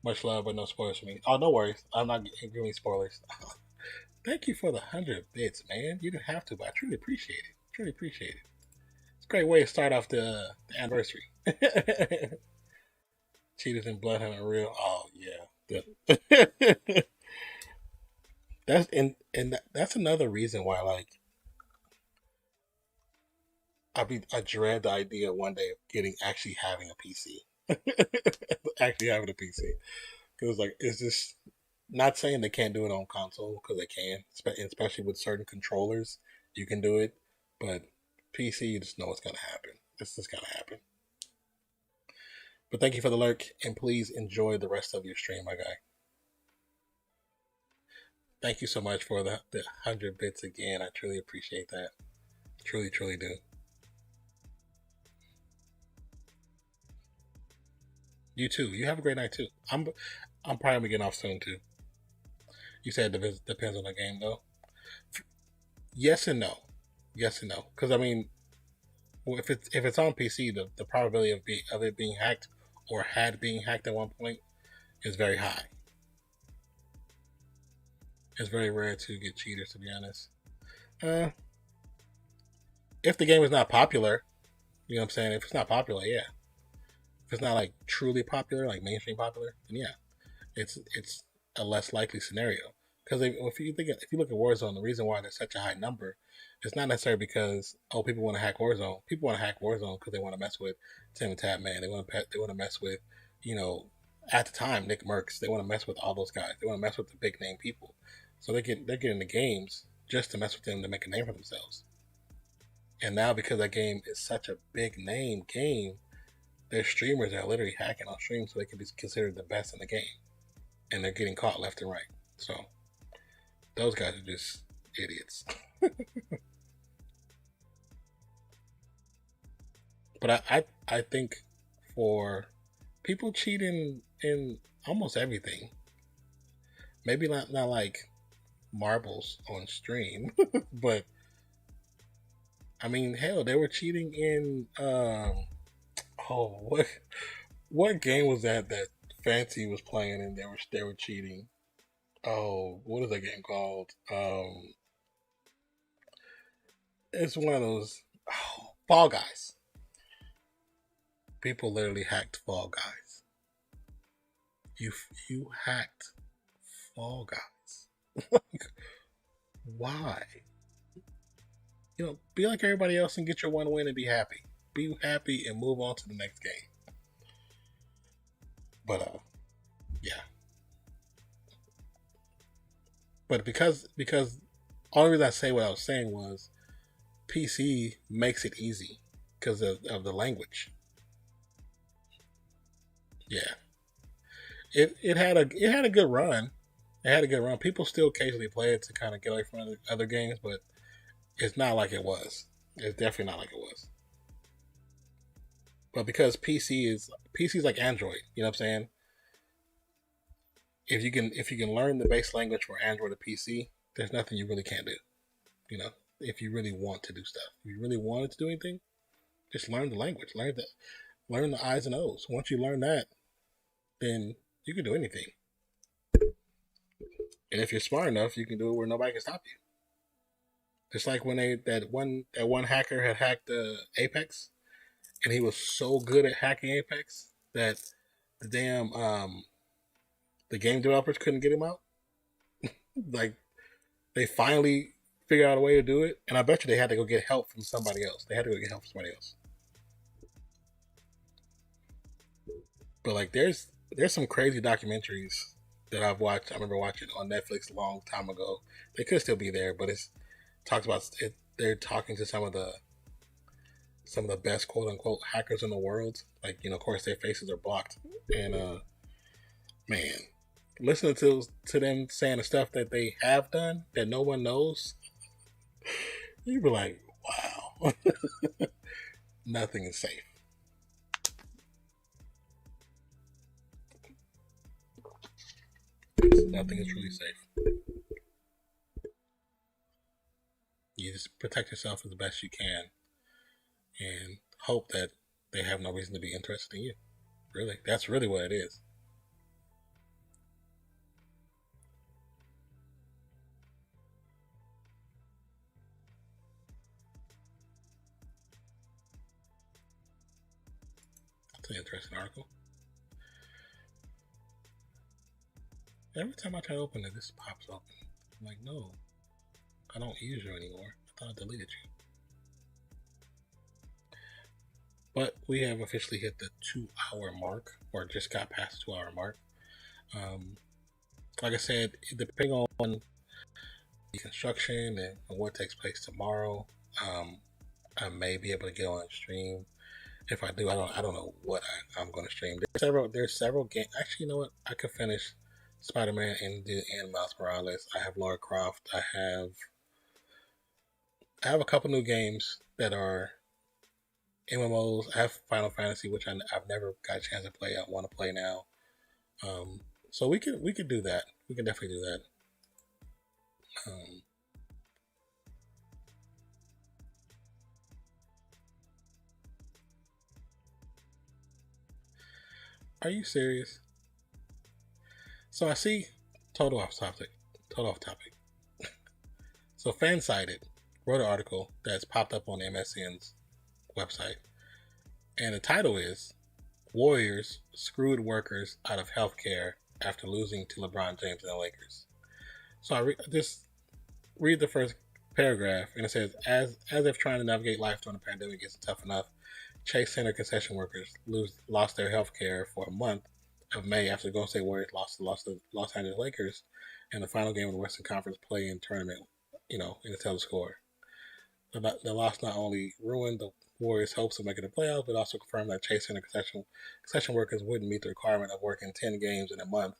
Much love, but no spoilers for me. Oh, no worries. I'm not giving spoilers. Thank you for the 100 bits, man. You didn't have to, but I truly appreciate it. Truly appreciate it. It's a great way to start off the anniversary. Cheetahs and Bloodhound are real. Oh yeah. That's another reason why, like, I dread the idea one day of actually having a PC. Actually having a PC. Because, like, it's just, not saying they can't do it on console, because they can, especially with certain controllers, you can do it. But PC, you just know what's gonna happen. It's just gonna happen. But thank you for the lurk, and please enjoy the rest of your stream, my guy. Thank you so much for the 100 bits again. I truly appreciate that. Truly, truly do. You too. You have a great night too. I'm probably getting off soon too. You said it depends on the game though. Yes and no. Yes and no. Because I mean, if it's on PC, the probability of it being hacked or had being hacked at one point is very high. It's very rare to get cheaters, to be honest. Uh, if the game is not popular, you know what I'm saying. If it's not popular, yeah. If it's not like truly popular, like mainstream popular, then yeah, it's a less likely scenario. Because if you look at Warzone, the reason why there's such a high number, it's not necessarily because, oh, people want to hack Warzone. People want to hack Warzone because they want to mess with Tim and Tab Man. They want to mess with, you know, at the time Nick Merckx. They want to mess with all those guys. They want to mess with the big name people. So they're getting the games just to mess with them to make a name for themselves. And now, because that game is such a big name game, there's streamers that are literally hacking on stream so they can be considered the best in the game, and they're getting caught left and right. So those guys are just idiots. But I think for people cheating in almost everything, maybe not like marbles on stream, but I mean, hell, they were cheating in oh, what game was that Fancy was playing and they were cheating? Oh, what is that game called? It's one of those, Fall Guys. People literally hacked Fall Guys. You hacked Fall Guys. Why? You know, be like everybody else and get your one win and be happy. Be happy and move on to the next game. But yeah. But because only reason I say what I was saying was PC makes it easy because of the language. Yeah, it had a good run. It had a good run. People still occasionally play it to kind of get away from other games, but it's not like it was. It's definitely not like it was. But because PC's like Android, you know what I'm saying? If you can learn the base language for Android or PC, there's nothing you really can't do. You know, if you really want to do stuff, if you really wanted to do anything, just learn the language, learn the I's and O's. Once you learn that, then you can do anything. And if you're smart enough, you can do it where nobody can stop you. Just like when that one hacker had hacked Apex, and he was so good at hacking Apex that the damn the game developers couldn't get him out. Like they finally figured out a way to do it, and I bet you they had to go get help from somebody else. They had to go get help from somebody else. But like, there's some crazy documentaries that I've watched. I remember watching on Netflix a long time ago. They could still be there, but it's talks about it. They're talking to some of the best quote unquote hackers in the world. Like, you know, of course their faces are blocked, and man, listening to them saying the stuff that they have done that no one knows, you be like, wow, nothing is safe. Nothing is truly safe. You just protect yourself as best you can, and hope that they have no reason to be interested in you. Really, that's really what it is. That's an interesting article. Every time I try to open it, this pops open. I'm like, no, I don't use you anymore. I thought I deleted you. But we have officially hit the 2-hour mark, or just got past the 2-hour mark. Like I said, depending on the construction and what takes place tomorrow, I may be able to get on stream. If I do, I don't know what I'm going to stream. There's several games. Actually, you know what? I could finish Spider-Man and Miles Morales. I have Lara Croft. I have a couple new games that are MMOs. I have Final Fantasy, which I've never got a chance to play. I want to play now. So we could do that. We can definitely do that. Are you serious? So I see total off topic. So Fansided wrote an article that's popped up on MSN's website, and the title is "Warriors Screwed Workers Out of Healthcare After Losing to LeBron James and the Lakers." So I just read the first paragraph, and it says, as if trying to navigate life during the pandemic isn't tough enough, Chase Center concession workers lost their health care for a month of May after the Golden State Warriors lost the Los Angeles Lakers in the final game of the Western Conference play-in tournament, in the total score. The loss not only ruined the Warriors' hopes of making the playoffs, but also confirmed that Chase Center concession workers wouldn't meet the requirement of working 10 games in a month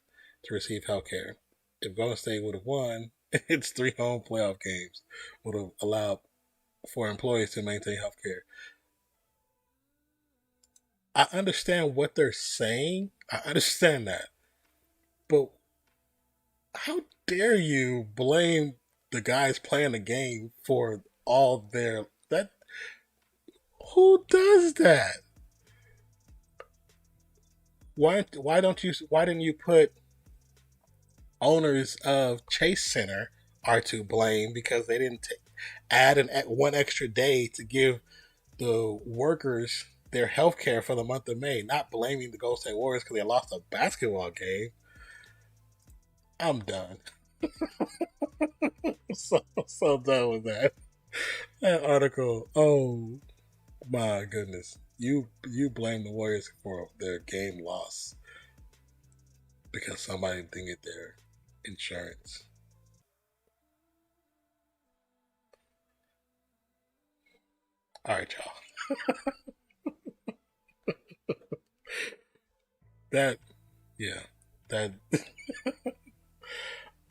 to receive health care. If Golden State would have won, its 3 home playoff games would have allowed for employees to maintain health care. I understand what they're saying. I understand that. But how dare you blame the guys playing the game for all that? Who does that? Why didn't you put owners of Chase Center are to blame because they didn't add one extra day to give the workers their health care for the month of May, not blaming the Golden State Warriors because they lost a basketball game. I'm done. so done with that. That article. Oh my goodness. You blame the Warriors for their game loss because somebody didn't get their insurance. All right, y'all. That, yeah, that.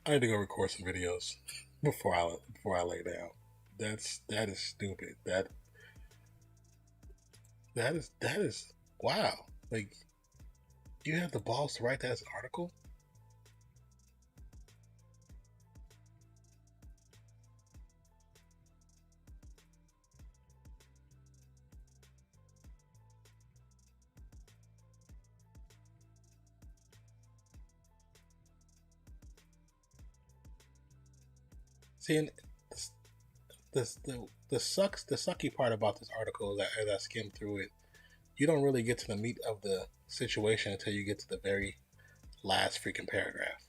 I need to go record some videos before I lay down. That is stupid. That is wow. Like, you have the balls to write that as an article? See, and the sucky part about this article is that as I skimmed through it, you don't really get to the meat of the situation until you get to the very last freaking paragraph.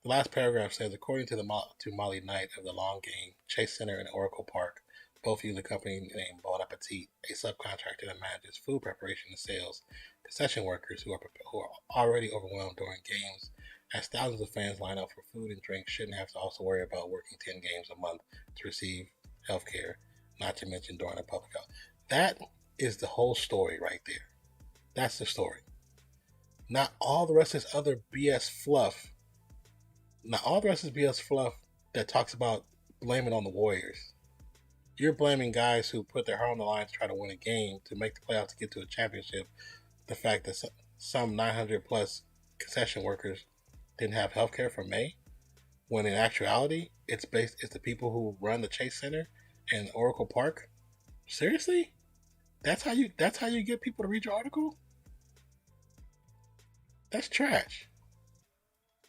The last paragraph says, according to Molly Knight of the Long Game Chase Center in Oracle Park, both use a company named Bon Appetit, a subcontractor that manages food preparation and sales, concession workers who are already overwhelmed during games, as thousands of fans line up for food and drink shouldn't have to also worry about working 10 games a month to receive health care, not to mention during a public health. That is the whole story right there. That's the story. Not all the rest of this other BS fluff. Not all the rest is BS fluff that talks about blaming on the Warriors. You're blaming guys who put their heart on the line to try to win a game, to make the playoffs, to get to a championship. The fact that some 900 plus concession workers didn't have health care for May, when in actuality it's the people who run the Chase Center and Oracle Park. Seriously? That's how you get people to read your article? That's trash.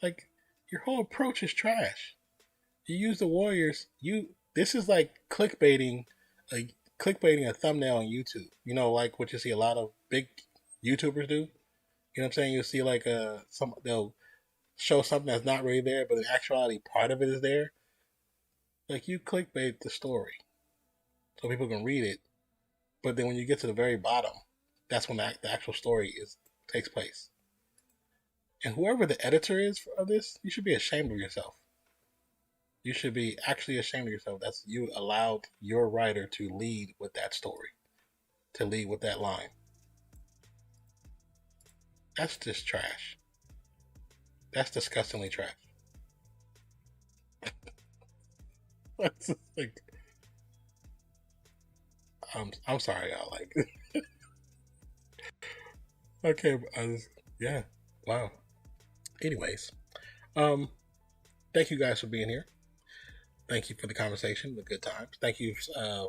Like, your whole approach is trash. You use the Warriors. This is like clickbaiting a thumbnail on YouTube. You know, like what you see a lot of big YouTubers do. You know what I'm saying? You'll see like they'll show something that's not really there, but in actuality part of it is there. Like, you clickbait the story so people can read it, but then when you get to the very bottom, that's when the actual story takes place. And whoever the editor is of this, you should be ashamed of yourself. You should be actually ashamed of yourself. That's, you allowed your writer to lead with that story, to lead with that line. That's just trash. That's disgustingly trash. That's like, I'm sorry, y'all. Like, okay, yeah, wow. Anyways, thank you guys for being here. Thank you for the conversation, the good times. Thank you,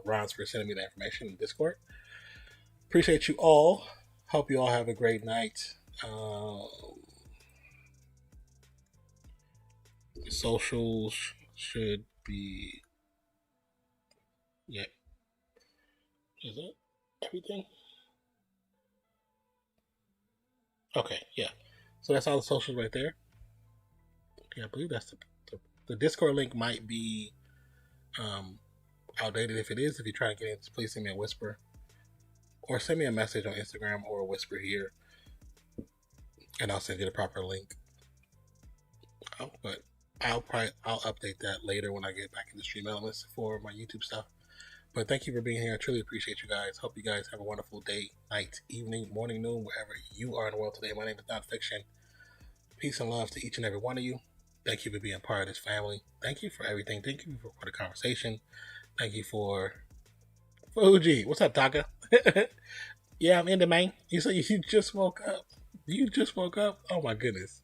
Rons, for sending me the information in Discord. Appreciate you all. Hope you all have a great night. Socials should be, yeah. Is that everything? Okay, yeah. So that's all the socials right there. Yeah, I believe that's the Discord link might be outdated. If it is, if you try to get in, please send me a whisper or send me a message on Instagram or a whisper here, and I'll send you the proper link. But I'll update that later when I get back in the stream elements for my YouTube stuff. But thank you for being here. I truly appreciate you guys. Hope you guys have a wonderful day, night, evening, morning, noon, wherever you are in the world today. My name is NONPFIXION. Peace and love to each and every one of you. Thank you for being part of this family. Thank you for everything. Thank you for the conversation. Thank you for Fuji. What's up, Taka? Yeah, I'm in the main. You said you just woke up. You just woke up? Oh my goodness.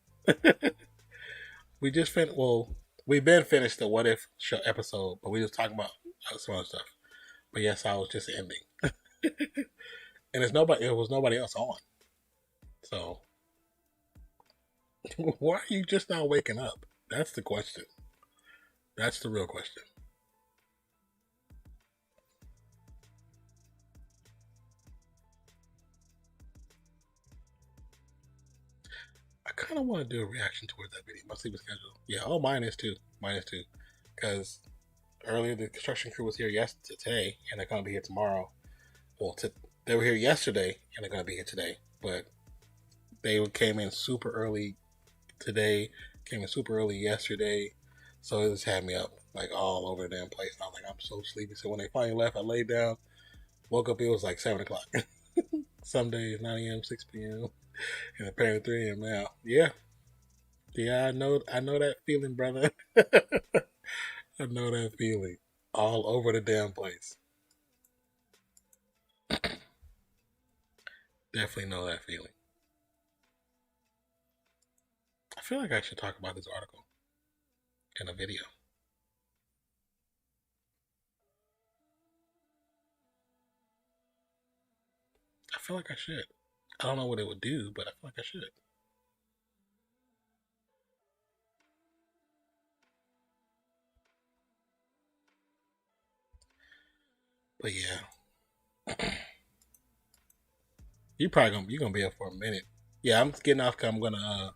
We just finished. Well, we've been finished the What If show episode, but we was talking about some other stuff. But yes, I was just ending. And it was nobody else on. So why are you just now waking up? That's the question. That's the real question. I kind of want to do a reaction towards that video. My sleeping schedule. Yeah, oh, mine is too. Mine is too. Because earlier the construction crew was here today, and they're going to be here tomorrow. Well, they were here yesterday, and they're going to be here today. But they came in super early today, came in super early yesterday. So it just had me up like all over the damn place. And I was like, I'm so sleepy. So when they finally left, I laid down, woke up, it was like 7 o'clock. Some days 9 a.m., 6 p.m., and apparently 3 a.m. now. Yeah. Yeah, I know that feeling, brother. I know that feeling. all over the damn place. Definitely know that feeling. I feel like I should talk about this article in a video. I feel like I should. I don't know what it would do, but I feel like I should. But yeah, you're gonna be up for a minute. Yeah, I'm getting off. Cause I'm gonna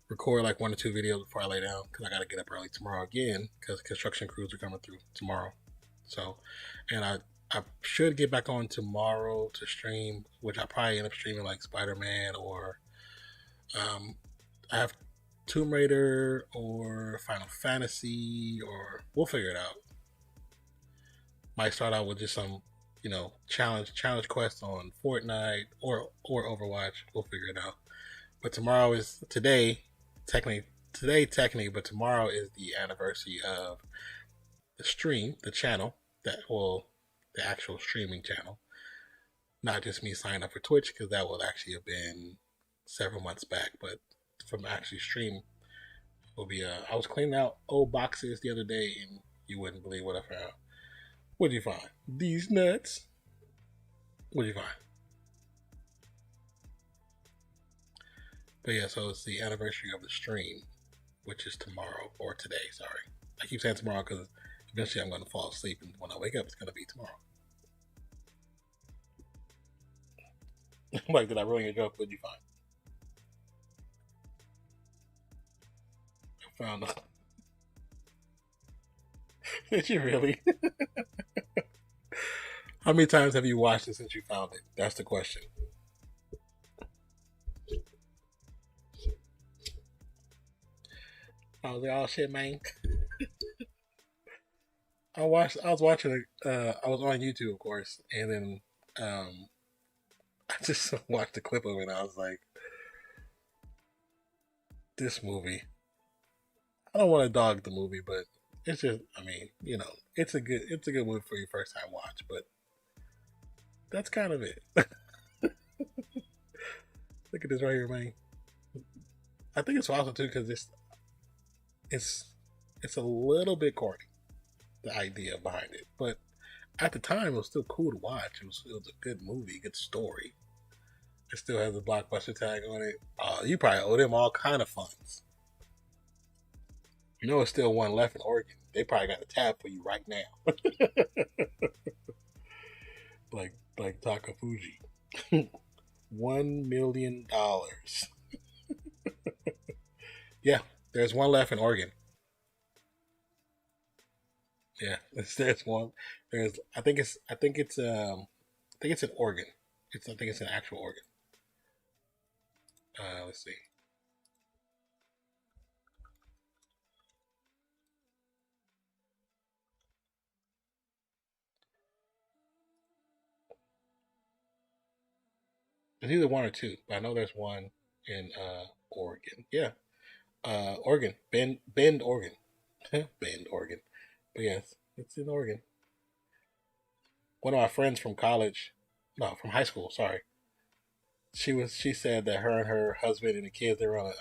record like 1 or 2 videos before I lay down because I gotta get up early tomorrow again because construction crews are coming through tomorrow. So, and I should get back on tomorrow to stream, which I probably end up streaming like Spider-Man or I have Tomb Raider or Final Fantasy, or we'll figure it out. Might start out with just some, challenge quest on Fortnite or Overwatch. We'll figure it out. But tomorrow is technically, but tomorrow is the anniversary of the stream, the channel the actual streaming channel. Not just me signing up for Twitch because that will actually have been several months back, but from actually stream will be. I was cleaning out old boxes the other day, and you wouldn't believe what I found. What did you find? These nuts. What did you find? But yeah, so it's the anniversary of the stream, which is tomorrow or today. Sorry, I keep saying tomorrow because eventually I'm going to fall asleep, and when I wake up, it's going to be tomorrow. Like, did I ruin your joke? What did you find? I found out. Did you really? How many times have you watched it since you found it? That's the question. I was like, oh shit, man. I was watching. I was on YouTube, of course, and then I just watched the clip of it, and I was like, this movie. I don't want to dog the movie, but it's just. I mean, it's a good movie for your first time watch, but that's kind of it. Look at this right here, man. I think it's awesome too because it's a little bit corny, the idea behind it, but at the time it was still cool to watch. It was a good movie, good story. It still has a blockbuster tag on it. You probably owe them all kind of funds. It's still one left in Oregon. They probably got a tab for you right now. like Takafuji. $1 million. Yeah, there's one left in Oregon. Yeah, there's one. I think it's in Oregon. I think it's an actual Oregon. Let's see. It's either one or two, but I know there's one in Oregon. Yeah, Oregon, Bend, Oregon, Bend, Oregon. But yes, it's in Oregon. One of my friends from college, no, from high school. Sorry, she said that her and her husband and the kids they were on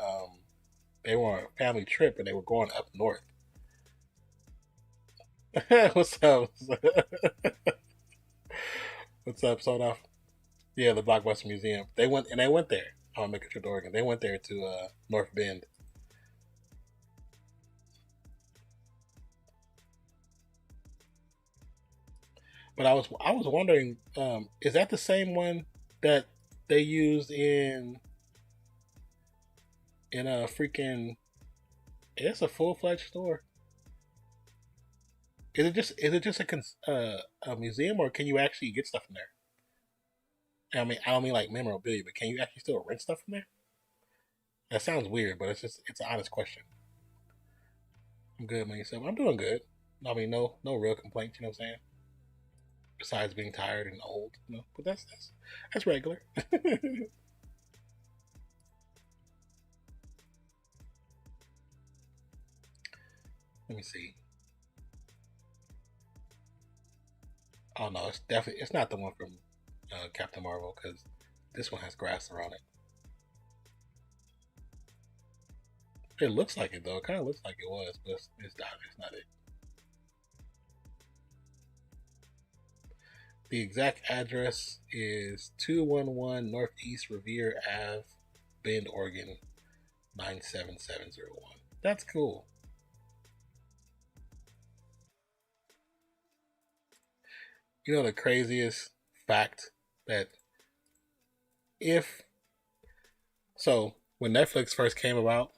a family trip and they were going up north. What's up? What's up, Soda? Yeah, the Blockbuster Museum. They went there. I'll make a trip to Oregon. They went there to North Bend. But I was wondering, is that the same one that they used in a freaking? It's a full fledged store. Is it just a museum, or can you actually get stuff from there? I don't mean like memorabilia, but can you actually still rent stuff from there? That sounds weird, but it's an honest question. I'm good, man. Yourself? I'm doing good. I mean, no real complaints. You know what I'm saying? Besides being tired and old, But that's regular. Let me see. Oh no, it's not the one from Captain Marvel because this one has grass around it. It looks like it though. It kind of looks like it was, but it's not. It's not it. The exact address is 211 Northeast Revere Ave, Bend, Oregon 97701. That's cool. You know the craziest fact that if so when Netflix first came about,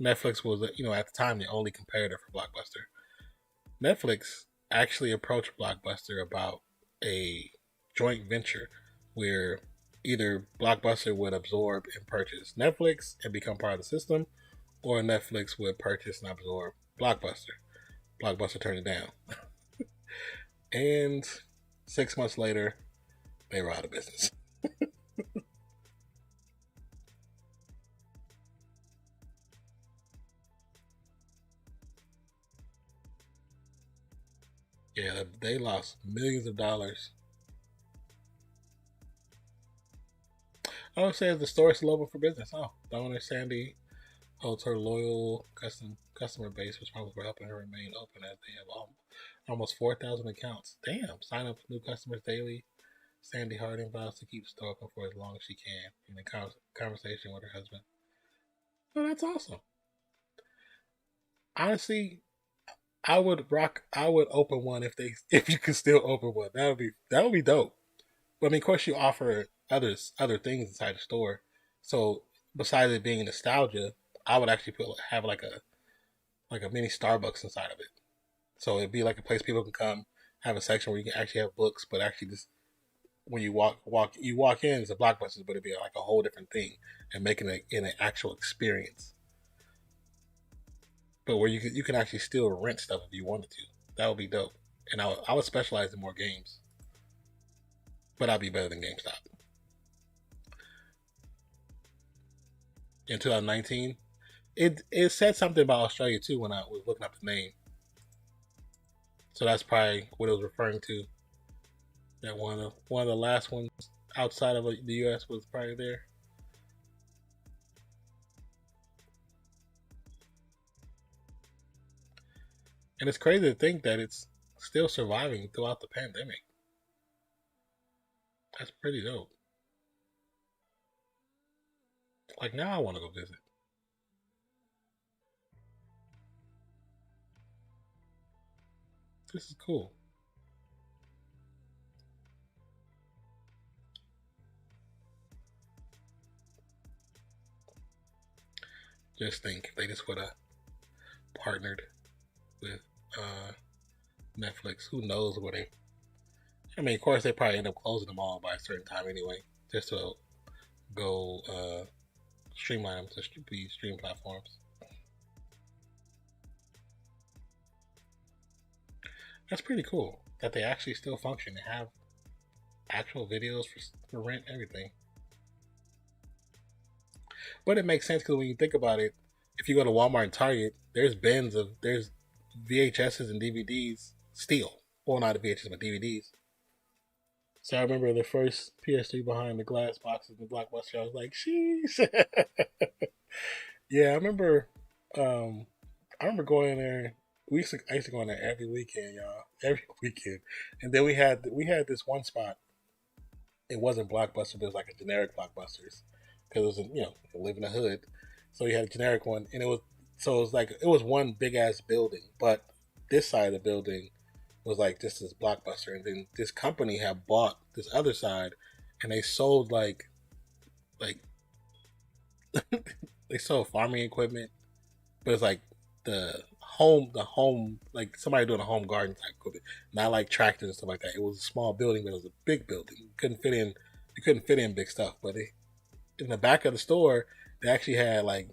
Netflix was at the time the only competitor for Blockbuster. Netflix actually approached Blockbuster about a joint venture where either Blockbuster would absorb and purchase Netflix and become part of the system, or Netflix would purchase and absorb Blockbuster. Blockbuster turned it down. And 6 months later, they were out of business. Yeah, they lost millions of dollars. I would say the store is still open for business. Oh, the owner Sandy holds her loyal customer base, which probably for helping her remain open as they have almost 4,000 accounts. Damn, sign up new customers daily. Sandy Harding vows to keep the store open for as long as she can in a conversation with her husband. Oh, that's awesome. Honestly, I would open one if you can still open one. That would be dope. But I mean, of course, you offer other things inside the store. So besides it being nostalgia, I would actually have like a mini Starbucks inside of it. So it'd be like a place people can come, have a section where you can actually have books, but actually just when you walk in, it's a Blockbuster, but it'd be like a whole different thing and making it in an actual experience. But where you can actually still rent stuff if you wanted to. That would be dope. And I would specialize in more games, but I'd be better than GameStop. In 2019, it said something about Australia too when I was looking up the name. So that's probably what it was referring to. That one of the last ones outside of the U.S. was probably there. And it's crazy to think that it's still surviving throughout the pandemic. That's pretty dope. Like now, I want to go visit. This is cool. Just think if they just would have partnered with uh, Netflix, who knows where they. I mean, of course, they probably end up closing them all by a certain time anyway, just to go streamline them to be stream platforms. That's pretty cool that they actually still function. They have actual videos for rent, everything. But it makes sense because when you think about it, if you go to Walmart and Target, there's VHSs and DVDs still. Well, not the VHS, but DVDs. So I remember the first PS3 behind the glass boxes in the Blockbuster. I was like, sheesh. Yeah, I remember. Um, I remember going in there. I used to go in there every weekend, y'all. Every weekend, and then we had this one spot. It wasn't Blockbuster, but it was like a generic Blockbusters because it was you live in the hood, so you had a generic one, and it was like it was one big ass building, but this side of the building was like just this Blockbuster, and then this company had bought this other side, and they sold like they sold farming equipment, but it's like the home like somebody doing a home garden type equipment, not like tractors and stuff like that. It was a small building, but it was a big building. You couldn't fit in big stuff, but in the back of the store they actually had like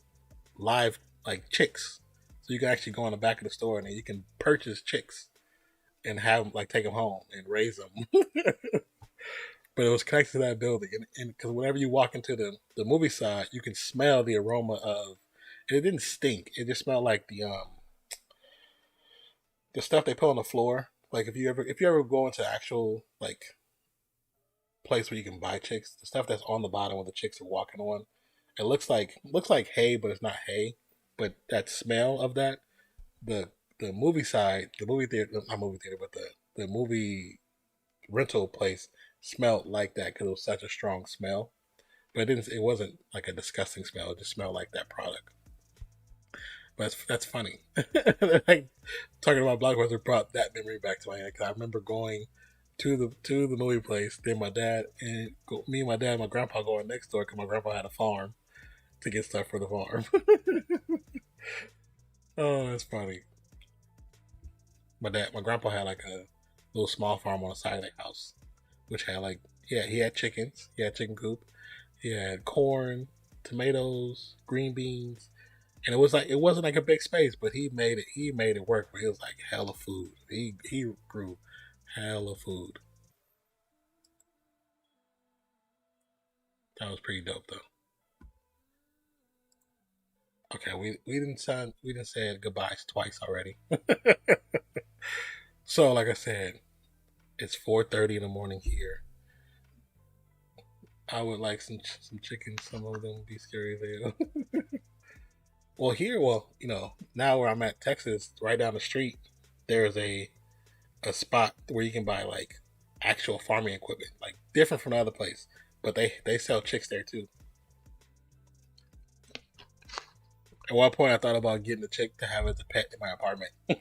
live like chicks, so you can actually go in the back of the store and then you can purchase chicks and have them like take them home and raise them. But it was connected to that building, and because whenever you walk into the movie side, you can smell the aroma of. And it didn't stink. It just smelled like the stuff they put on the floor, Like if you ever go into actual like place where you can buy chicks, the stuff that's on the bottom where the chicks are walking on, it looks like hay, but it's not hay. But that smell of that, the the movie side, the movie theater, not movie theater, but the movie rental place smelled like that because it was such a strong smell. But it didn't. It wasn't like a disgusting smell. It just smelled like that product. But that's funny. Like, talking about Blockbuster brought that memory back to my head because I remember going to the movie place. Then my dad and me and my dad and my grandpa going next door because my grandpa had a farm to get stuff for the farm. Oh, that's funny. My grandpa had like a little small farm on the side of the house, which had like, yeah, he had chickens, he had chicken coop, he had corn, tomatoes, green beans, and it wasn't like a big space, but he made it work. But it was like hella food. He grew hella food. That was pretty dope though. Okay, we didn't say goodbyes twice already. So like I said, it's 4:30 in the morning here. I would like some chicken. Some of them would be scary as hell. Well, here, now where I'm at, Texas, right down the street, there's a spot where you can buy like actual farming equipment, like different from the other place, but they sell chicks there too. At one point, I thought about getting a chick to have as a pet in my apartment. I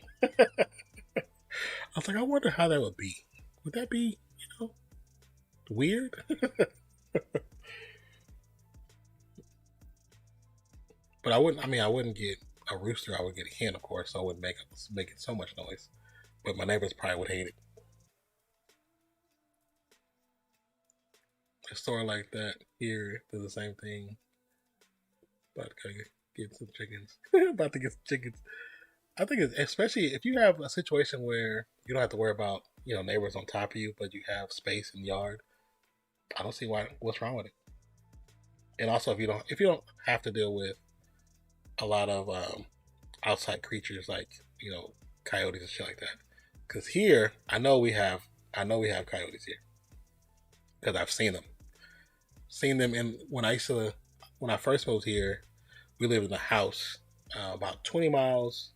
was like, I wonder how that would be. Would that be, weird? But I wouldn't. I mean, I wouldn't get a rooster. I would get a hen, of course. So I wouldn't make it so much noise. But my neighbors probably would hate it. A store like that here does the same thing. About to get some chickens. About to get some chickens. I think it's especially if you have a situation where you don't have to worry about neighbors on top of you, but you have space in the yard. I don't see what's wrong with it. And also, if you don't have to deal with a lot of outside creatures like coyotes and shit like that. Because here, I know we have coyotes here because I've seen them. Seen them in when I first moved here. We lived in a house about 20 miles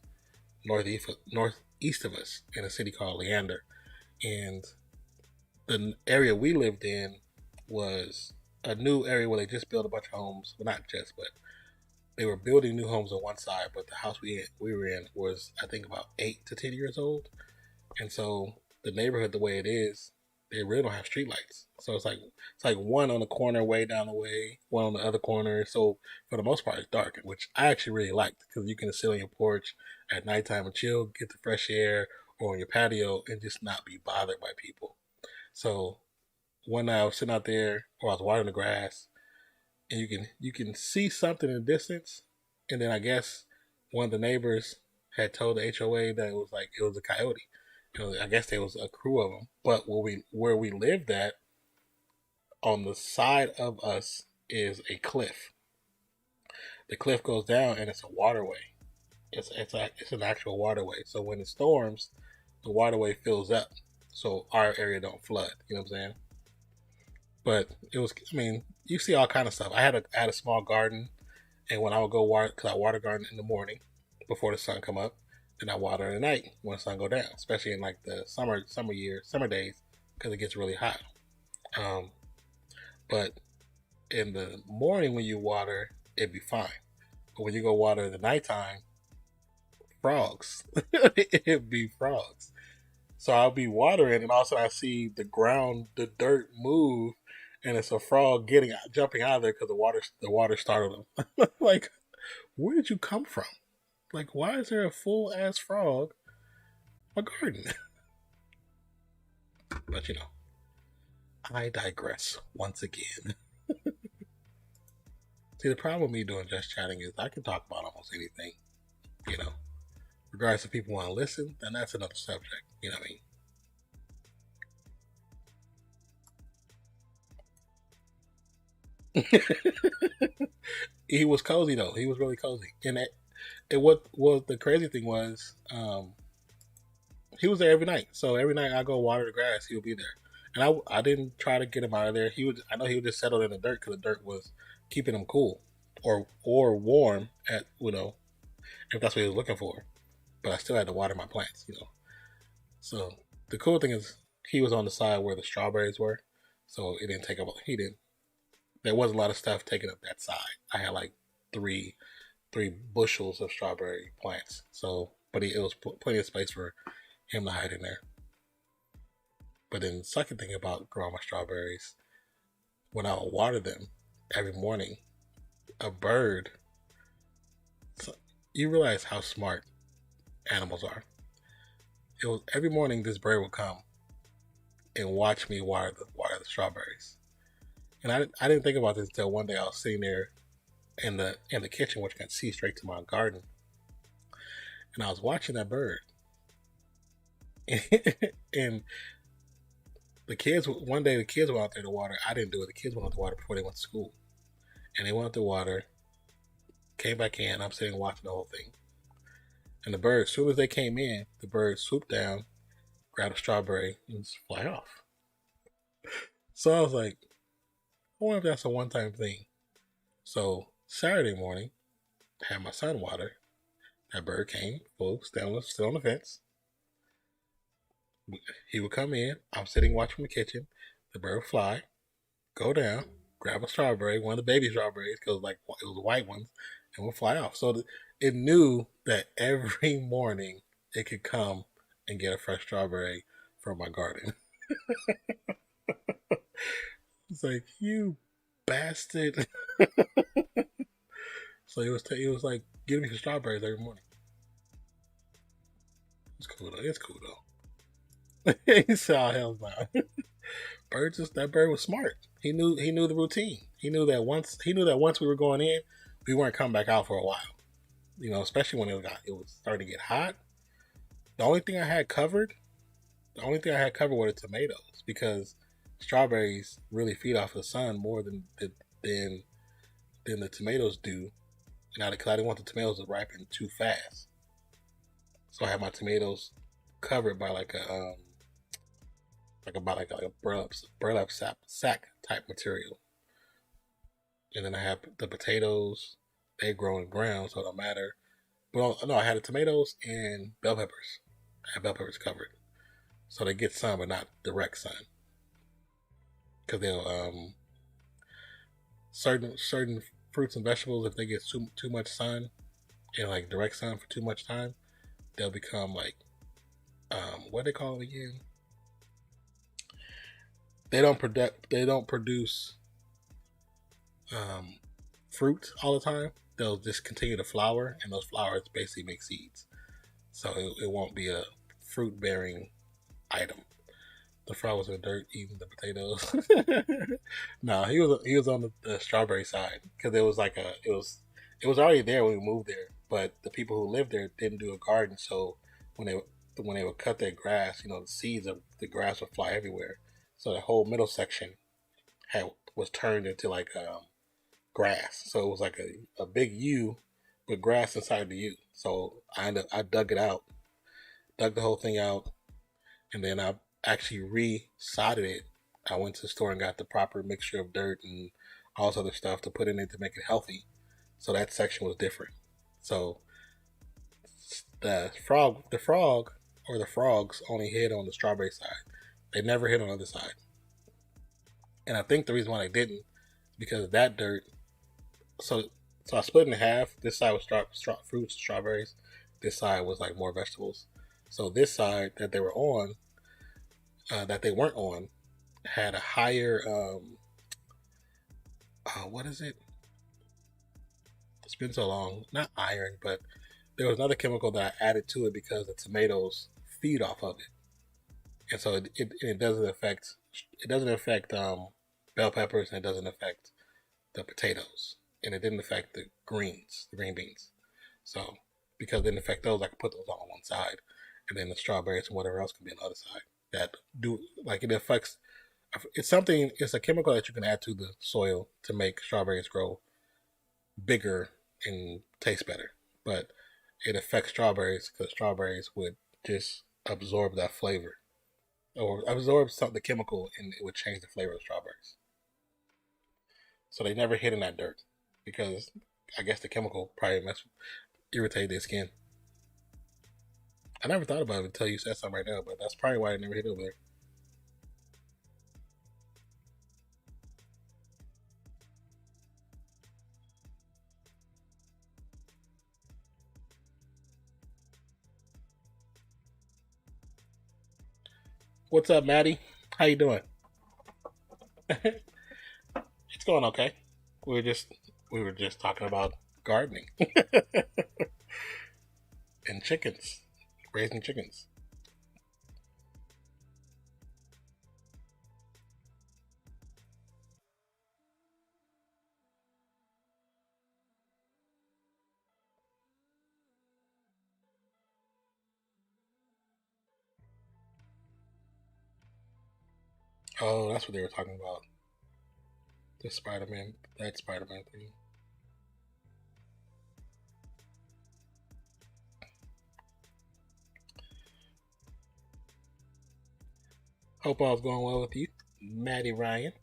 northeast of us in a city called Leander, and the area we lived in was a new area where they just built a bunch of homes. Well, not just, but they were building new homes on one side, but the house we were in was, I think, about 8 to 10 years old. And so the neighborhood, the way it is, they really don't have streetlights. So it's like one on the corner, way down the way, one on the other corner. So for the most part, it's dark, which I actually really liked because you can sit on your porch at nighttime and chill, get the fresh air, or on your patio and just not be bothered by people. So one night I was sitting out there, or I was watering the grass, and you can see something in the distance, and then I guess one of the neighbors had told the HOA that it was a coyote. I guess there was a crew of them, but where we lived at, on the side of us is a cliff. The cliff goes down, and it's a waterway. It's an actual waterway. So when it storms, the waterway fills up, so our area don't flood. You know what I'm saying? But it was, I mean, you see all kind of stuff. I had a small garden, and when I would go water, because I water garden in the morning before the sun come up, then I water at night when the sun go down, especially in like the summer days, because it gets really hot. Um, but in the morning when you water, it'd be fine. But when you go water in the nighttime, frogs, it'd be frogs. So I'll be watering, and all of a sudden I see the dirt move, and it's a frog jumping out of there because the water startled him. Like, where did you come from? Like, why is there a full ass frog in my garden? But I digress once again. See, the problem with me doing just chatting is I can talk about almost anything, you know. Regardless if people want to listen, then that's another subject. You know what I mean? He was cozy though. He was really cozy, and it what the crazy thing was, He was there every night. So every night I go water the grass, he would be there. And I didn't try to get him out of there. He would. I know he would just settle in the dirt because the dirt was keeping him cool or warm at if that's what he was looking for. But I still had to water my plants. So the cool thing is he was on the side where the strawberries were, so it didn't take up. He didn't. There wasn't a lot of stuff taking up that side. I had like three bushels of strawberry plants. So, but it was plenty of space for him to hide in there. But then the second thing about growing my strawberries, when I would water them every morning, a bird. So you realize how smart animals are. It was every morning this bird would come and watch me water the strawberries. And I didn't think about this until one day I was sitting there in the kitchen, which can see straight to my garden, and I was watching that bird. And one day the kids went out there to water. I didn't do it. The kids went out to water before they went to school, and they went out to water. Came back in. I'm sitting watching the whole thing, and the bird, as soon as they came in, the bird swooped down, grabbed a strawberry, and just fly off. So I was like, I wonder if that's a one-time thing. So Saturday morning, I had my son water. That bird came, still on the fence. He would come in. I'm sitting watching the kitchen. The bird would fly, go down, grab a strawberry, one of the baby strawberries, because it was white ones, and would fly off. So it knew that every morning it could come and get a fresh strawberry from my garden. It's like, you bastard. So he was like, give me some strawberries every morning. It's cool though. He said, oh, hell no. That bird was smart. He knew the routine. He knew that once we were going in, we weren't coming back out for a while. Especially when it was starting to get hot. The only thing I had covered were the tomatoes, because strawberries really feed off the sun more than the tomatoes do. And because I didn't want the tomatoes to ripen too fast, so I had my tomatoes covered by like a burlap sack type material. And then I have the potatoes. They grow in the ground, so it don't matter. But no, I had the tomatoes and bell peppers. I had bell peppers covered, so they get sun, but not direct sun. Because they'll certain fruits and vegetables, if they get too much sun and like direct sun for too much time, they'll become like what do they call it again? They don't produce fruit all the time. They'll just continue to flower, and those flowers basically make seeds. So it won't be a fruit bearing item. The frog was in the dirt eating the potatoes. No, he was on the strawberry side, because it was already there when we moved there. But the people who lived there didn't do a garden, so when they would cut their grass, the seeds of the grass would fly everywhere. So the whole middle section was turned into like grass. So it was like a big U with grass inside the U. So I dug it out, dug the whole thing out, and then I actually re-sodded it. I went to the store and got the proper mixture of dirt and all this other stuff to put in it to make it healthy. So that section was different. So the frog or the frogs only hid on the strawberry side. They never hit on the other side. And I think the reason why they didn't is because that dirt. So I split it in half. This side was fruits, strawberries. This side was like more vegetables. So this side that they were on, that they weren't on, had a higher what is it? It's been so long. Not iron, but there was another chemical that I added to it because the tomatoes feed off of it, and so it doesn't affect bell peppers, and it doesn't affect the potatoes, and it didn't affect the green beans. So because it didn't affect those, I could put those all on one side, and then the strawberries and whatever else can be on the other side. That do like it affects. It's a chemical that you can add to the soil to make strawberries grow bigger and taste better, but it affects strawberries because strawberries would just absorb that flavor or absorb the chemical, and it would change the flavor of strawberries. So they never hid in that dirt because I guess the chemical probably irritate their skin. I never thought about it until you said something right now, but that's probably why I never hit over there. What's up, Maddie? How you doing? It's going okay. We were just talking about gardening and chickens, raising chickens. Oh, that's what they were talking about. The Spider-Man, that Spider-Man thing. Hope all's going well with you, Maddie Ryan.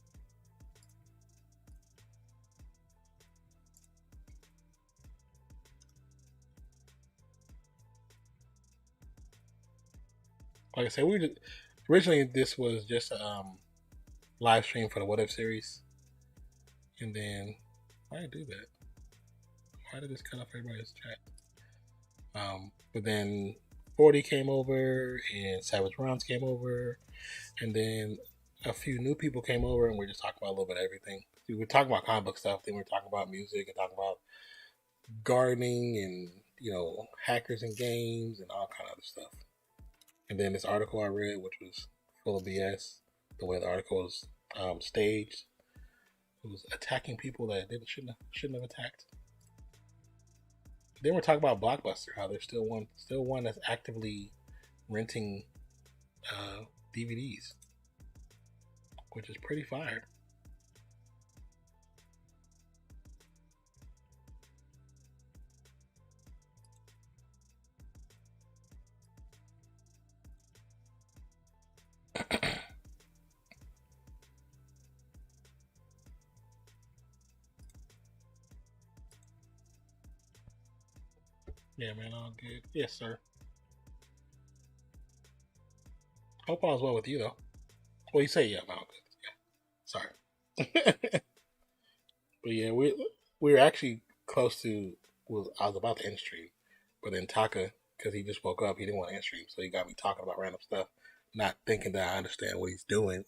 Like I said, originally this was just a live stream for the What If series, and then why did I do that? Why did this cut off everybody's chat? But then 40 came over, and Savage Rounds came over, and then a few new people came over, and we're just talking about a little bit of everything. We were talking about comic book stuff, then we were talking about music, and talking about gardening, and hackers and games, and all kind of other stuff. And then this article I read, which was full of BS, the way the article was staged, it was attacking people that shouldn't have attacked. Then we're talking about Blockbuster, how there's still one that's actively renting DVDs, which is pretty fire. Yeah, man, all good. Yes, sir. Hope all's well with you, though. Well, you say yeah, I'm all good. Yeah, sorry. But yeah, we were actually close to. I was about to end stream, but then Taka, because he just woke up, he didn't want to end stream, so he got me talking about random stuff, not thinking that I understand what he's doing.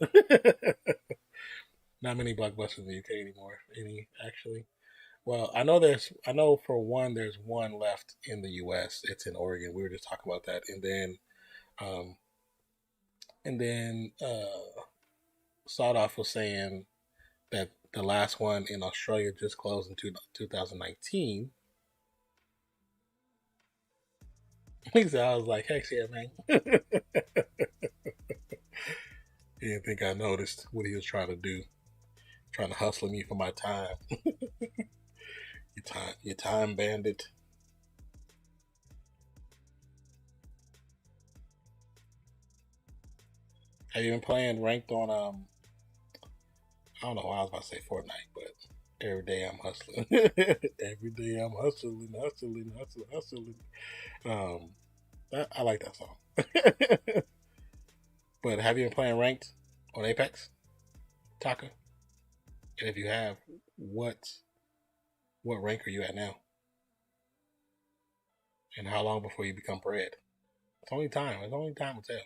Not many blockbusters in the UK anymore. Any actually? Well, I know for one, there's one left in the U.S. It's in Oregon. We were just talking about that, um, and then Sawdoff was saying that the last one in Australia just closed in 2019. So I was like, heck yeah, man. He didn't think I noticed what he was trying to do, trying to hustle me for my time. Your time bandit. Have you been playing ranked on I don't know why I was about to say Fortnite, but every day I'm hustling. Every day I'm hustling, hustling, hustling, hustling. Um, I like that song. But have you been playing ranked on Apex, Taka? And if you have, what rank are you at now? And how long before you become bread? It's only time. It's only time will tell.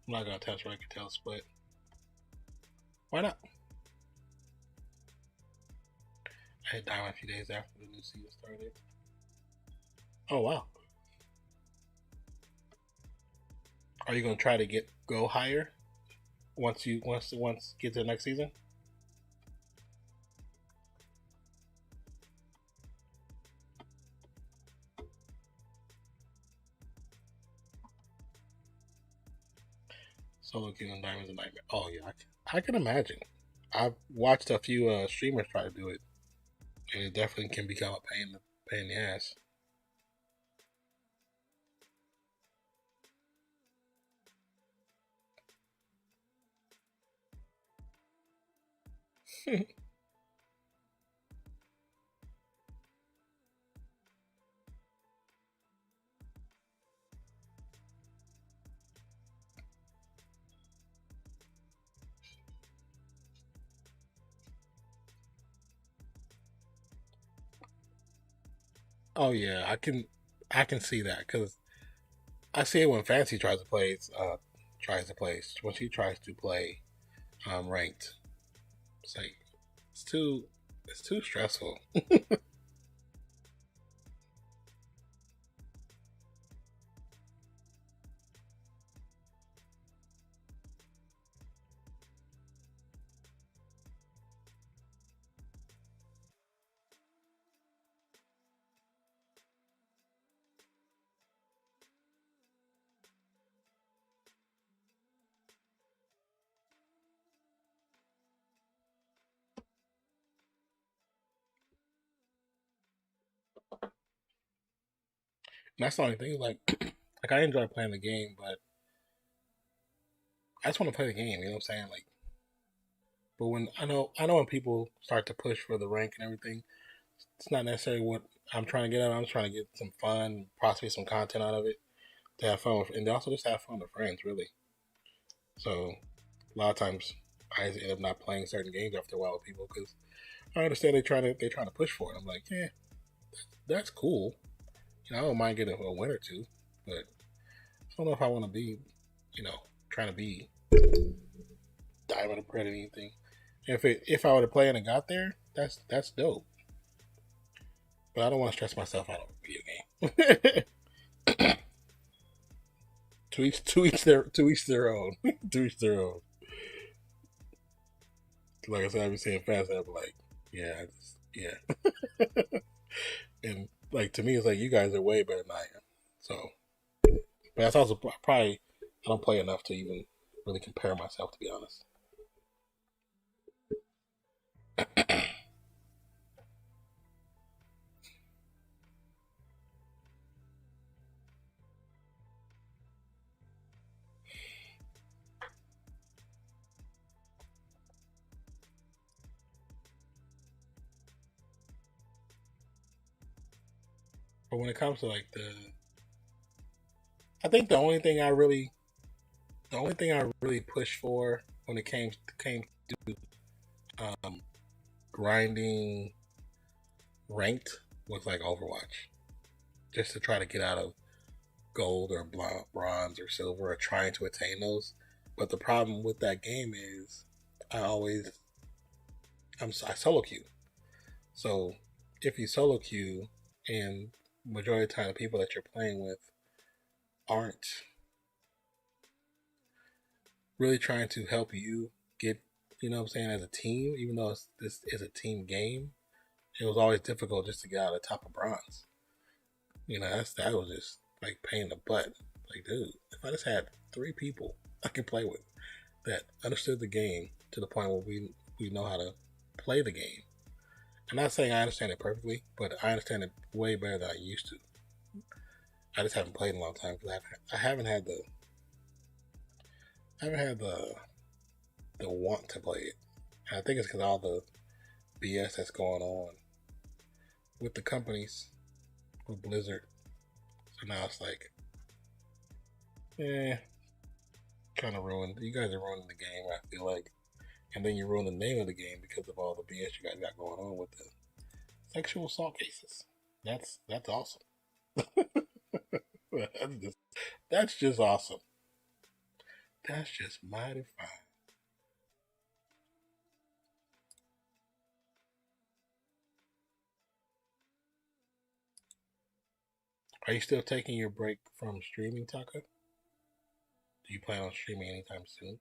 I'm not gonna touch rank until split. Why not? I had died a few days after the new season started. Oh wow. Are you gonna try to go higher once get to the next season? Solo queue and Diamond's a nightmare. Oh yeah, I can imagine. I've watched a few streamers try to do it, and it definitely can become a pain in the ass. Oh yeah, I can see that because I see it when Fancy tries to play when she tries to play ranked. It's like it's too it's too stressful. And that's the only thing. Like like I enjoy playing the game, but I just want to play the game. You know what I'm saying? Like, but when I know when people start to push for the rank and everything, it's not necessarily what I'm trying to get out of. I'm just trying to get some fun, possibly some content out of it to have fun with, and also just have fun with friends, really. So a lot of times I end up not playing certain games after a while with people because I understand they're trying to push for it. I'm like, yeah, that's cool. You know, I don't mind getting a win or two, but I don't know if I want to be, you know, trying to be diamond or bread or anything. If I would have played and got there, that's dope. But I don't want to stress myself out on a video game. To each their own. To each their own. Like I said, I've been saying fast, and I'm like, yeah, yeah. And like to me, it's like you guys are way better than I am. So, but that's also probably I don't play enough to even really compare myself, to be honest. But when it comes to like I think the only thing I really pushed for when it came to um, grinding ranked was like Overwatch, just to try to get out of gold or bronze or silver or trying to attain those. But the problem with that game is I always I solo queue. So if you solo queue and majority of the time the people that you're playing with aren't really trying to help you get, you know what I'm saying, as a team, even though this is a team game, it was always difficult just to get out of the top of bronze. You know, that was just like pain in the butt. Like, dude, if I just had three people I can play with that understood the game to the point where we know how to play the game. I'm not saying I understand it perfectly, but I understand it way better than I used to. I just haven't played in a long time because I haven't had the want to play it. And I think it's because all the BS that's going on with the companies with Blizzard. So now it's like, eh, kind of ruined. You guys are ruining the game. I feel like, and then you ruin the name of the game because of all the BS you guys got going on with the sexual assault cases. That's awesome. That's just awesome. That's just mighty fine. Are you still taking your break from streaming, Taka? Do you plan on streaming anytime soon?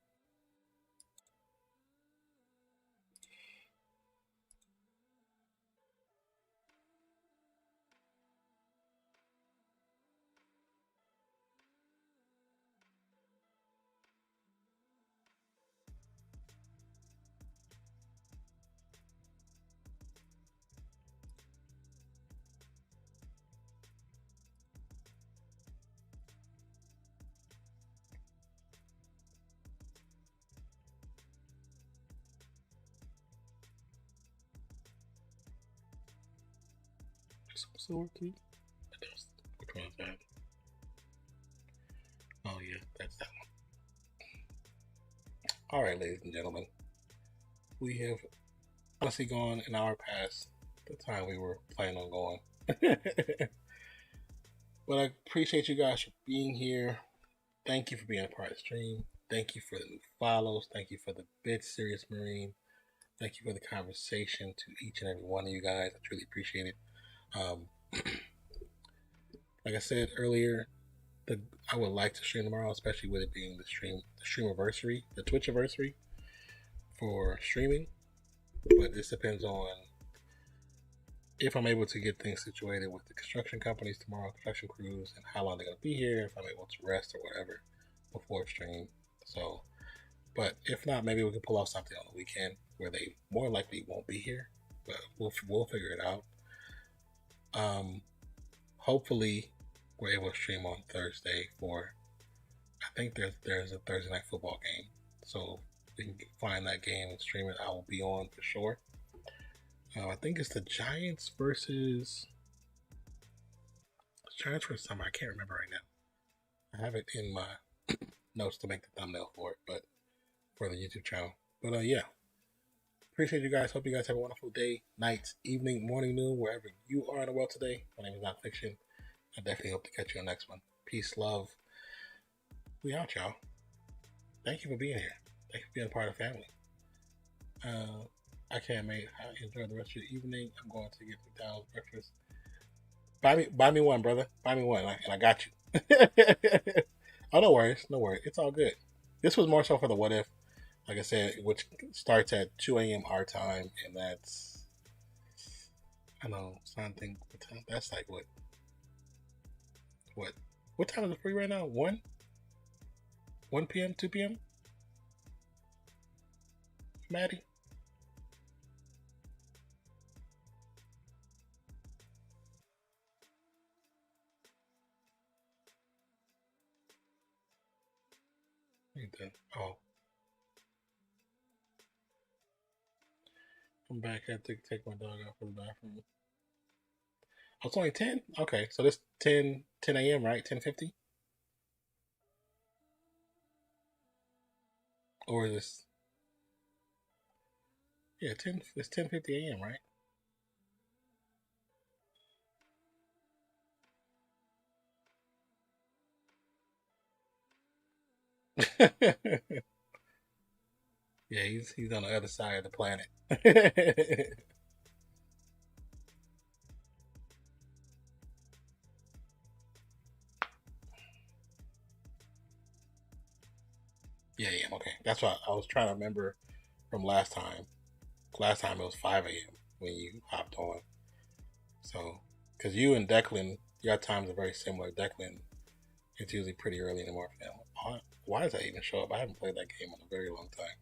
some silver too? Which one is that? Oh yeah, that's that one. Alright, ladies and gentlemen. We have honestly gone an hour past the time we were planning on going. But I appreciate you guys for being here. Thank you for being a part of the stream. Thank you for the new follows. Thank you for the bid, Serious Marine. Thank you for the conversation to each and every one of you guys. I truly appreciate it. Like I said earlier, I would like to stream tomorrow, especially with it being the streamiversary, the Twitch anniversary for streaming. But this depends on if I'm able to get things situated with the construction companies tomorrow, construction crews, and how long they're going to be here, if I'm able to rest or whatever before stream. So, but if not, maybe we can pull off something on the weekend where they more likely won't be here, but we'll figure it out. Hopefully we're able to stream on Thursday for, I think there's a Thursday night football game. So we can find that game and stream it. I will be on for sure. I think it's the Giants versus somebody. I can't remember right now. I have it in my notes to make the thumbnail for it, but for the YouTube channel. But yeah, appreciate you guys. Hope you guys have a wonderful day, night, evening, morning, noon, wherever you are in the world today. My name is NONPFIXION. I definitely hope to catch you on the next one. Peace, love. We out, y'all. Thank you for being here. Thank you for being a part of the family. I can't enjoy the rest of your evening. I'm going to get McDonald's breakfast. Buy me one, brother. Buy me one, and I got you. Oh, no worries. It's all good. This was more so for the what if, like I said, which starts at 2 a.m. our time, and that's, I don't know, something. That's like what? What time is it free right now? 1 p.m., 2 p.m. Maddie. Oh, I'm back. I had to take my dog out for the bathroom. Oh, it's only 10? Okay, so this 10 a.m., right? 10:50? Or is this... Yeah, it's 10:50 a.m., right? Yeah, he's on the other side of the planet. Yeah, okay. That's what I was trying to remember from last time. Last time it was 5 a.m. when you hopped on. So, because you and Declan, your times are very similar. Declan, it's usually pretty early in the morning. Why does that even show up? I haven't played that game in a very long time.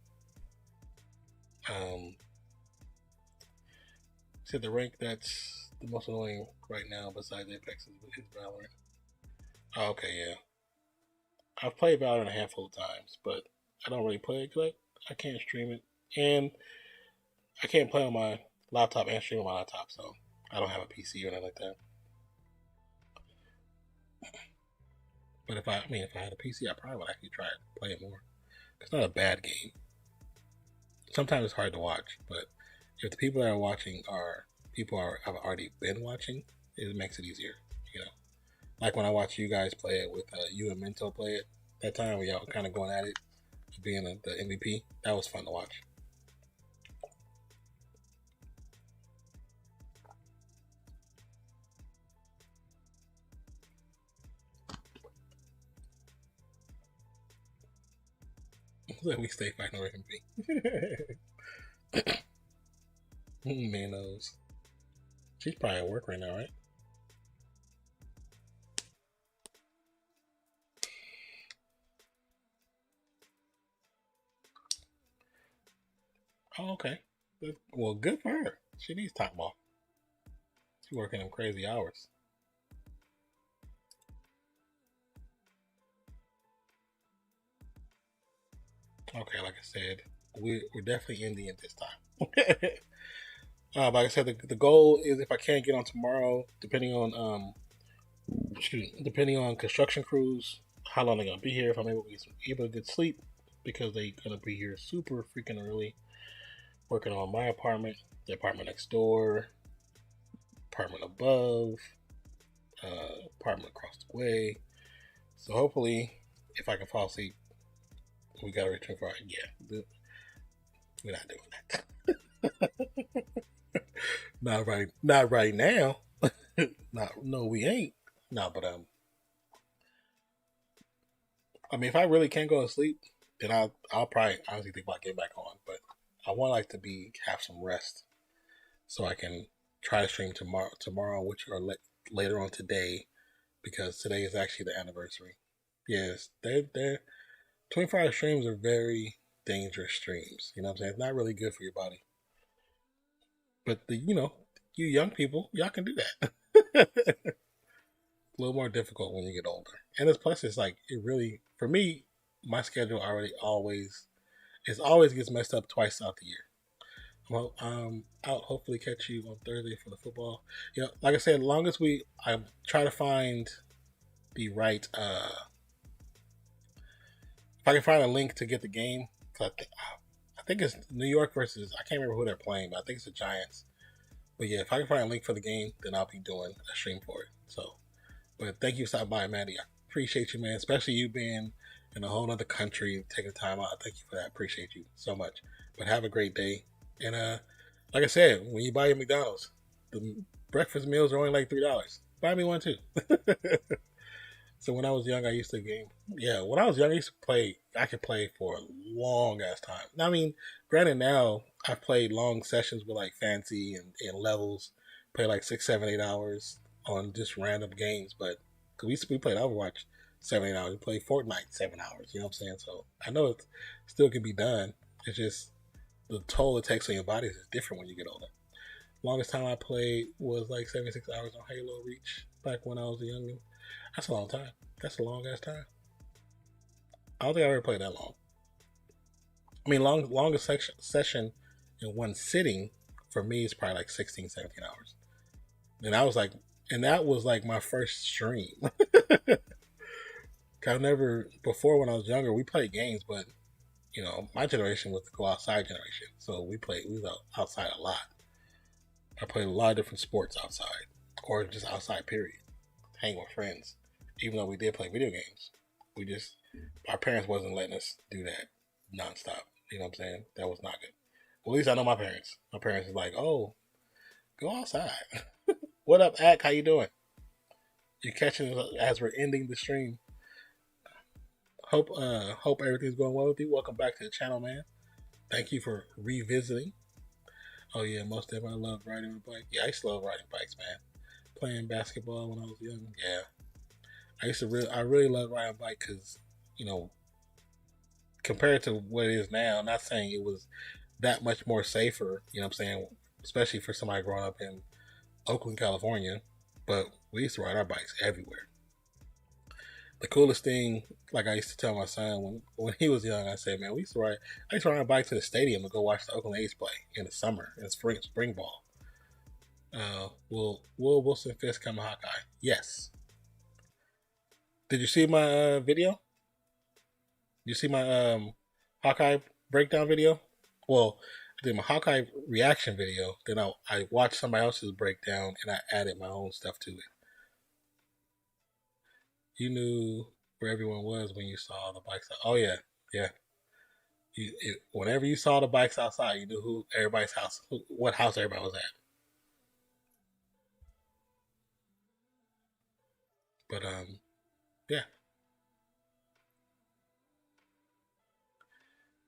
Said the rank that's the most annoying right now besides Apex is Valorant. Oh, okay, yeah. I've played Valorant a handful of times, but I don't really play it because I can't stream it. And I can't play on my laptop and stream on my laptop, so I don't have a PC or anything like that. But if I had a PC, I probably would actually try it, play it more. It's not a bad game. Sometimes it's hard to watch, but if the people that are watching have already been watching, it makes it easier, you know. Like when I watch you guys play it with you and Minto play it that time where y'all kind of going at it, being the MVP. That was fun to watch. Let me stay fighting over MVP. Man knows. She's probably at work right now, right? Oh, okay. Well, good for her. She needs time off. She's working them crazy hours. Okay, like I said, we're definitely ending it this time. Like I said, the goal is if I can't get on tomorrow, depending on construction crews, how long they're gonna be here, if I'm able to get sleep, because they're gonna be here super freaking early, working on my apartment, the apartment next door, apartment above, apartment across the way. So hopefully, if I can fall asleep, we gotta return for yeah. We're not doing that. Not right now. No, we ain't. No, but I mean, if I really can't go to sleep, then I'll probably honestly think about getting back on. But I want like to have some rest, so I can try to stream tomorrow, which are later on today, because today is actually the anniversary. Yes, they're 24-hour streams are very dangerous streams. You know what I'm saying? It's not really good for your body. But you young people, y'all can do that. A little more difficult when you get older. And it's like it really, for me, my schedule always gets messed up twice out the year. Well, I'll hopefully catch you on Thursday for the football. Like I said, as long as I try to find the right, if I can find a link to get the game, cause I think it's New York versus, I can't remember who they're playing, but I think it's the Giants. But yeah, if I can find a link for the game, then I'll be doing a stream for it. So, but thank you for stopping by, Mandy. I appreciate you, man. Especially you being in a whole other country, taking time out. Thank you for that. I appreciate you so much. But have a great day. And like I said, when you buy your McDonald's, the breakfast meals are only like $3. Buy me one too. So when I was young, I used to game. Yeah, when I was young, I used to play. I could play for a long ass time. I mean, granted, now I've played long sessions with like fancy and levels. Play like 6, 7, 8 hours on just random games. But cause we played Overwatch 7, 8 hours. We played Fortnite 7 hours. You know what I'm saying? So I know it still can be done. It's just the toll it takes on your body is different when you get older. Longest time I played was like 76 hours on Halo Reach back when I was young. That's a long time. That's a long ass time. I don't think I ever played that long. I mean, longest session in one sitting for me is probably like 16, 17 hours. And that was like my first stream. I've never, before when I was younger, we played games, but my generation was the go outside generation. So we was outside a lot. I played a lot of different sports outside, or just outside, period. Hang with friends. Even though we did play video games, our parents wasn't letting us do that nonstop. You know what I'm saying? That was not good. Well, at least I know my parents. My parents was like, "Oh, go outside." What up, Ak? How you doing? You're catching us as we're ending the stream. Hope everything's going well with you. Welcome back to the channel, man. Thank you for revisiting. Oh yeah, most of them I love riding a bike. Yeah, I used to love riding bikes, man. Playing basketball when I was young. Yeah, I really love riding a bike because, compared to what it is now, I'm not saying it was that much more safer. You know what I'm saying? Especially for somebody growing up in Oakland, California. But we used to ride our bikes everywhere. The coolest thing, like I used to tell my son when he was young, I said, man, I used to ride a bike to the stadium and go watch the Oakland A's play in the summer, in spring ball. Will Wilson Fisk come a Hawkeye? Yes. Did you see my video? Did you see my Hawkeye breakdown video? Well, I did my Hawkeye reaction video. Then I watched somebody else's breakdown and I added my own stuff to it. You knew where everyone was when you saw the bikes. Oh yeah, yeah. Whenever you saw the bikes outside, you knew what house everybody was at. But yeah.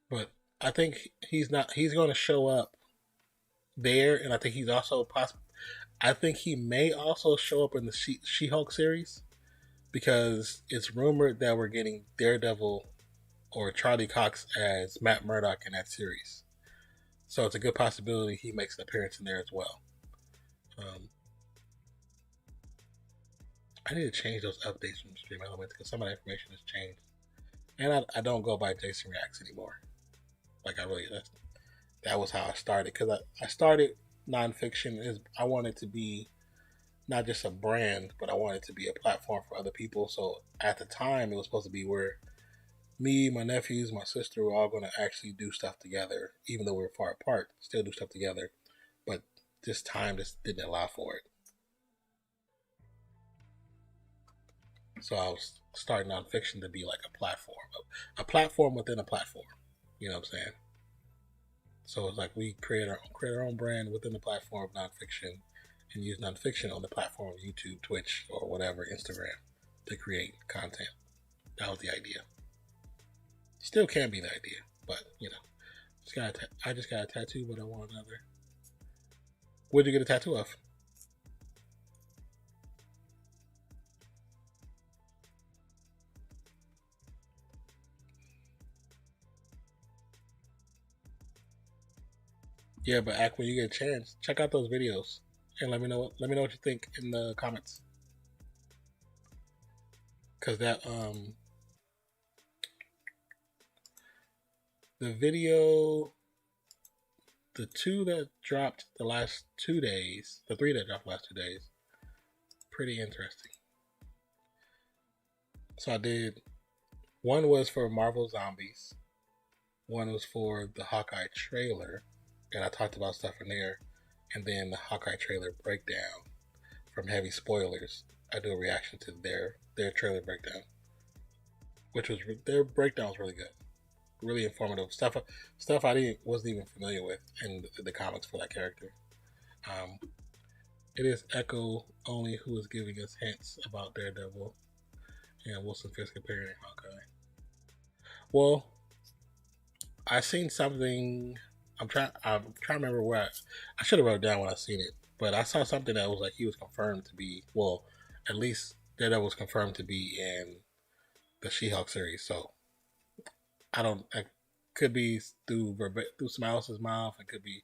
But I think he's going to show up there, and I think he's also I think he may also show up in the She-Hulk series, because it's rumored that we're getting Daredevil or Charlie Cox as Matt Murdock in that series. So it's a good possibility he makes an appearance in there as well. I need to change those updates from Stream Elements because some of the information has changed. And I don't go by Jason Reacts anymore. Like that was how I started. Because I started nonfiction is I want it to be not just a brand, but I want it to be a platform for other people. So at the time, it was supposed to be where me, my nephews, my sister were all going to actually do stuff together, even though we were far apart, still do stuff together. But this time just didn't allow for it. So I was starting nonfiction to be like a platform within a platform. You know what I'm saying? So it's like we create our own brand within the platform of nonfiction, and use nonfiction on the platform of YouTube, Twitch, or whatever, Instagram, to create content. That was the idea. Still can be the idea, but you know, I just got a tattoo, but I want another. Where'd you get a tattoo of? Yeah, but act when you get a chance. Check out those videos and let me know. Let me know what you think in the comments. Cause the video, the two that dropped the last 2 days, the three that dropped the last 2 days, pretty interesting. So I did. One was for Marvel Zombies. One was for the Hawkeye trailer, and I talked about stuff in there. And then the Hawkeye trailer breakdown from Heavy Spoilers. I do a reaction to their trailer breakdown, which was their breakdown was really good, really informative stuff I wasn't even familiar with in the comics for that character. Um, it is Echo only who is giving us hints about Daredevil and Wilson Fisk appearing in Hawkeye. Well, I seen something. I'm trying to remember where I should have wrote it down when I seen it, but I saw something that was like he was confirmed to be, well, at least Daredevil was confirmed to be in the She-Hulk series. So I don't. It could be through somebody else's mouth. It could be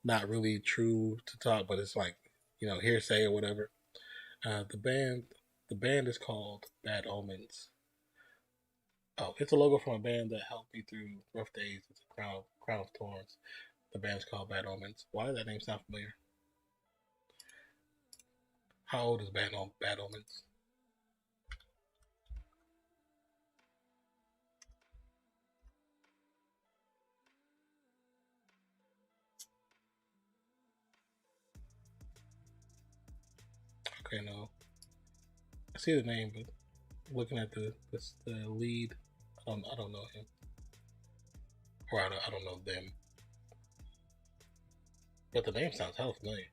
not really true to talk, but it's like, hearsay or whatever. The band is called Bad Omens. Oh, it's a logo from a band that helped me through rough days. It's a crown of thorns. The band's called Bad Omens. Why does that name sound familiar? How old is Bad Omens? Okay, no, I see the name, but looking at the lead, I don't know him, or I don't know them. But the name sounds hella familiar.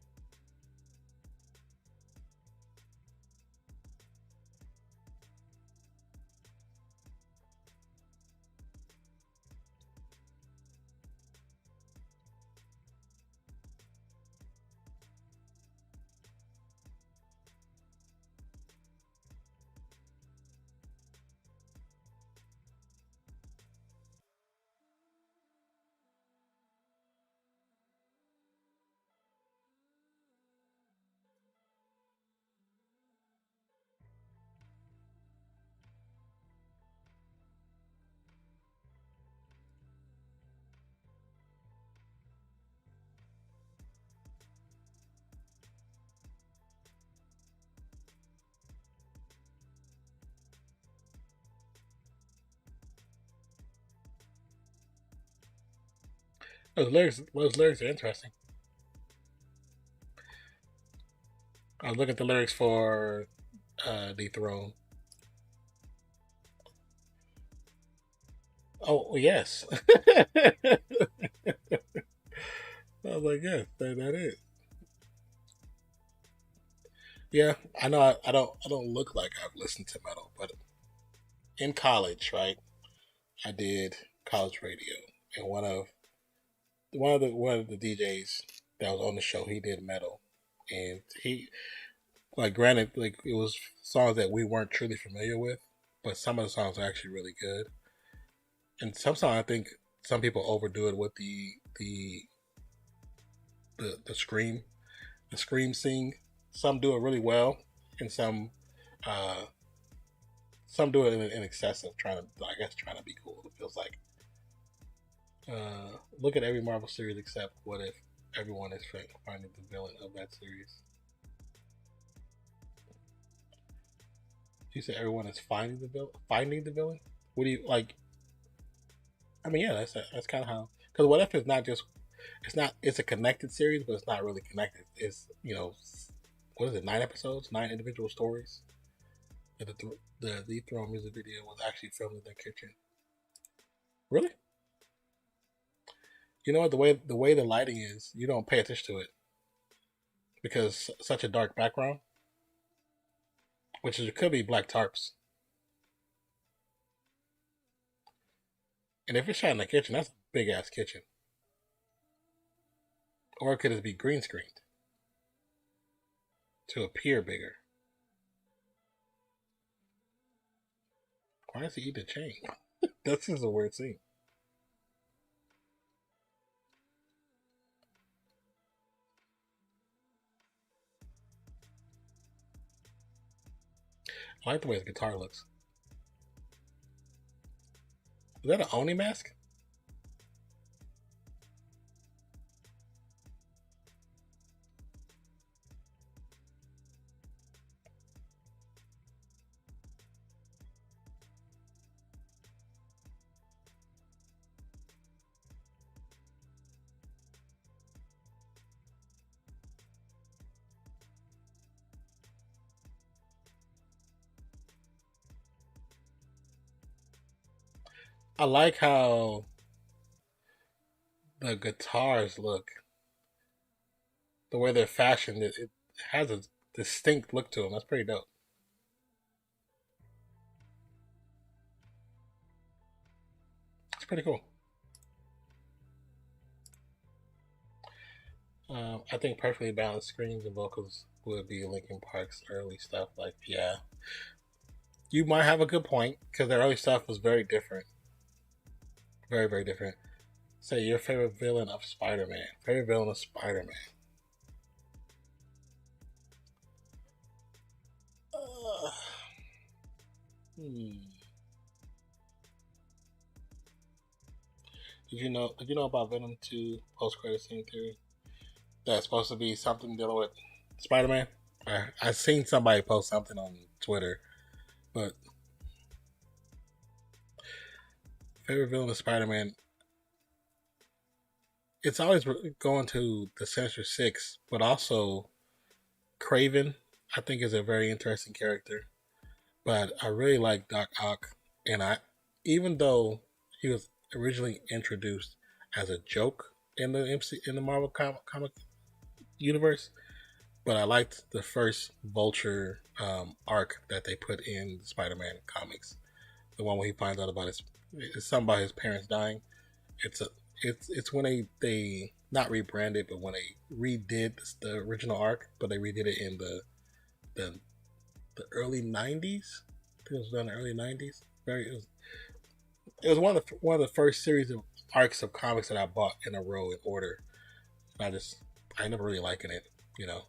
Those lyrics are interesting. I was looking at the lyrics for The Throne. Oh yes. I was like, yes, that is. Yeah, I know. I don't look like I've listened to metal, but in college, right? I did college radio, and one of the DJs that was on the show, he did metal, and he, like, granted, like, it was songs that we weren't truly familiar with, but some of the songs are actually really good. And some songs, I think some people overdo it with the scream, the scream sing. Some do it really well, and uh, some do it in excessive, trying to be cool. It feels like look at every Marvel series except What If. everyone is finding the villain of that series. You say everyone is finding the villain. Finding the villain. What do you like? I mean, yeah, that's kind of how. Because what if it's not just? It's not. It's a connected series, but it's not really connected. It's what is it? 9 episodes, 9 individual stories. The Throne music video was actually filmed in their kitchen. Really? You know what? The way the lighting is, you don't pay attention to it because such a dark background, which is, it could be black tarps. And if it's shot in the kitchen, that's a big ass kitchen. Or could it be green screened to appear bigger? Why does he eat the chain? That's just a weird scene. I like the way his guitar looks. Is that an Oni mask? I like how the guitars look, the way they're fashioned. It has a distinct look to them. That's pretty dope. It's pretty cool. I think perfectly balanced screams and vocals would be Linkin Park's early stuff. Like, yeah, you might have a good point because their early stuff was very different, very very different. Say your favorite villain of Spider-Man. Favorite villain of Spider-Man. Uh, hmm. Did you know about Venom 2 post credit scene theory? That's supposed to be something dealing with Spider-Man. I seen somebody post something on Twitter, but favorite villain of Spider-Man. It's always going to the Sinister Six, but also Craven. I think is a very interesting character, but I really like Doc Ock, and even though he was originally introduced as a joke in the Marvel comic universe, but I liked the first Vulture arc that they put in the Spider-Man comics. The one where he finds out about it's something about his parents dying. It's a it's when they not rebranded, but when they redid the original arc, but they redid it in the, the early '90s. I think it was done in the early '90s. It was one of the first series of arcs of comics that I bought in a row in order. I never really liking it, you know.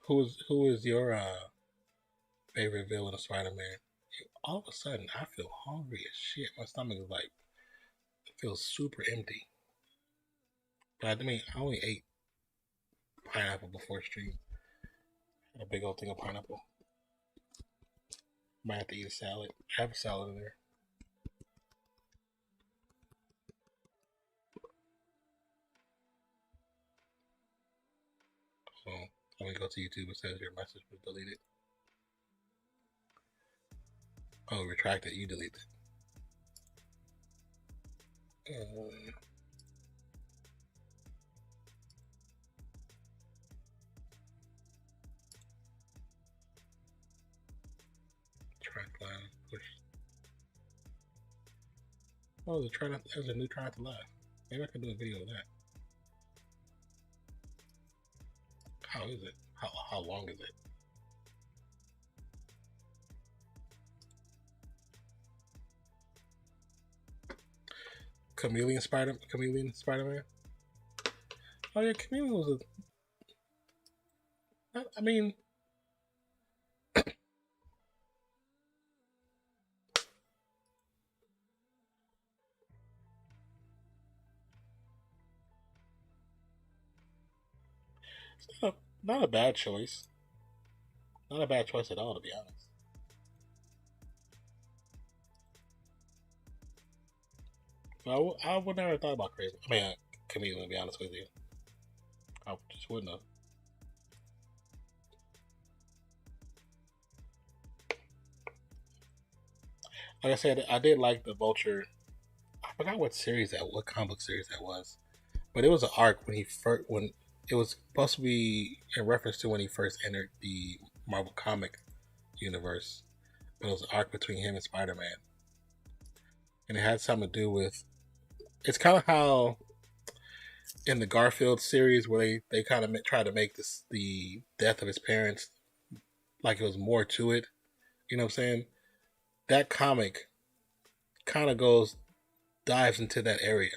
Who is your favorite villain of Spider-Man? All of a sudden, I feel hungry as shit. My stomach is like, it feels super empty. But I mean, I only ate pineapple before stream. A big old thing of pineapple. Might have to eat a salad. I have a salad in there. So let me go to YouTube. It says your message was deleted. Oh, retract it. You deleted it. Track line push. Oh, there's a new try not to laugh. Maybe I can do a video of that. How is it? How long is it? Chameleon Spider-Man. Oh yeah, Chameleon was I mean, it's not a bad choice. Not a bad choice at all, to be honest. I would never have thought about crazy. I mean, comedian, to be honest with you. I just wouldn't have. Like I said, I did like the Vulture. I forgot what comic book series that was, but it was an arc when it was supposed to be in reference to when he first entered the Marvel comic universe. But it was an arc between him and Spider Man, and it had something to do with. It's kind of how in the Garfield series where they kind of try to make this the death of his parents like it was more to it. You know what I'm saying? That comic kind of dives into that area.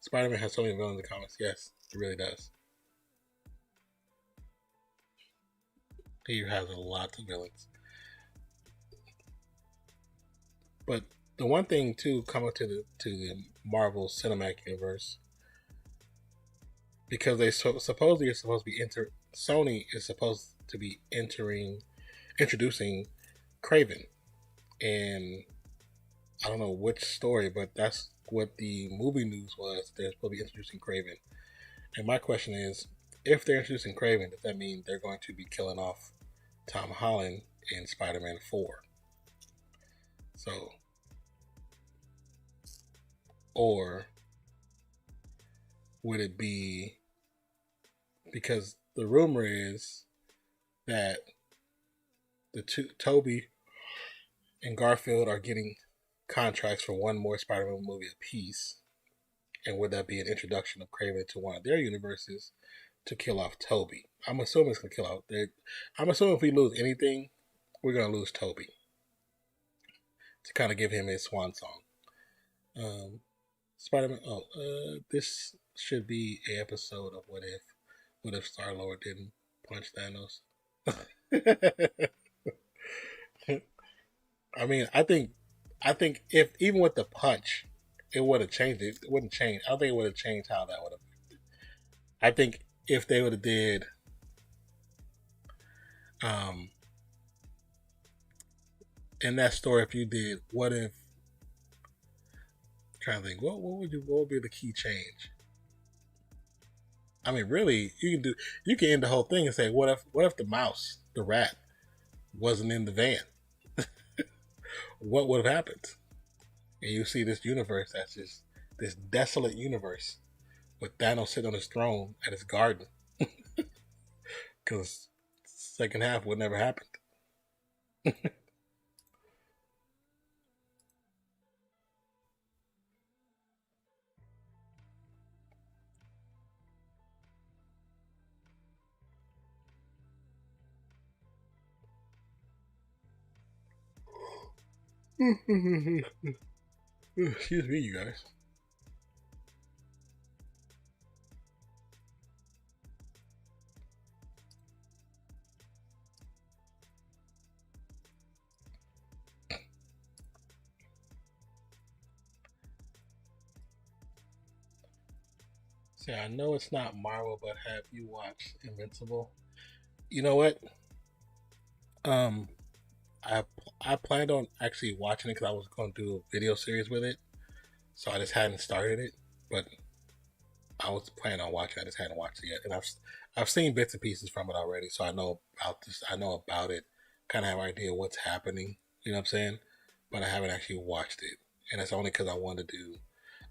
Spider Man has so many villains in the comics. Yes, it really does. He has a lot of villains. But the one thing too, coming to the Marvel Cinematic Universe, because supposedly are supposed to be Sony is supposed to be introducing Craven, and I don't know which story, but that's what the movie news was. They're supposed to be introducing Craven, and my question is, if they're introducing Craven, does that mean they're going to be killing off Tom Holland in Spider-Man 4? So, or would it be because the rumor is that the two Toby and Garfield are getting contracts for one more Spider-Man movie apiece, and would that be an introduction of Craven to one of their universes to kill off Toby? I'm assuming it's gonna kill off. I'm assuming if we lose anything, we're gonna lose Toby to kind of give him his swan song. Spider-Man. This should be a episode of What if Star Lord didn't punch Thanos? I mean, I think if even with the punch, it would have changed it. It wouldn't change. I don't think it would have changed how that would have. I think if they would have did, um, in that story, if you did, what if? I'm trying to think, what would be the key change? I mean, really, you can end the whole thing and say, what if the mouse, the rat, wasn't in the van? What would have happened? And you see this universe that's just this desolate universe with Thanos sitting on his throne at his garden, because second half would never happen. Excuse me, you guys. See, I know it's not Marvel, but have you watched Invincible? You know what? Um, I I planned on actually watching it because I was going to do a video series with it, so I just hadn't started it. But I was planning on watching. I just hadn't watched it yet, and I've seen bits and pieces from it already, so I know about this. I know about it. Kind of have an idea what's happening. You know what I'm saying? But I haven't actually watched it, and it's only because I want to do.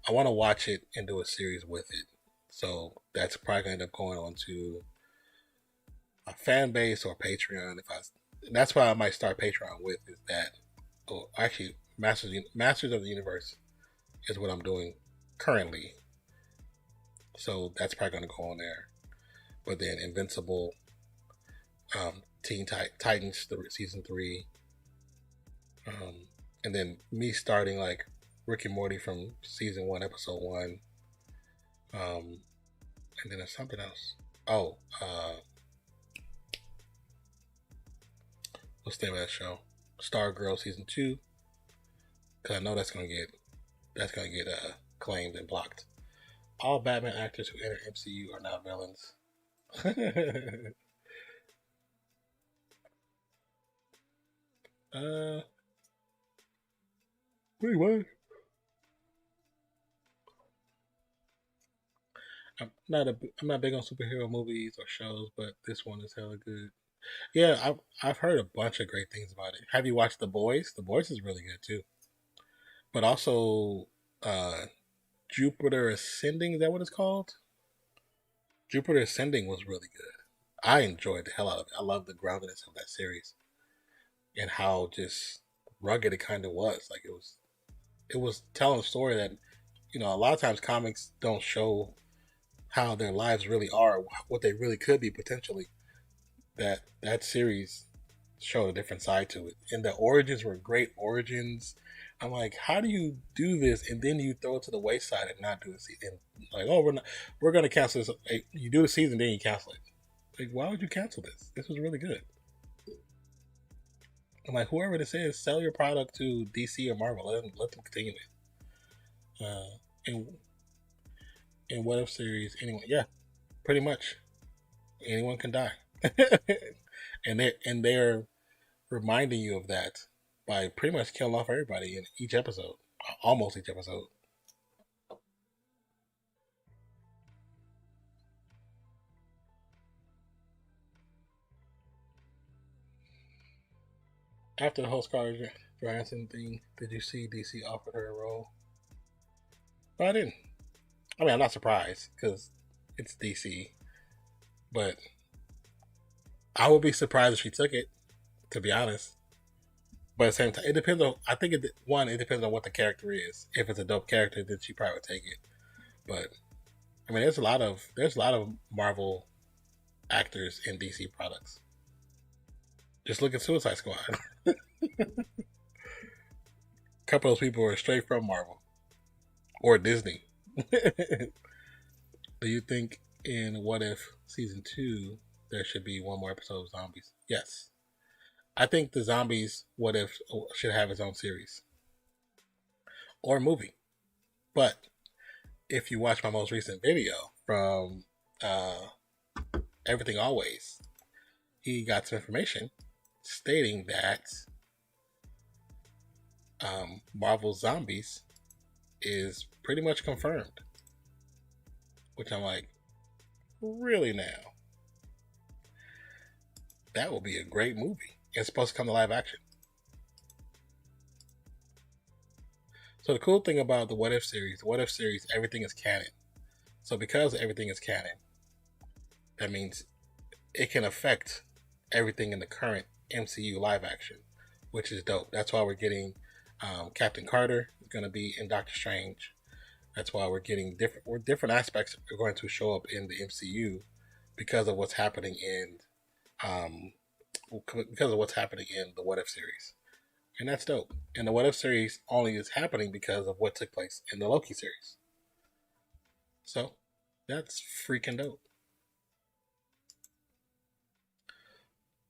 I want to watch it and do a series with it. So that's probably gonna end up going on to a fan base or Patreon. If I, that's why I might start Patreon with is that. Oh, actually, Masters of the Universe is what I'm doing currently. So that's probably gonna go on there. But then Invincible, Titans season 3, and then me starting like Rick and Morty from season 1, episode 1, and then there's something else. Oh, what's the name of that show? Stargirl season 2. Because I know that's gonna get claimed and blocked. All Batman actors who enter MCU are now villains. Wait, what? I'm not big on superhero movies or shows, but this one is hella good. Yeah, I've heard a bunch of great things about it. Have you watched The Boys? The Boys is really good too. But also, uh, Jupiter Ascending. Is that what it's called? Jupiter Ascending was really good. I enjoyed the hell out of it. I love the groundedness of that series and how just rugged it kind of was. Like it was telling a story that a lot of times comics don't show how their lives really are, what they really could be potentially. That series showed a different side to it, and the origins were great origins. I'm like, how do you do this and then you throw it to the wayside and not do the season? Like, oh, we're gonna cancel this. Like, you do the season, then you cancel it. Like, why would you cancel this? This was really good. I'm like, whoever this is, sell your product to DC or Marvel. Let them continue it. And in what if series, anyone, yeah, pretty much anyone can die, and they're reminding you of that by pretty much killing off everybody in each episode, almost each episode. After the whole Scarlett Johansson thing, did you see DC offered her a role? No, I didn't. I mean, I'm not surprised because it's DC, but I would be surprised if she took it. To be honest, but at the same time, it depends on. I think it depends on what the character is. If it's a dope character, then she probably would take it. But I mean, there's a lot of Marvel actors in DC products. Just look at Suicide Squad. A couple of those people are straight from Marvel or Disney. Do you think in What If season 2 there should be one more episode of zombies? Yes. I think the zombies What If should have its own series or movie. But if you watch my most recent video from uh, Everything Always, he got some information stating that Marvel Zombies is pretty much confirmed. Which I'm like, really now? That will be a great movie. It's supposed to come to live action. So the cool thing about the What If series, everything is canon. So because everything is canon, that means it can affect everything in the current MCU live action, which is dope. That's why we're getting Captain Carter is going to be in Doctor Strange. That's why we're getting different aspects are going to show up in the MCU because of what's happening in the What If series. And that's dope. And the What If series only is happening because of what took place in the Loki series. So that's freaking dope.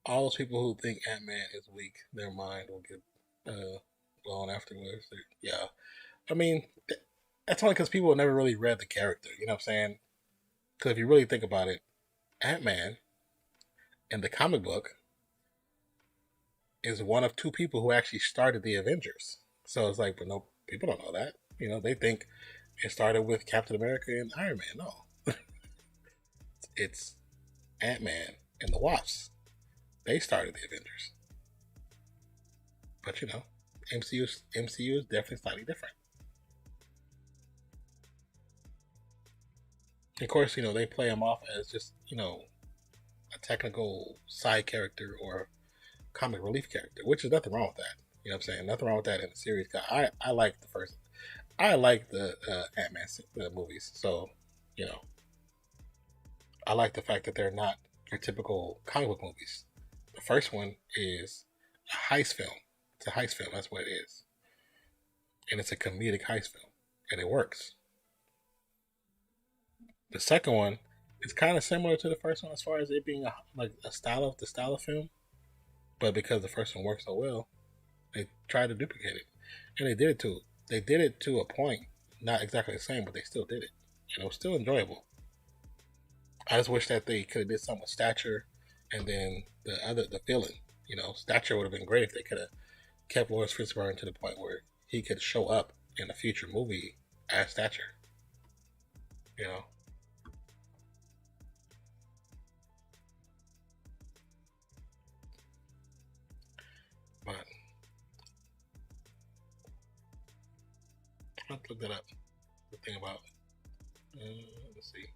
All those people who think Ant-Man is weak, their mind will get blown afterwards. Yeah. I mean, that's only because people never really read the character. You know what I'm saying? Because if you really think about it, Ant-Man in the comic book is one of two people who actually started the Avengers. So it's like, but no, people don't know that. They think it started with Captain America and Iron Man. No, it's Ant-Man and the Wasp. They started the Avengers. But MCU is definitely slightly different. Of course, they play him off as just, a technical side character or comic relief character, which is nothing wrong with that. You know what I'm saying? Nothing wrong with that in the series. I like the Ant-Man movies. So, I like the fact that they're not your typical comic book movies. The first one is a heist film. It's a heist film. That's what it is. And it's a comedic heist film. And it works. The second one is kind of similar to the first one as far as it being the style of film. But because the first one worked so well, they tried to duplicate it, and they did it to a point. Not exactly the same, but they still did it, and it was still enjoyable. I just wish that they could have did something with Stature, and then the villain. Stature would have been great if they could have kept Lawrence Fishburne to the point where he could show up in a future movie as Stature. You know, but let's look that up. The thing about let's see.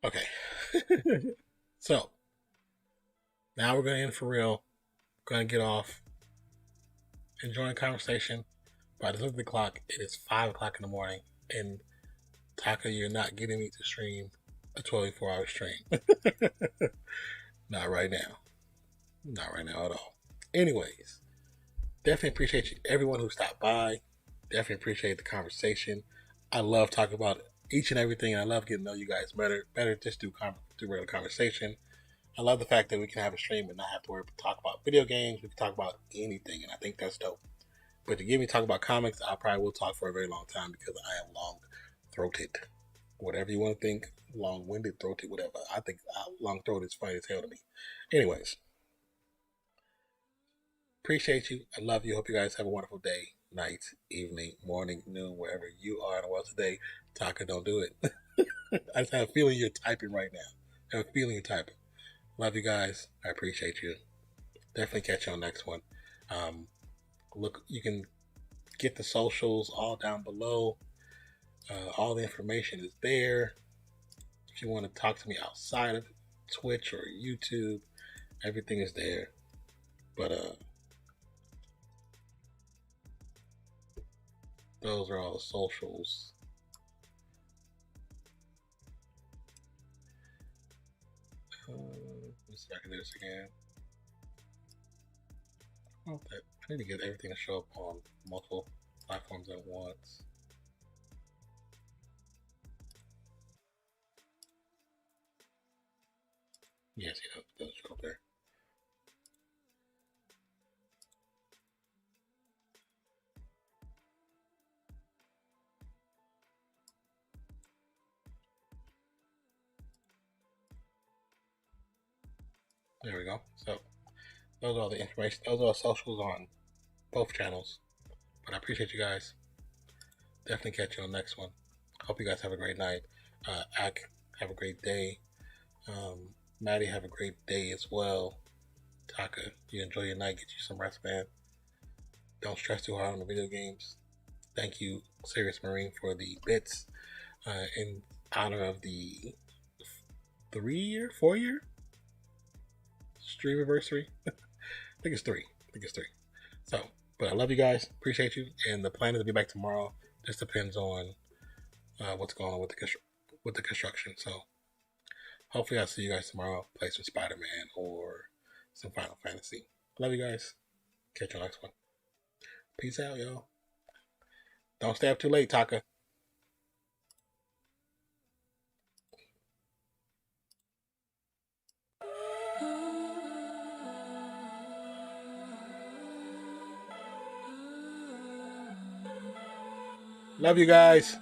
Okay. So now we're gonna end for real. We're gonna get off. Enjoying the conversation. By the look of the clock, it is 5 o'clock in the morning, and Taka, you're not getting me to stream a 24-hour stream. Not right now. Not right now at all. Anyways, definitely appreciate you, everyone who stopped by. Definitely appreciate the conversation. I love talking about each and everything. I love getting to know you guys better. Better just do regular conversation. I love the fact that we can have a stream and not have to worry talk about video games. We can talk about anything, and I think that's dope. But to give me talk about comics, I probably will talk for a very long time because I am long throated. Whatever you want to think, long winded, throated, whatever. I think long throated is funny as hell to me. Anyways, appreciate you. I love you. Hope you guys have a wonderful day, night, evening, morning, noon, wherever you are in the world today. Taka, don't do it. I just have a feeling you're typing right now. I have a feeling you're typing. Love you guys. I appreciate you. Definitely catch you on the next one. Look, you can get the socials all down below. All the information is there. If you want to talk to me outside of Twitch or YouTube, everything is there. But those are all the socials. Let's see if I can do this again. Okay. I need to get everything to show up on multiple platforms at once. Yes, it does show up there. There we go. So those are all the information. Those are all socials on both channels. But I appreciate you guys. Definitely catch you on the next one. Hope you guys have a great night. Ak, have a great day. Maddie, have a great day as well. Taka, you enjoy your night. Get you some rest, man. Don't stress too hard on the video games. Thank you, Serious Marine, for the bits in honor of the 4-year stream anniversary. I think it's 3. So, but I love you guys. Appreciate you. And the plan is to be back tomorrow. Just depends on what's going on with the with the construction. So hopefully I'll see you guys tomorrow. Play some Spider-Man or some Final Fantasy. Love you guys. Catch you next one. Peace out, yo. Don't stay up too late, Taka. Love you guys.